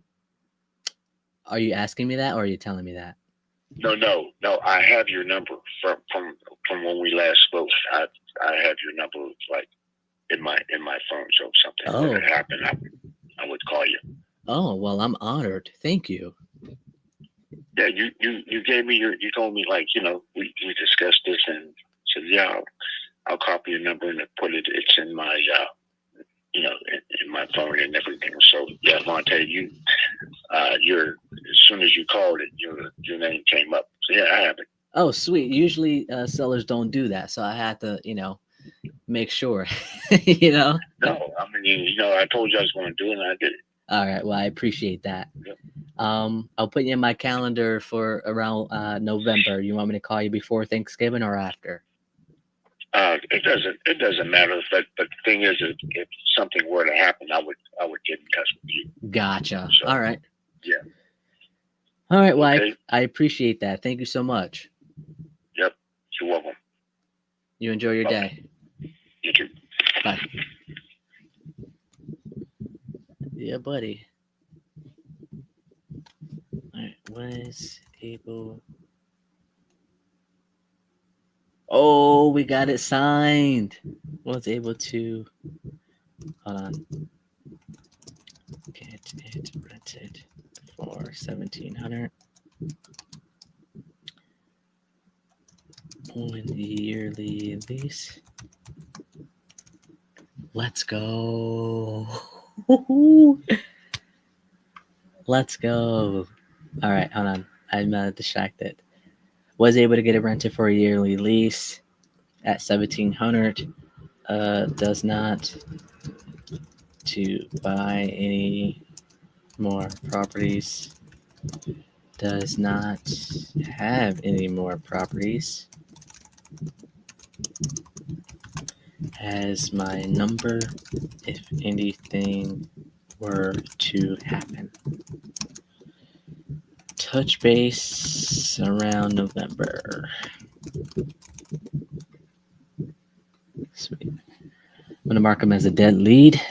Are you asking me that, or are you telling me that? No. I have your number from when we last spoke. I have your number like in my phone. So if something were to happen, I would call you. Oh, well, I'm honored. Thank you. Yeah, you gave me you told me like we discussed this and said yeah I'll copy your number and put it's in my in my phone and everything. So yeah, Monte, you're as soon as you called it, your name came up. So yeah, I have it. Oh, sweet. Usually sellers don't do that, so I had to, make sure. No, I mean I told you I was going to do it, and I did it. All right. Well, I appreciate that. Yep. I'll put you in my calendar for around November. You want me to call you before Thanksgiving or after? It doesn't matter. But the thing is, if something were to happen, I would get in touch with you. Gotcha. So, all right. Yeah. All right. Well, Okay. I appreciate that. Thank you so much. Yep. You're welcome. You enjoy your day. You too. Bye. Yeah, buddy. All right. Was able. Oh, we got it signed. Was able to. Hold on. Get it rented for $1,700 on the yearly lease. Let's go. Let's go. All right, hold on. I'm distracted. Was able to get it rented for a yearly lease at $1,700. Does not to buy any more properties. Does not have any more properties. Has my number if anything were to happen. Touch base around November. Sweet. I'm going to mark him as a dead lead.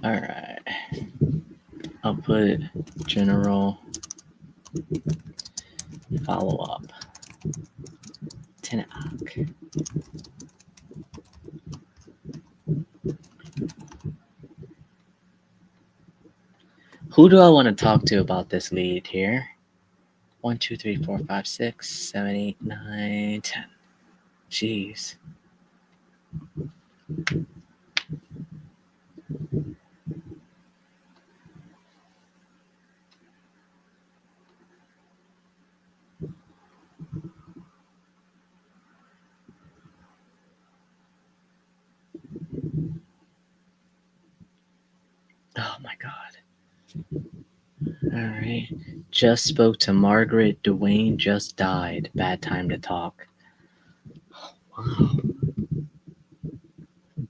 All right. I'll put general follow up. 10 o'clock. Who do I want to talk to about this lead here? 1, 2, 3, 4, 5, 6, 7, 8, 9, 10. Jeez. Oh my God. All right. Just spoke to Margaret. Dwayne just died. Bad time to talk. Oh, wow.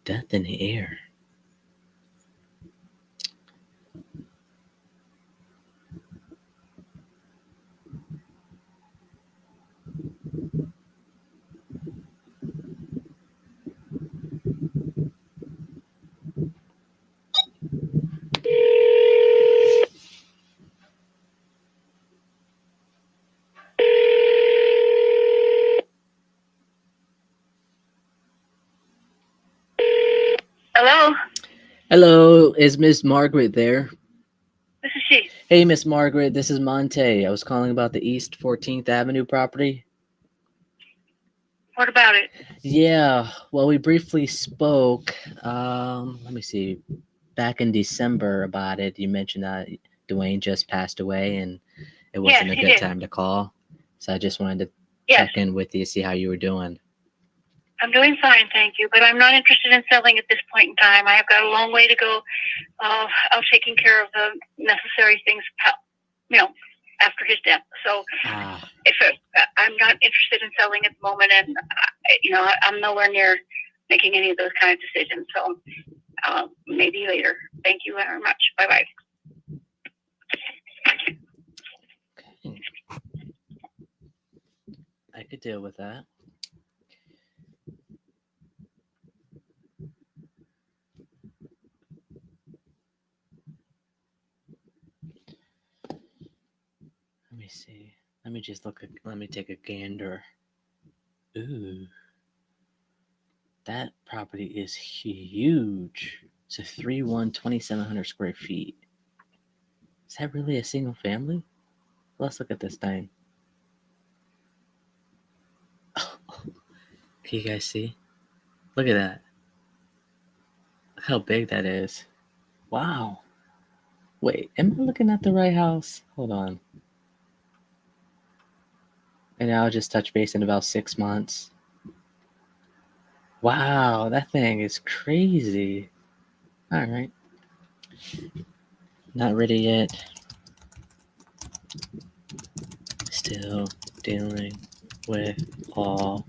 Death in the air. Hello, Hello, is Miss Margaret there? this is she. Hey, Miss Margaret, this is Monte. I was calling about the East 14th Avenue property. What about it? Yeah, well, we briefly spoke. Let me see. Back in December about it, you mentioned that Dwayne just passed away, and it wasn't Yes, a he good did. time to call. So I just wanted to Yes. check in with you, see how you were doing. I'm doing fine, thank you, but I'm not interested in selling at this point in time. I have got a long way to go of taking care of the necessary things, after his death. So I'm not interested in selling at the moment, and I'm nowhere near making any of those kind of decisions. So maybe later. Thank you very much. Bye bye. Okay. I could deal with that. Let me see. Let me just let me take a gander. Ooh. That property is huge. It's a 3-1, 2,700 square feet. Is that really a single family? Let's look at this thing. Can you guys see? Look at that. Look how big that is. Wow. Wait, am I looking at the right house? Hold on. And I'll just touch base in about 6 months. Wow, that thing is crazy. All right. Not ready yet. Still dealing with all.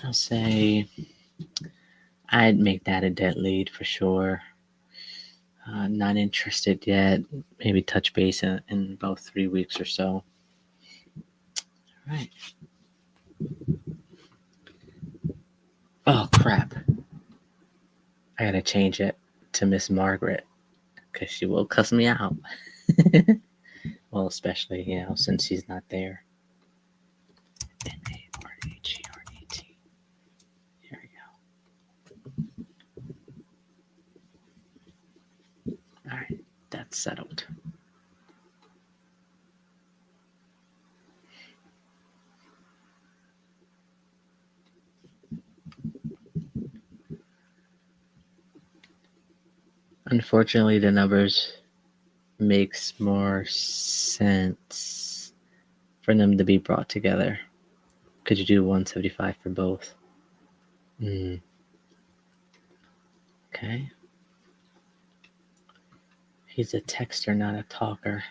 I'll say I'd make that a debt lead for sure. Not interested yet. Maybe touch base in about 3 weeks or so. All right. Oh, crap. I gotta change it to Miss Margaret because she will cuss me out. Well, especially, since she's not there. Margret. Here we go. All right. That's settled. Unfortunately, the numbers makes more sense for them to be brought together. Could you do 175 for both? Okay. He's a texter, not a talker.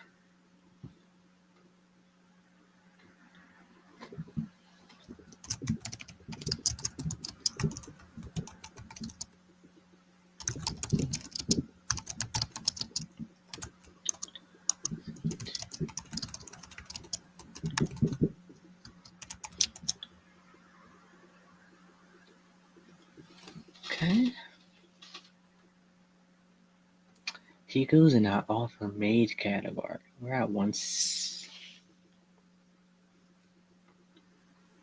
Okay. He goes in our offer made category. We're at once.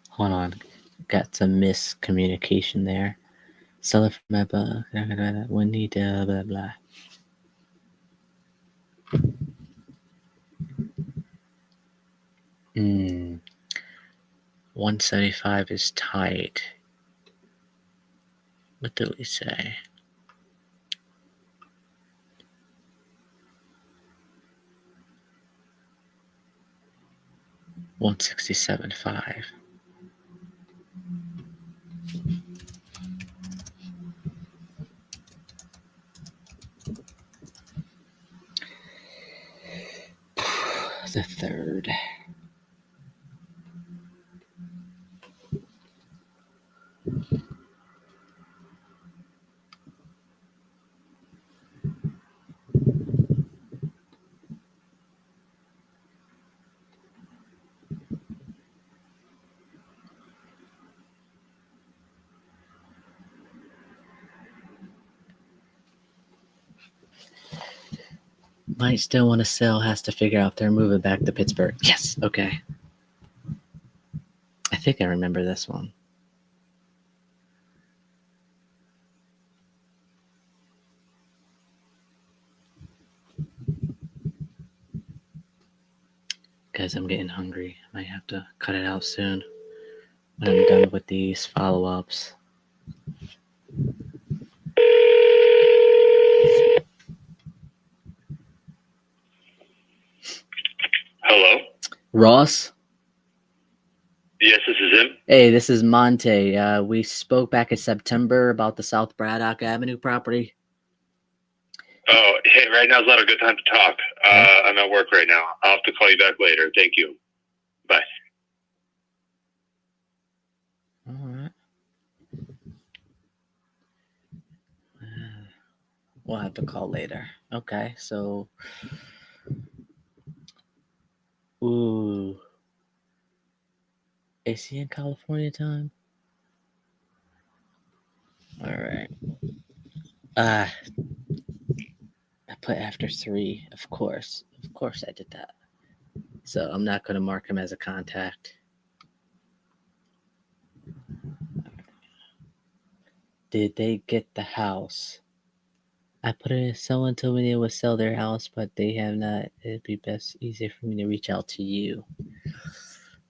Hold on. Got some miscommunication there. Seller from my book. We need blah blah. 175 is tight. What did we say? $167.5. The third. Might still want to sell, has to figure out they're moving back to Pittsburgh. Yes, okay. I think I remember this one. Guys, I'm getting hungry. I might have to cut it out soon. when I'm done with these follow-ups. Hello? Ross? Yes, this is him. Hey, this is Monte. We spoke back in September about the South Braddock Avenue property. Oh, hey, right now's not a good time to talk. Okay. I'm at work right now. I'll have to call you back later. Thank you. Bye. All right. We'll have to call later. Okay, so... Ooh. Is he in California time? All right. I put after 3, of course. Of course I did that. So I'm not going to mark him as a contact. Did they get the house? I put it in, someone told me they would sell their house, but they have not. It'd be easier for me to reach out to you.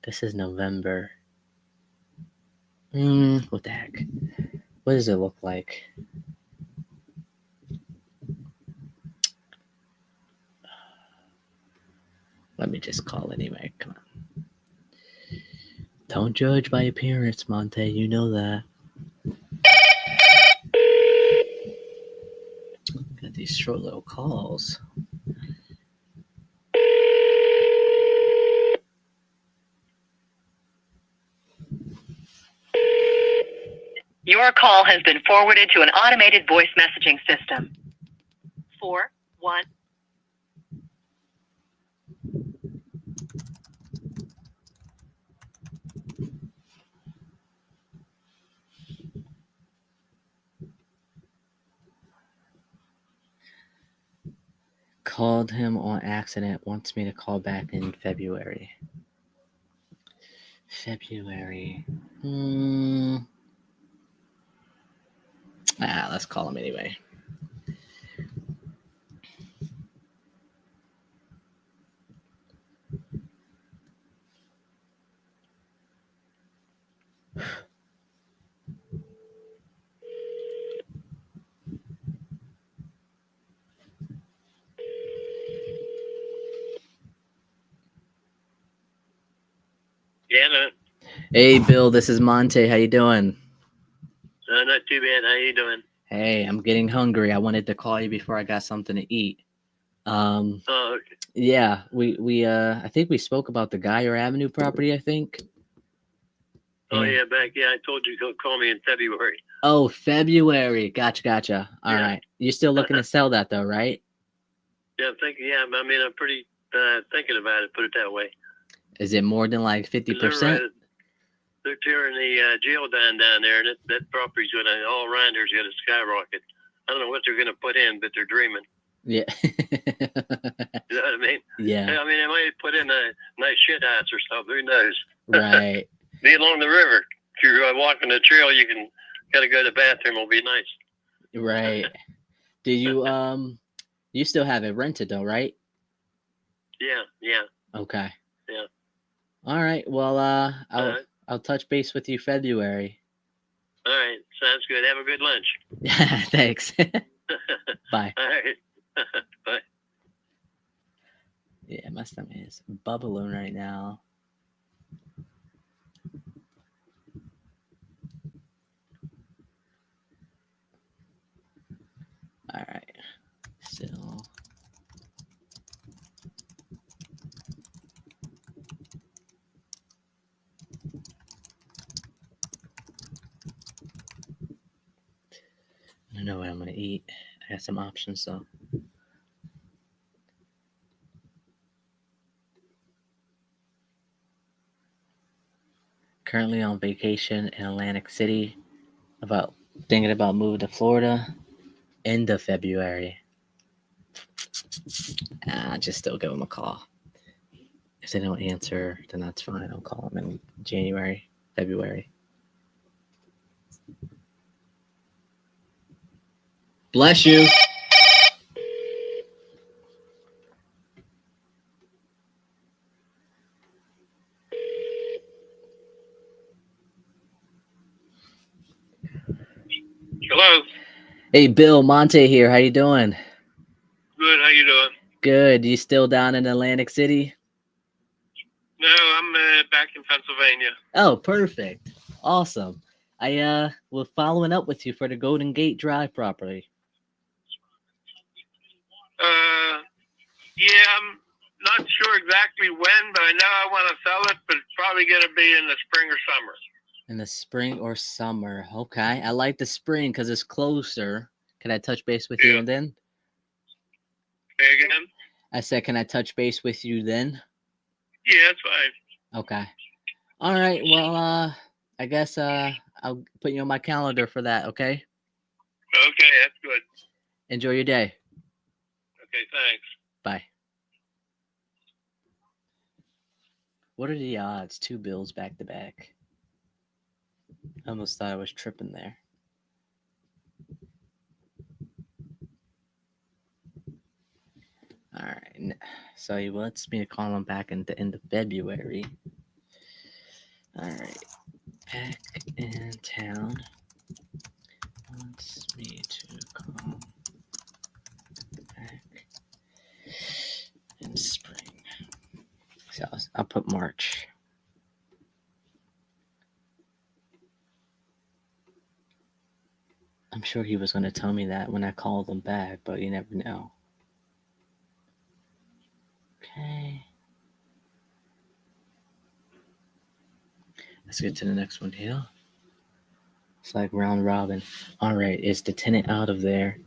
This is November. What the heck? What does it look like? Let me just call anyway. Come on. Don't judge by appearance, Monte. You know that. Got these short little calls. Your call has been forwarded to an automated voice messaging system. 4-1. Called him on accident. Wants me to call back in February. Let's call him anyway. Yeah, man. Hey, Bill. This is Monte. How you doing? Not too bad. How you doing? Hey, I'm getting hungry. I wanted to call you before I got something to eat. Oh, okay. Yeah, we I think we spoke about the Geyer Avenue property, I think. Oh, yeah, I told you to call me in February. Oh, February. Gotcha. All Yeah. right. You're still looking to sell that though, right? Yeah, I'm pretty thinking about it, put it that way. Is it more than like 50%? They're tearing the jail down there, and that property's going to, all around there's going to skyrocket. I don't know what they're going to put in, but they're dreaming. Yeah. You know what I mean? Yeah. I mean, they might put in a nice shit house or something. Who knows? Right. Be along the river. If you're walking the trail, you can gotta go to the bathroom. It'll be nice. Right. Do you you still have it rented though, right? Yeah. Okay. Yeah. All right. Well, I'll touch base with you February. All right. Sounds good. Have a good lunch. Thanks. Bye. All right. Bye. Yeah, my stomach is bubbling right now. All right. So I don't know what I'm gonna eat. I got some options though. Currently on vacation in Atlantic City. Thinking about moving to Florida. End of February. Just still give them a call. If they don't answer, then that's fine. I'll call them in January, February. Bless you. Hey, Bill, Monte here. How you doing? Good. How you doing? Good. You still down in Atlantic City? No, I'm back in Pennsylvania. Oh, perfect. Awesome. I was following up with you for the Golden Gate Drive property. Yeah, I'm not sure exactly when, but I know I want to sell it, but it's probably going to be in the spring or summer. In the spring or summer. Okay. I like the spring because it's closer. Can I touch base with you then? Say again? I said, can I touch base with you then? Yeah, that's fine. Okay. All right. Well, I guess I'll put you on my calendar for that, okay? Okay, that's good. Enjoy your day. Okay, thanks. Bye. What are the odds? 2 bills back to back. I almost thought I was tripping there. All right. So he wants me to call him back in the end of February. All right. Back in town. Wants me to call back in spring. So I'll put March. I'm sure he was going to tell me that when I called him back, but you never know. Okay. Let's get to the next one here. It's like round robin. All right. Is the tenant out of there?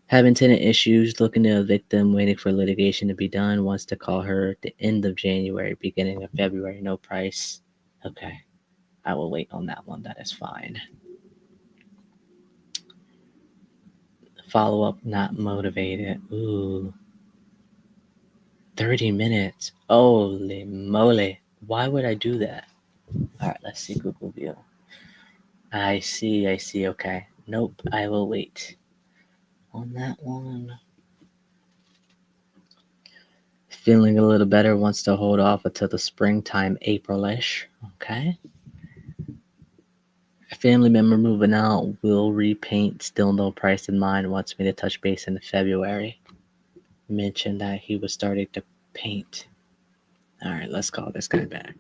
Having tenant issues, looking to evict them, waiting for litigation to be done. Wants to call her at the end of January, beginning of February. No price. Okay. I will wait on that one. That is fine. Follow up, not motivated. Ooh. 30 minutes. Holy moly. Why would I do that? All right, let's see Google View. I see. Okay. Nope, I will wait on that one. Feeling a little better, wants to hold off until the springtime, April-ish. Okay. A family member moving out, will repaint, still no price in mind, wants me to touch base in February. Mentioned that he was starting to paint. All right, let's call this guy back.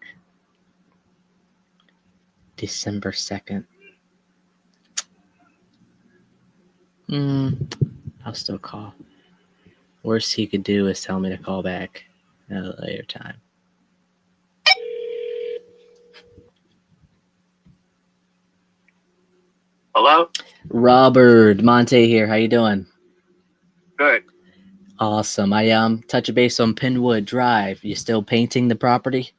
December 2nd. I'll still call. Worst he could do is tell me to call back at a later time. Hello? Robert, Monte here. How you doing? Good. Awesome. I touch base on Pinwood Drive. You still painting the property?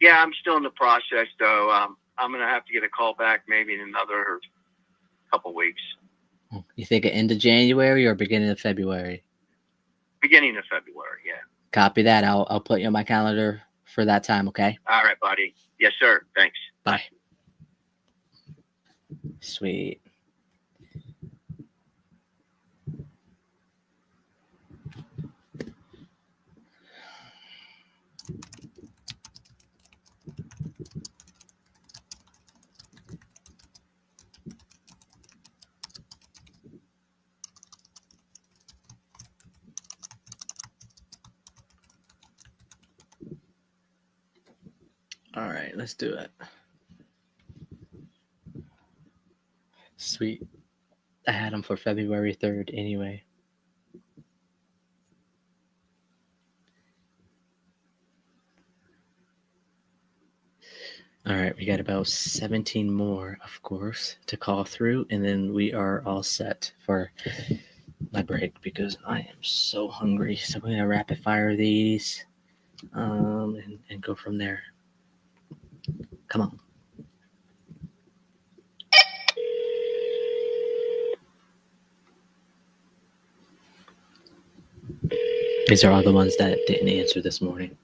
Yeah, I'm still in the process, though. I'm going to have to get a call back maybe in another couple weeks. You think at end of January or beginning of February? Beginning of February, yeah. Copy that. I'll put you on my calendar for that time, okay? All right, buddy. Yes, sir. Thanks. Bye. Sweet. All right, let's do it. Sweet. I had him for February 3rd anyway. All right, we got about 17 more, of course, to call through, and then we are all set for my break because I am so hungry. So we're gonna rapid fire these, and go from there. Come on. These are all the ones that didn't answer this morning.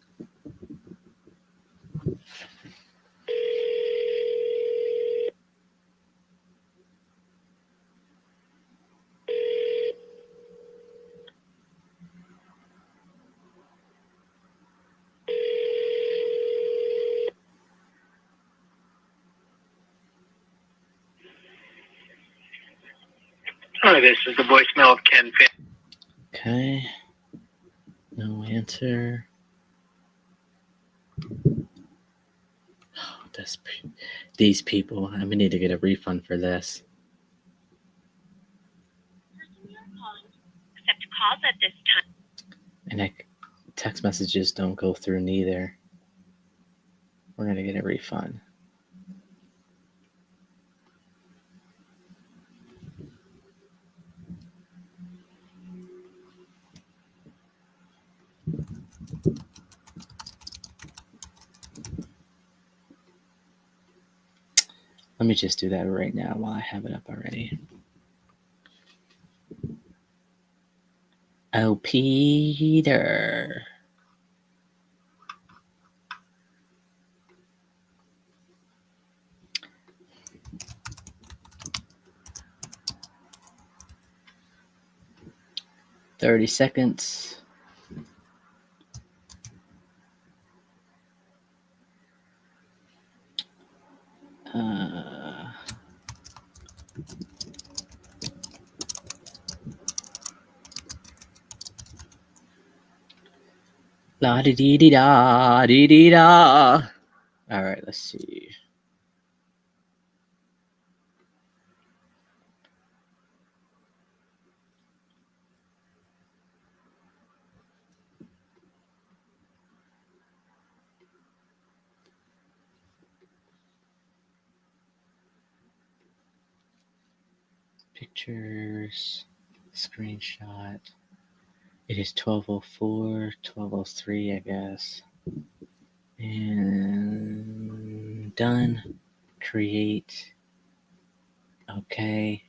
Hi, this is the voicemail of Ken Fan. Okay. No answer. Oh, these people. I need to get a refund for this. Accept calls at this time. And text messages don't go through neither. We're going to get a refund. Let me just do that right now while I have it up already. Oh, Peter. $30 seconds. La di di di da di di da. All right, let's see. Pictures, screenshot. It is 12:04, 12:03, I guess. And done. Create. Okay.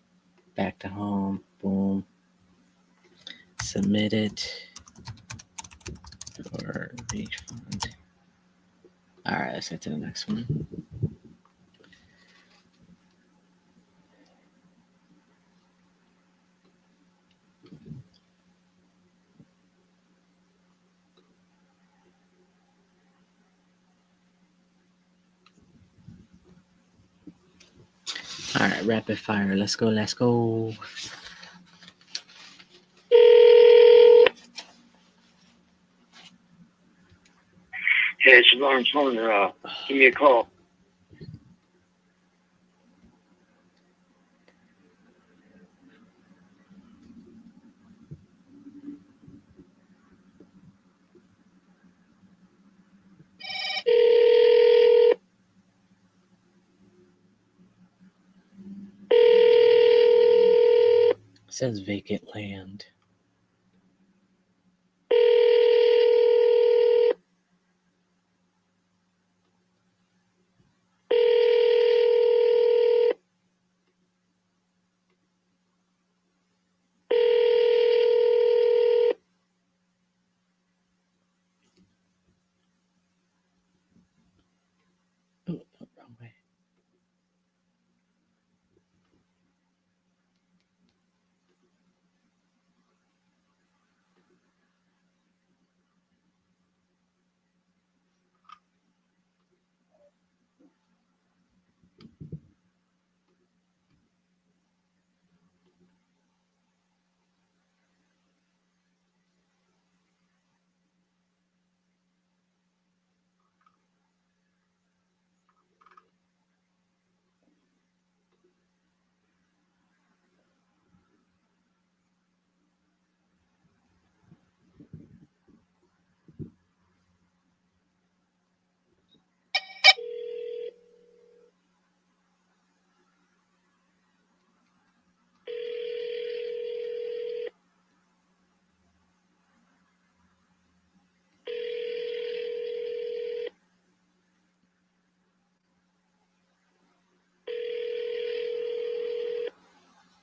Back to home. Boom. Submit it for refund. All right, let's get to the next one. All right, rapid fire. Let's go. Let's go. Hey, it's Lawrence Horner. Give me a call. It says vacant land. Oh, wrong way.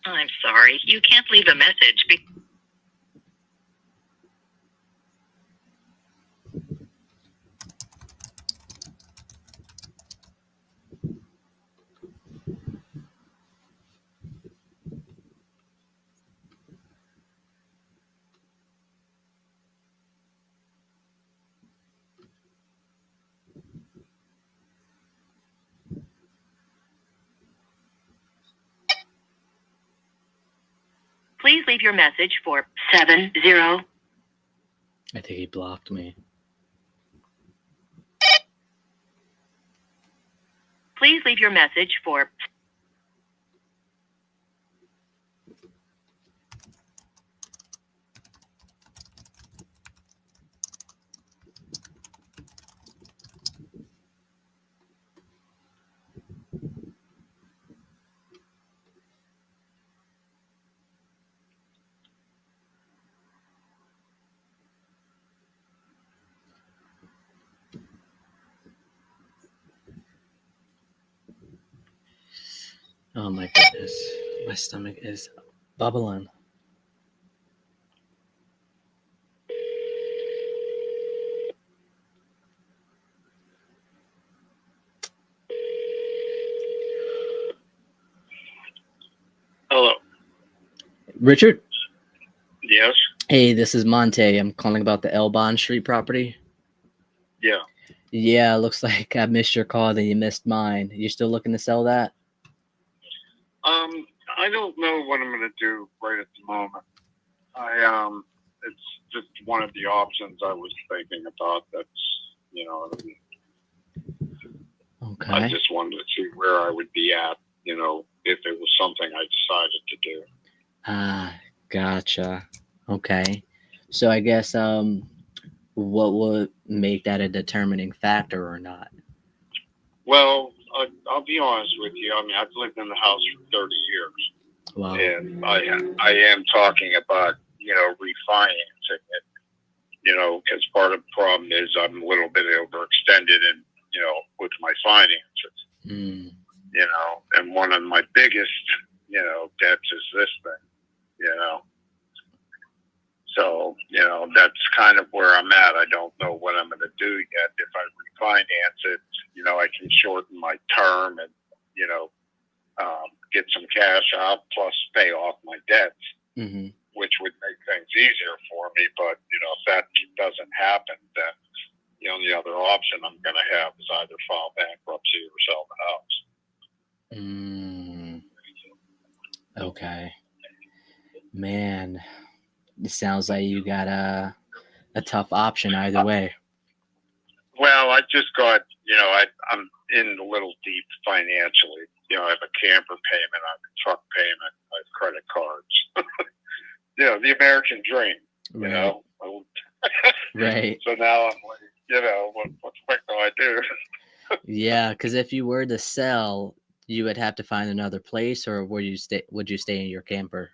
I'm sorry, you can't leave a message. Please leave your message for 70. I think he blocked me. Please leave your message for. Oh my goodness. My stomach is bubbling. Hello. Richard? Yes. Hey, this is Monte. I'm calling about the Elbon Street property. Yeah. Yeah, looks like I missed your call, then you missed mine. You still looking to sell that? I don't know what I'm going to do right at the moment. It's just one of the options I was thinking about. That's, you know, what I mean, Okay. I just wanted to see where I would be at, you know, if it was something I decided to do. Ah, gotcha. Okay. So I guess what would make that a determining factor or not? Well, I'll be honest with you. I mean, I've lived in the house for 30 years. Wow. And I am talking about, you know, refinancing it, you know, because part of the problem is I'm a little bit overextended in, you know, with my finances, Mm. you know, and one of my biggest, you know, debts is this thing, you know. So, you know, that's kind of where I'm at. I don't know what I'm going to do yet. If I refinance it, you know, I can shorten my term and, you know, get some cash out plus pay off my debts, Mm-hmm. which would make things easier for me. But, you know, if that doesn't happen, then the only other option I'm going to have is either file bankruptcy or sell the house. Okay. Man, it sounds like you got a tough option either way. Well, I just got, you know, I'm in a little deep financially. You know, I have a camper payment, I have a truck payment, I have credit cards. You know, the American dream, you know. Right. So now I'm like, you know, what the heck do I do? Yeah, because if you were to sell, you would have to find another place, or would you stay in your camper?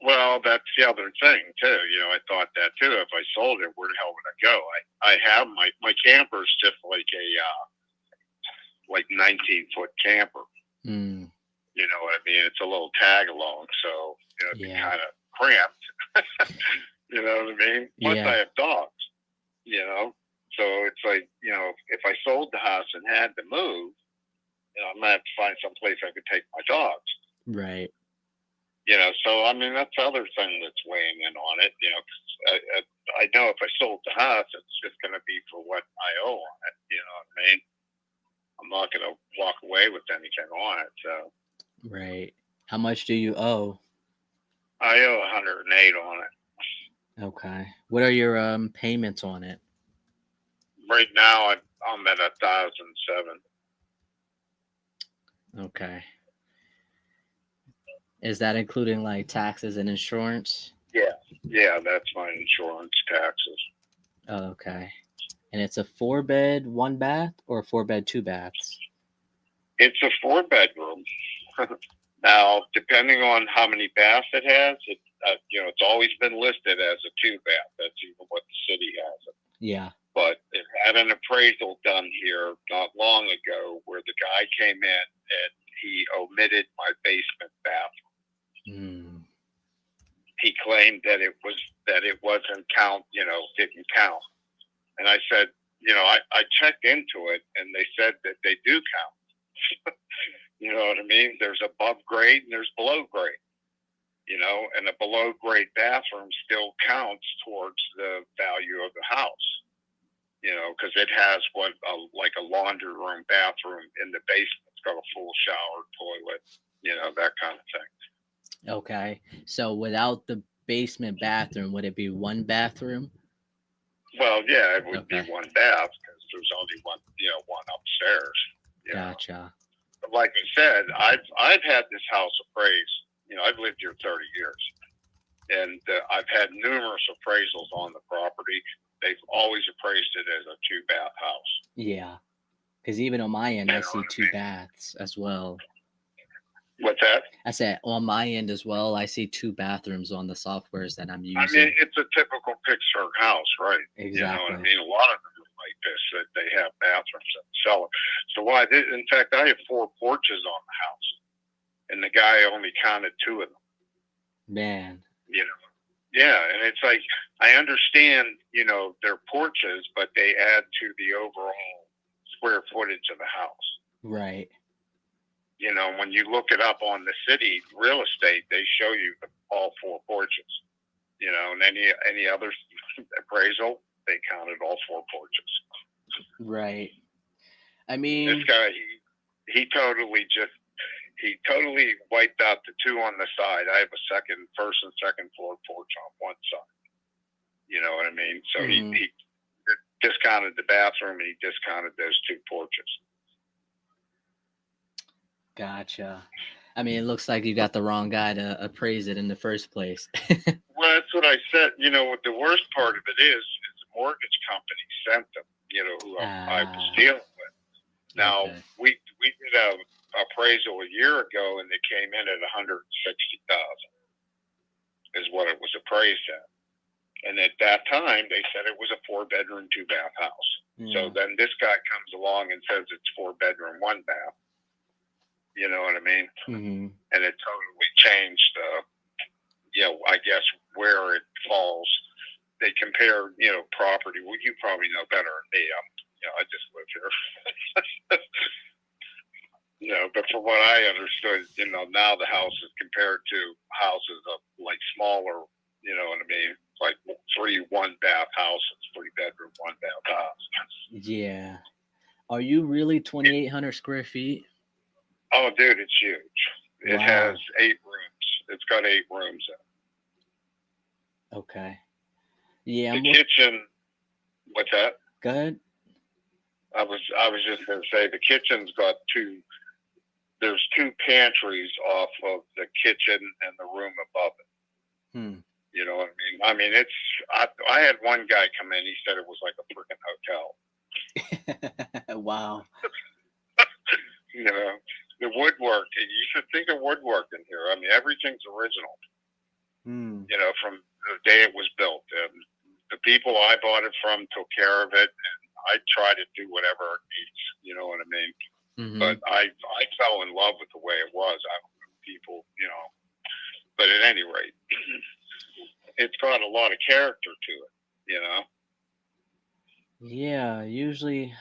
Well, that's the other thing too. You know, I thought that too. If I sold it, where the hell would I go? I have my camper's just like a 19-foot camper. Mm. You know what I mean? It's a little tag along, so you know, it'd be kind of cramped. You know what I mean? Plus, I have dogs. You know, so it's like, you know, if I sold the house and had to move, you know, I'm gonna have to find some place I could take my dogs. Right. You know, so I mean, that's the other thing that's weighing in on it. You know, 'cause I know if I sold the house, it's just going to be for what I owe on it. You know what I mean? I'm not going to walk away with anything on it. So. Right. How much do you owe? I owe 108 on it. Okay. What are your payments on it? Right now, I'm at 1,007. Okay. Is that including like taxes and insurance? Yeah, that's my insurance, taxes. Oh, okay. And it's a 4-bed, 1 bath, or a 4-bed, 2 baths? It's a 4-bedroom. Now, depending on how many baths it has, you know, it's always been listed as a 2-bath. That's even what the city has it. Yeah. But it had an appraisal done here not long ago where the guy came in and he omitted my basement bathroom. He claimed that it wasn't didn't count. And I said, you know, I checked into it and they said that they do count. You know what I mean? There's above grade and there's below grade. You know, and a below grade bathroom still counts towards the value of the house. You know, because it has like a laundry room bathroom in the basement. It's got a full shower, toilet, you know, that kind of thing. Okay. So without the basement bathroom, would it be one bathroom? Well, yeah, it would Okay. be one bath because there's only one, one upstairs. You know, Gotcha. but like I said, I've had this house appraised. I've lived here 30 years, and I've had numerous appraisals on the property. They've always appraised it as a 2-bath house. Yeah. Because even on my end, You I know see what I two mean? baths as well. What's that? I said on my end as well, I see two bathrooms on the softwares that I'm I mean, using. it's a typical Pittsburgh house, right? You know what I Exactly. mean? A lot of them are like this, that they have bathrooms in the cellar. So why? In fact, I have 4 porches on the house, and the guy only counted 2 of them. Man. You know? Yeah, and it's like I understand, their porches, but they add to the overall square footage of the house. Right. When you look it up on the city real estate, they show you all 4 porches. And any other appraisal, they counted all 4 porches. Right. I This mean, guy, he totally wiped out the 2 on the side. I have a first and second floor porch on one side. You know what I mean? So he discounted the bathroom and he discounted those 2 porches. gotcha. I mean, it looks like you got the wrong guy to appraise it in the first place. Well, that's what I said. What the worst part of it is the mortgage company sent them, who I was dealing with. Now, Okay. we did a appraisal a year ago, and they came in at $160,000 is what it was appraised at. And at that time, they said it was a 4-bedroom, 2-bath house. Yeah. So then this guy comes along and says it's 4-bedroom, 1-bath. You know what I mean? Mm-hmm. And it totally changed, I guess, where it falls. They compare, property. Well, you probably know better than me. I just live here. But from what I understood, now the house is compared to houses of like smaller, you know what I mean? Like 3 1-bath houses, 3-bedroom, 1-bath house. Yeah. Are you really 2,800 square feet? Oh, dude, it's huge. It Wow. has 8 rooms. It's got 8 rooms in it. Okay. Yeah. The kitchen. What's that? Go ahead. I was just gonna say the kitchen's got 2. There's 2 pantries off of the kitchen and the room above it. Hmm. You know what I mean? It's. I had one guy come in. He said it was like a freaking hotel. Wow. The woodwork. You should think of woodwork in here. I mean, everything's original. Hmm. From the day it was built. And the people I bought it from took care of it, and I try to do whatever it needs. You know what I mean? Mm-hmm. But I fell in love with the way it was. I don't know people, But at any rate, it's got a lot of character to it. Yeah. Usually,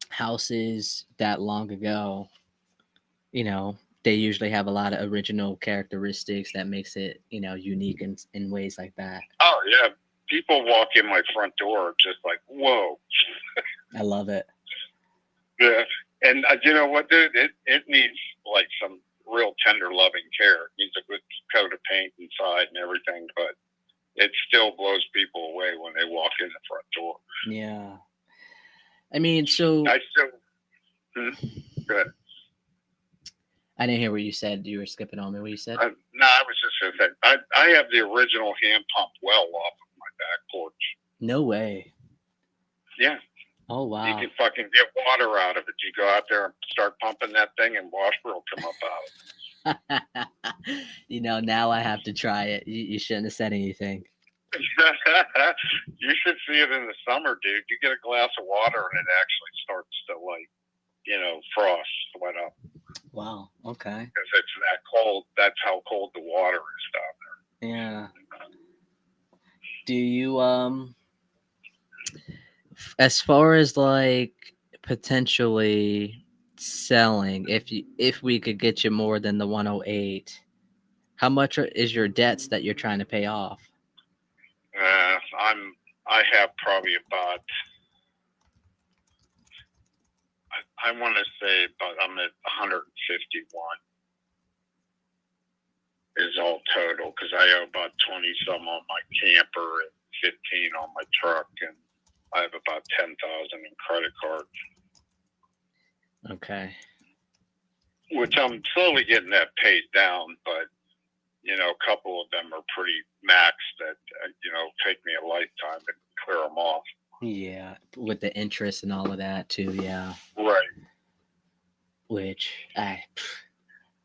houses that long ago, they usually have a lot of original characteristics that makes it, unique in ways like that. Oh yeah, people walk in my front door just like, whoa. I love it. Yeah, and you know what, dude? It needs like some real tender, loving care. It needs a good coat of paint inside and everything, but it still blows people away when they walk in the front door. Yeah. I mean, so I still. Go ahead. I didn't hear what you said. You were skipping on me. What you said? No, I was just going to say, I have the original hand pumped well off of my back porch. No way. Yeah. Oh, wow. You can fucking get water out of it. You go out there and start pumping that thing, and water will come up out of it. Now I have to try it. You shouldn't have said anything. You should see it in the summer, dude. You get a glass of water, and it actually starts to, frost sweat up. Wow. Okay. Because it's that cold. That's how cold the water is down there. Yeah. Do you as far as potentially selling, if we could get you more than the 108, how much is your debts that you're trying to pay off? I have probably about, I want to say about, I'm at 151. is all total because I owe about 20 some on my camper and 15 on my truck, and I have about 10,000 in credit cards. Okay. Which I'm slowly getting that paid down, but you know, a couple of them are pretty maxed that you know, take me a lifetime to clear them off. Yeah, with the interest and all of that too. Yeah. Right. Which I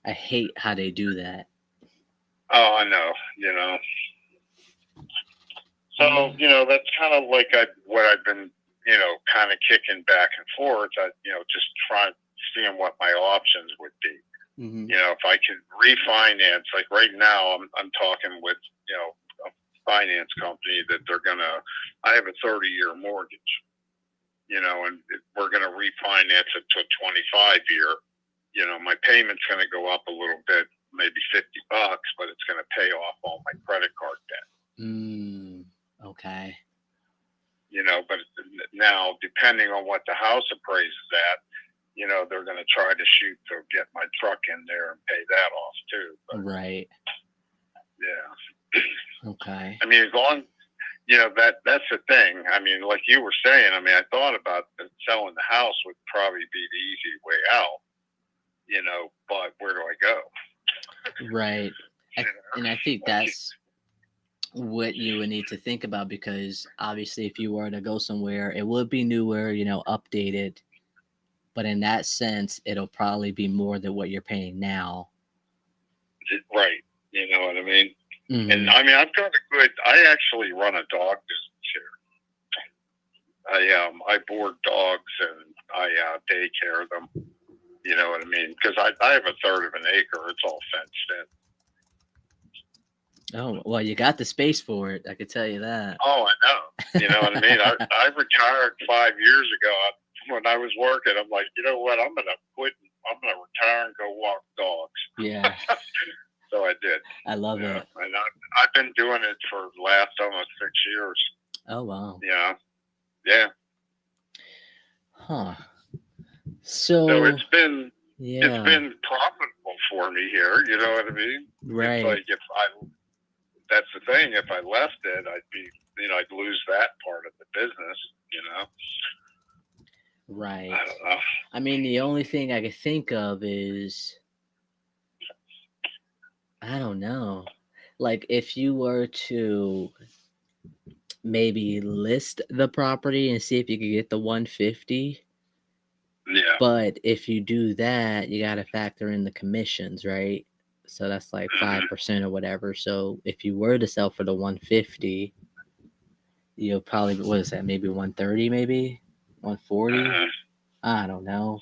hate how they do that. Oh, I know. You know. So you know, that's kind of like what I've been, you know, kind of kicking back and forth. You know, just trying seeing what my options would be. Mm-hmm. You know, if I could refinance, like right now, I'm talking with, you know, a finance company that I have a 30-year mortgage, you know, and we're going to refinance it to a 25-year. You know, my payment's going to go up a little bit, maybe $50, but it's going to pay off all my credit card debt. Okay. You know, but now, depending on what the house appraises at, you know, they're going to try to shoot to get my truck in there and pay that off too. But, right. Yeah. Okay. I mean, as long, you know, that's the thing. I mean, like you were saying, I mean, I thought about selling the house would probably be the easy way out, you know, but where do I go? Right. And I think that's what you would need to think about, because obviously if you were to go somewhere, it would be newer, you know, updated. But in that sense, it'll probably be more than what you're paying now. Right. You know what I mean? Mm-hmm. And I mean, I actually run a dog business here. I board dogs and I daycare them. You know what I mean? Because I have a third of an acre. It's all fenced in. Oh, well, you got the space for it. I could tell you that. Oh, I know. You know what I mean? I retired 5 years ago. When I was working, I'm like, you know what? I'm going to quit. I'm going to retire and go walk dogs. Yeah. So I did. I love it. And I've been doing it for the last almost 6 years. Oh, wow. Yeah. Yeah. Huh. So it's been yeah. It's been profitable for me here. You know what I mean? Right. It's like that's the thing. If I left it, I'd lose that part of the business. You know. Right. I don't know. I mean, the only thing I could think of is, I don't know, like if you were to maybe list the property and see if you could get the 150. Yeah. But if you do that, you got to factor in the commissions, right? So that's like 5% or whatever. So if you were to sell for the 150, you'll probably, what is that? Maybe 130, maybe 140. I don't know.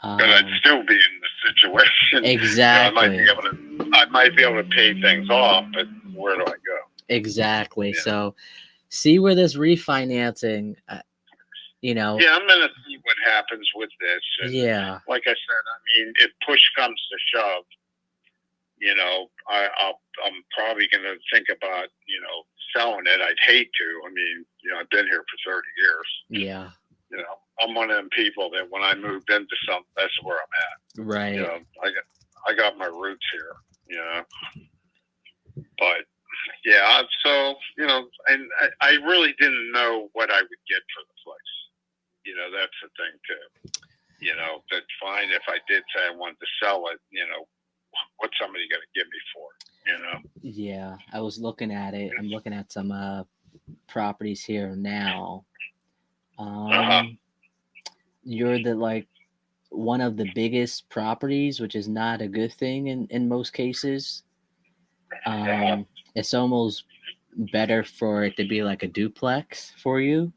But I'd still be in the situation. Exactly. You know, I might be able to pay things off, but where do I go? Exactly. Yeah. So see where this refinancing, you know. Yeah, I'm going to see what happens with this. And yeah. Like I said, I mean, if push comes to shove, you know, I'm probably going to think about, you know, selling it. I'd hate to. I mean, you know, I've been here for 30 years. Yeah. You know, I'm one of them people that when I moved into something, that's where I'm at. Right. You know, I got my roots here, you know. But yeah, so, you know, and I really didn't know what I would get for the place. You know, that's the thing too. You know, that's fine if I did say I wanted to sell it, you know, what's somebody going to give me for it, you know? Yeah, I was looking at it. I'm looking at some properties here now. You're like one of the biggest properties, which is not a good thing in most cases. It's almost better for it to be like a duplex for you.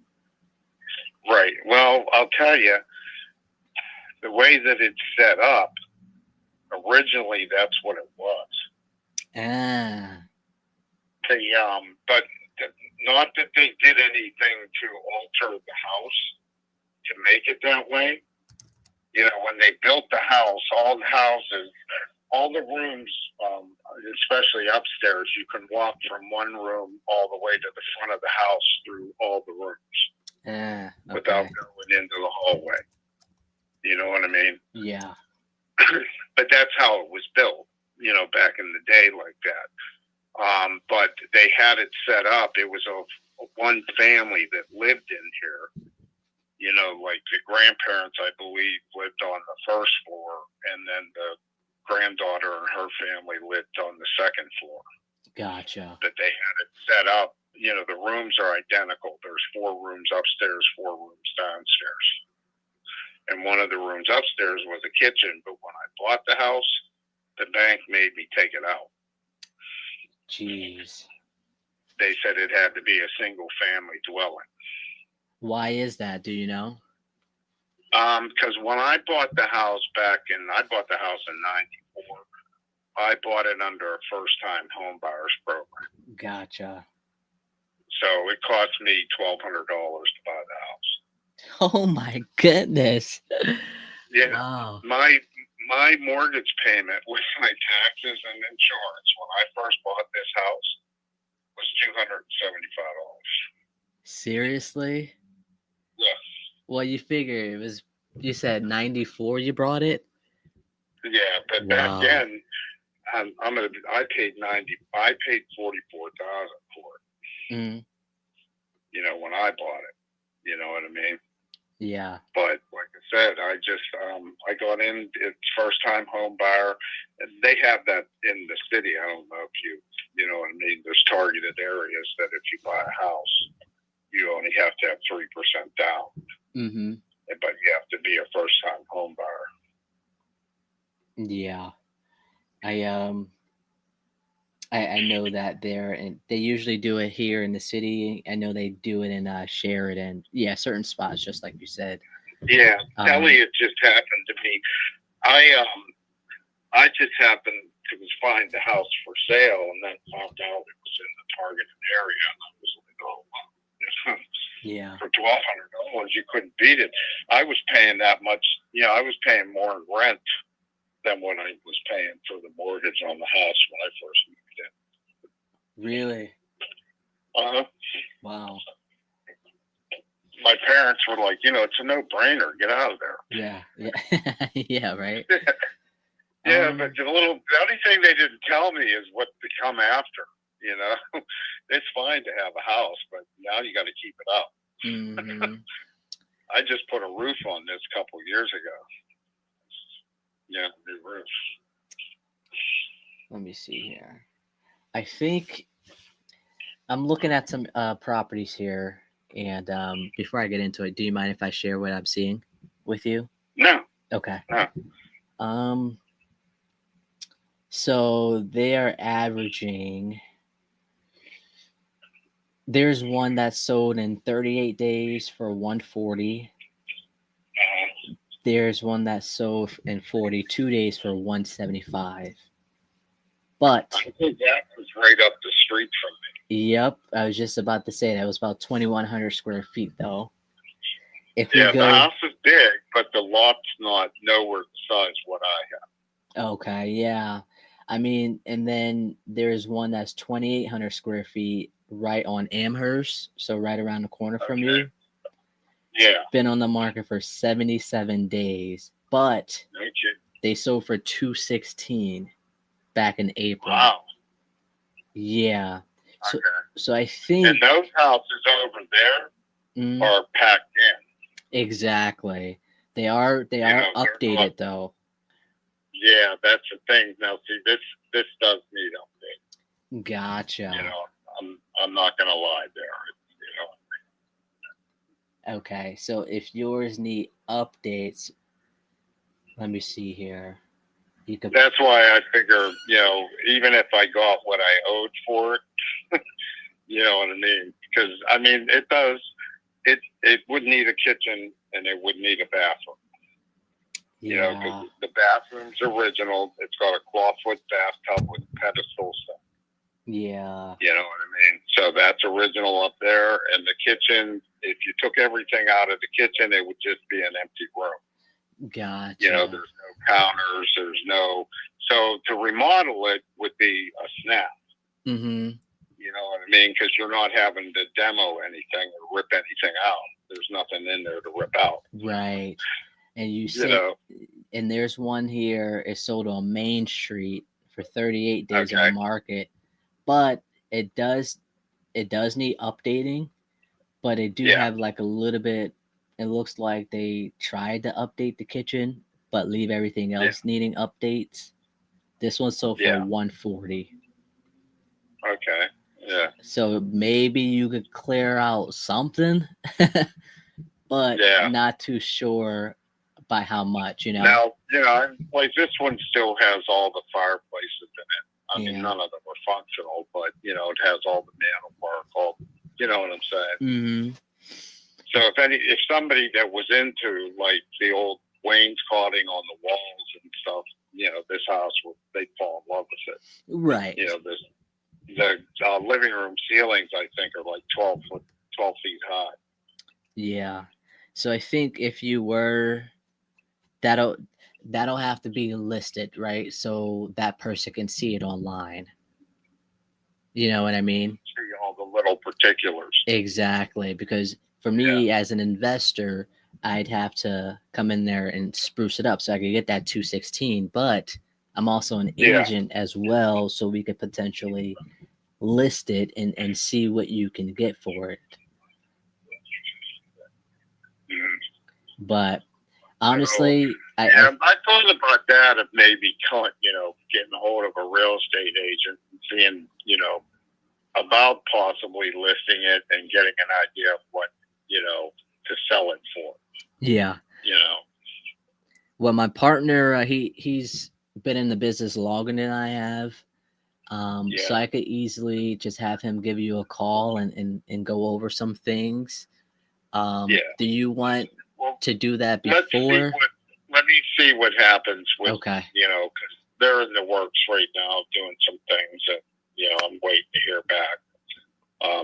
Right. Well, I'll tell you, the way that it's set up, originally that's what it was. But not that they did anything to alter the house to make it that way. You know, when they built the house, all the rooms, especially upstairs, you can walk from one room all the way to the front of the house through all the rooms without going into the hallway. You know what I mean? Yeah. But that's how it was built. back in the day like that. But they had it set up. It was a one family that lived in here. Like the grandparents, I believe, lived on the first floor, and then the granddaughter and her family lived on the second floor. Gotcha. That they had it set up. The rooms are identical. There's 4 rooms upstairs, 4 rooms downstairs. And one of the rooms upstairs was a kitchen, but when I bought the house, the bank made me take it out. Jeez. They said it had to be a single family dwelling. Why is that? Do you know? Because when I bought the house I bought the house in '94. I bought it under a first-time home buyers program. Gotcha. So it cost me $1,200 to buy the house. Oh my goodness. Yeah. Wow. My mortgage payment with my taxes and insurance when I first bought this house was $275. Seriously? Yes. Well, you figure you said 94 you brought it? Yeah, but Wow. back then, I paid $44,000 for it. Mm. When I bought it, you know what I mean? Yeah. But like I said, I just I got in. It's first time home buyer, and they have that in the city. I don't know if you know what I mean. There's targeted areas that if you buy a house, you only have to have 3% down. Mm-hmm. But you have to be a first time home buyer. Yeah. I know that there, and they usually do it here in the city. I know they do it in Sheridan. Yeah, certain spots, just like you said. Yeah, Elliot just happened to be. I just happened to find the house for sale, and then found out it was in the targeted area, and I was like, oh, wow. Yeah. For $1,200, you couldn't beat it. I was paying that much. I was paying more in rent than what I was paying for the mortgage on the house when I first moved in. Really? Uh-huh. Wow. My parents were like, it's a no-brainer. Get out of there. Yeah. Yeah, right? Yeah, but the only thing they didn't tell me is what to come after. It's fine to have a house, but now you got to keep it up. Mm-hmm. I just put a roof on this a couple of years ago. Yeah, new roof. Let me see here. I think I'm looking at some properties here, and before I get into it, do you mind if I share what I'm seeing with you? No. Okay. No. So they are averaging. There's one that sold in 38 days for 140. There's one that sold in 42 days for 175. But I think that was right up the street from me. Yep, I was just about to say that. It was about 2,100 square feet, though. The house is big, but the lot's not nowhere the size what I have. Okay, yeah. I mean, and then there's one that's 2,800 square feet right on Amherst, so right around the corner from you. Yeah. Been on the market for 77 days, but they sold for $216 back in April. Wow. Yeah. So, okay. So I think. And those houses over there are packed in. Exactly. They are updated though. Yeah, that's the thing. Now, see, this does need update. Gotcha. I'm not gonna lie there. Okay, so if yours need updates, let me see here. That's why I figure, even if I got what I owed for it, you know what I mean? Because I mean, it does. It would need a kitchen and it would need a bathroom. Yeah. Because the bathroom's original. It's got a clawfoot bathtub with pedestal stuff. Yeah. You know what I mean? So that's original up there. And the kitchen, if you took everything out of the kitchen, it would just be an empty room. Gotcha. There's no counters. There's no. So to remodel it would be a snap. Mm-hmm. You know what I mean? Because you're not having to demo anything or rip anything out. There's nothing in there to rip out. Right. And you said, and there's one here. It's sold on Main Street for 38 days Okay. on market, but it does need updating. But it do Yeah. have like a little bit. It looks like they tried to update the kitchen, but leave everything else needing updates. This one's sold for Yeah. 140. Okay. Yeah. So maybe you could clear out something, but Yeah. not too sure by how much, you know? Now, like this one still has all the fireplaces in it. I mean, Yeah. none of them are functional, but it has all the mantle work, all, you know what I'm saying? Mm-hmm. So if somebody that was into like the old wainscoting on the walls and stuff, this house they'd fall in love with it. Right. The living room ceilings I think are like 12 feet high. Yeah. So I think if you were, that'll have to be listed, right? So that person can see it online. You know what I mean? See all the little particulars. Exactly. Because for me as an investor, I'd have to come in there and spruce it up so I could get that 216. But I'm also an agent as well, so we could potentially list it and see what you can get for it. Mm-hmm. But honestly, I thought about that of maybe getting a hold of a real estate agent and seeing, about possibly listing it and getting an idea of what, to sell it for. Yeah. Well, my partner, he's been in the business longer than I have. So I could easily just have him give you a call and go over some things. Do you want to do that before? Let me see what happens with, okay. Because they're in the works right now doing some things that, I'm waiting to hear back.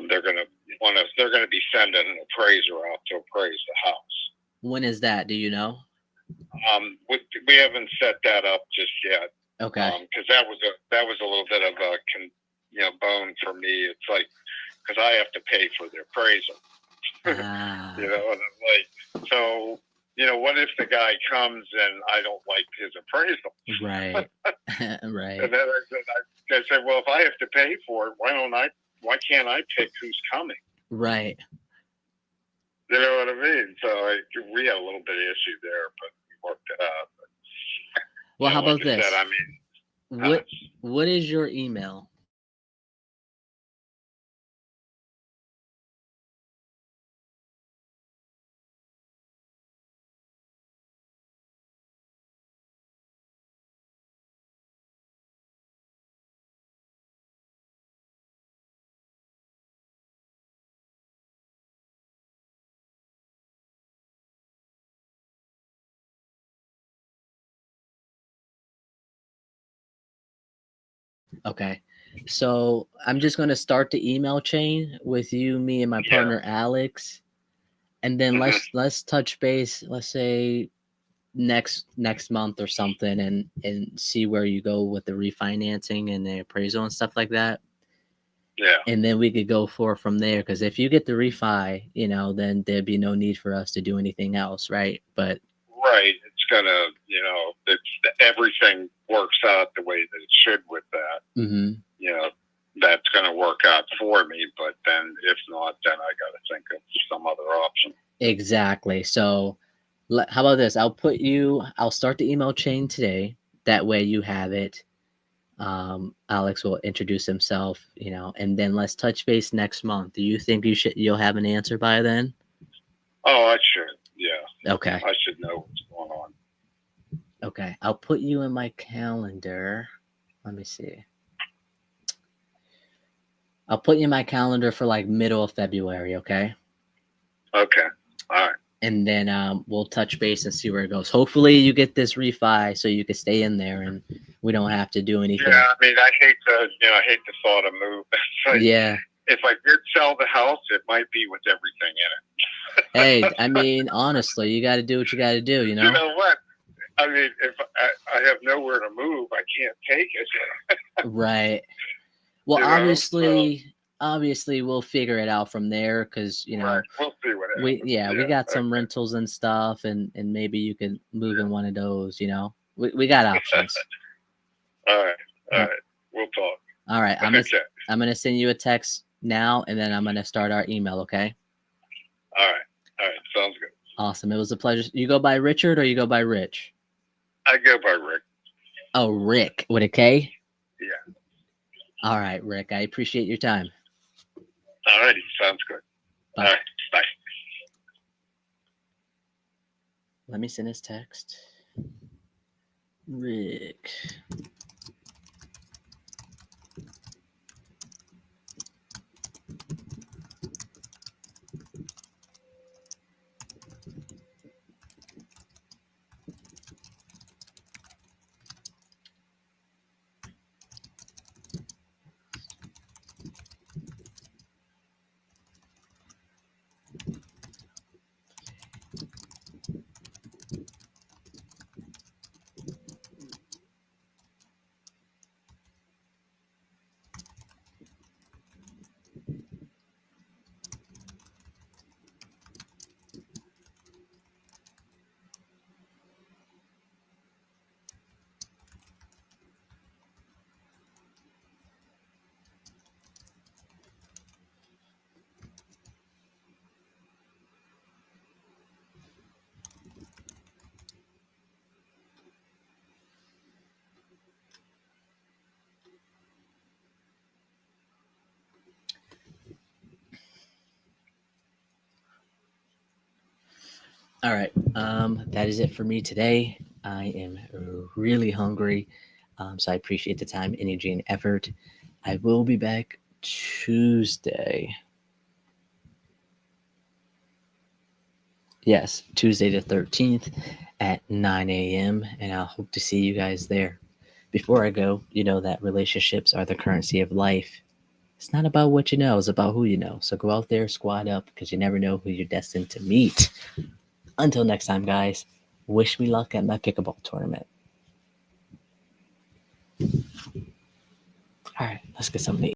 They're going to be sending an appraiser out to appraise the house. When is that? Do you know? We haven't set that up just yet. Okay. Because that was a little bit of a bone for me. It's like because I have to pay for the appraisal. And I'm like, so what if the guy comes and I don't like his appraisal? Right. Right. And then I said, well, if I have to pay for it, why can't I pick who's coming? Right. You know what I mean? So we had a little bit of issue there, but we worked it out. But, well, how about this? Said, what is your email? Okay. So I'm just going to start the email chain with you, me, and my partner Alex, and then let's touch base. Let's say next month or something, and see where you go with the refinancing and the appraisal and stuff like that. Yeah. And then we could go from there. Because if you get the refi, then there'd be no need for us to do anything else, right? But right, it's gonna, everything works out the way that it should with that. Mm-hmm. That's gonna work out for me. But then, if not, then I got to think of some other option. Exactly. So, how about this? I'll start the email chain today. That way, you have it. Alex will introduce himself, and then let's touch base next month. Do you think you'll have an answer by then? Oh, I should. Yeah. Okay. I should know what's going on. Okay. I'll put you in my calendar. Let me see. I'll put you in my calendar for like middle of February. Okay. Okay. All right. And then we'll touch base and see where it goes. Hopefully you get this refi so you can stay in there and we don't have to do anything. Yeah, I mean, I hate the thought of move. Yeah. If I did sell the house, it might be with everything in it. Hey, I mean, honestly, you got to do what you got to do, You know what? I mean, if I have nowhere to move, I can't take it. Right. Well, obviously, we'll figure it out from there because right. We'll see what happens. We got some rentals and stuff, and maybe you can move in one of those. We got options. All right. All right. We'll talk. All right. I'm Okay. gonna send you a text now, and then I'm gonna start our email. Okay. All right. Sounds good. Awesome. It was a pleasure. You go by Richard or you go by Rich? I go by Rick. Oh, Rick with a K. Yeah. All right, Rick. I appreciate your time. All righty. Sounds good. Bye. All right. Bye. Let me send his text. Rick. All right. That is it for me today. I am really hungry. So I appreciate the time, energy, and effort. I will be back Tuesday. Yes, Tuesday the 13th at 9 a.m. And I'll hope to see you guys there. Before I go, you know that relationships are the currency of life. It's not about what you know, it's about who you know. So go out there, squad up, because you never know who you're destined to meet. Until next time, guys, wish me luck at my pickleball tournament. All right, let's get something to eat.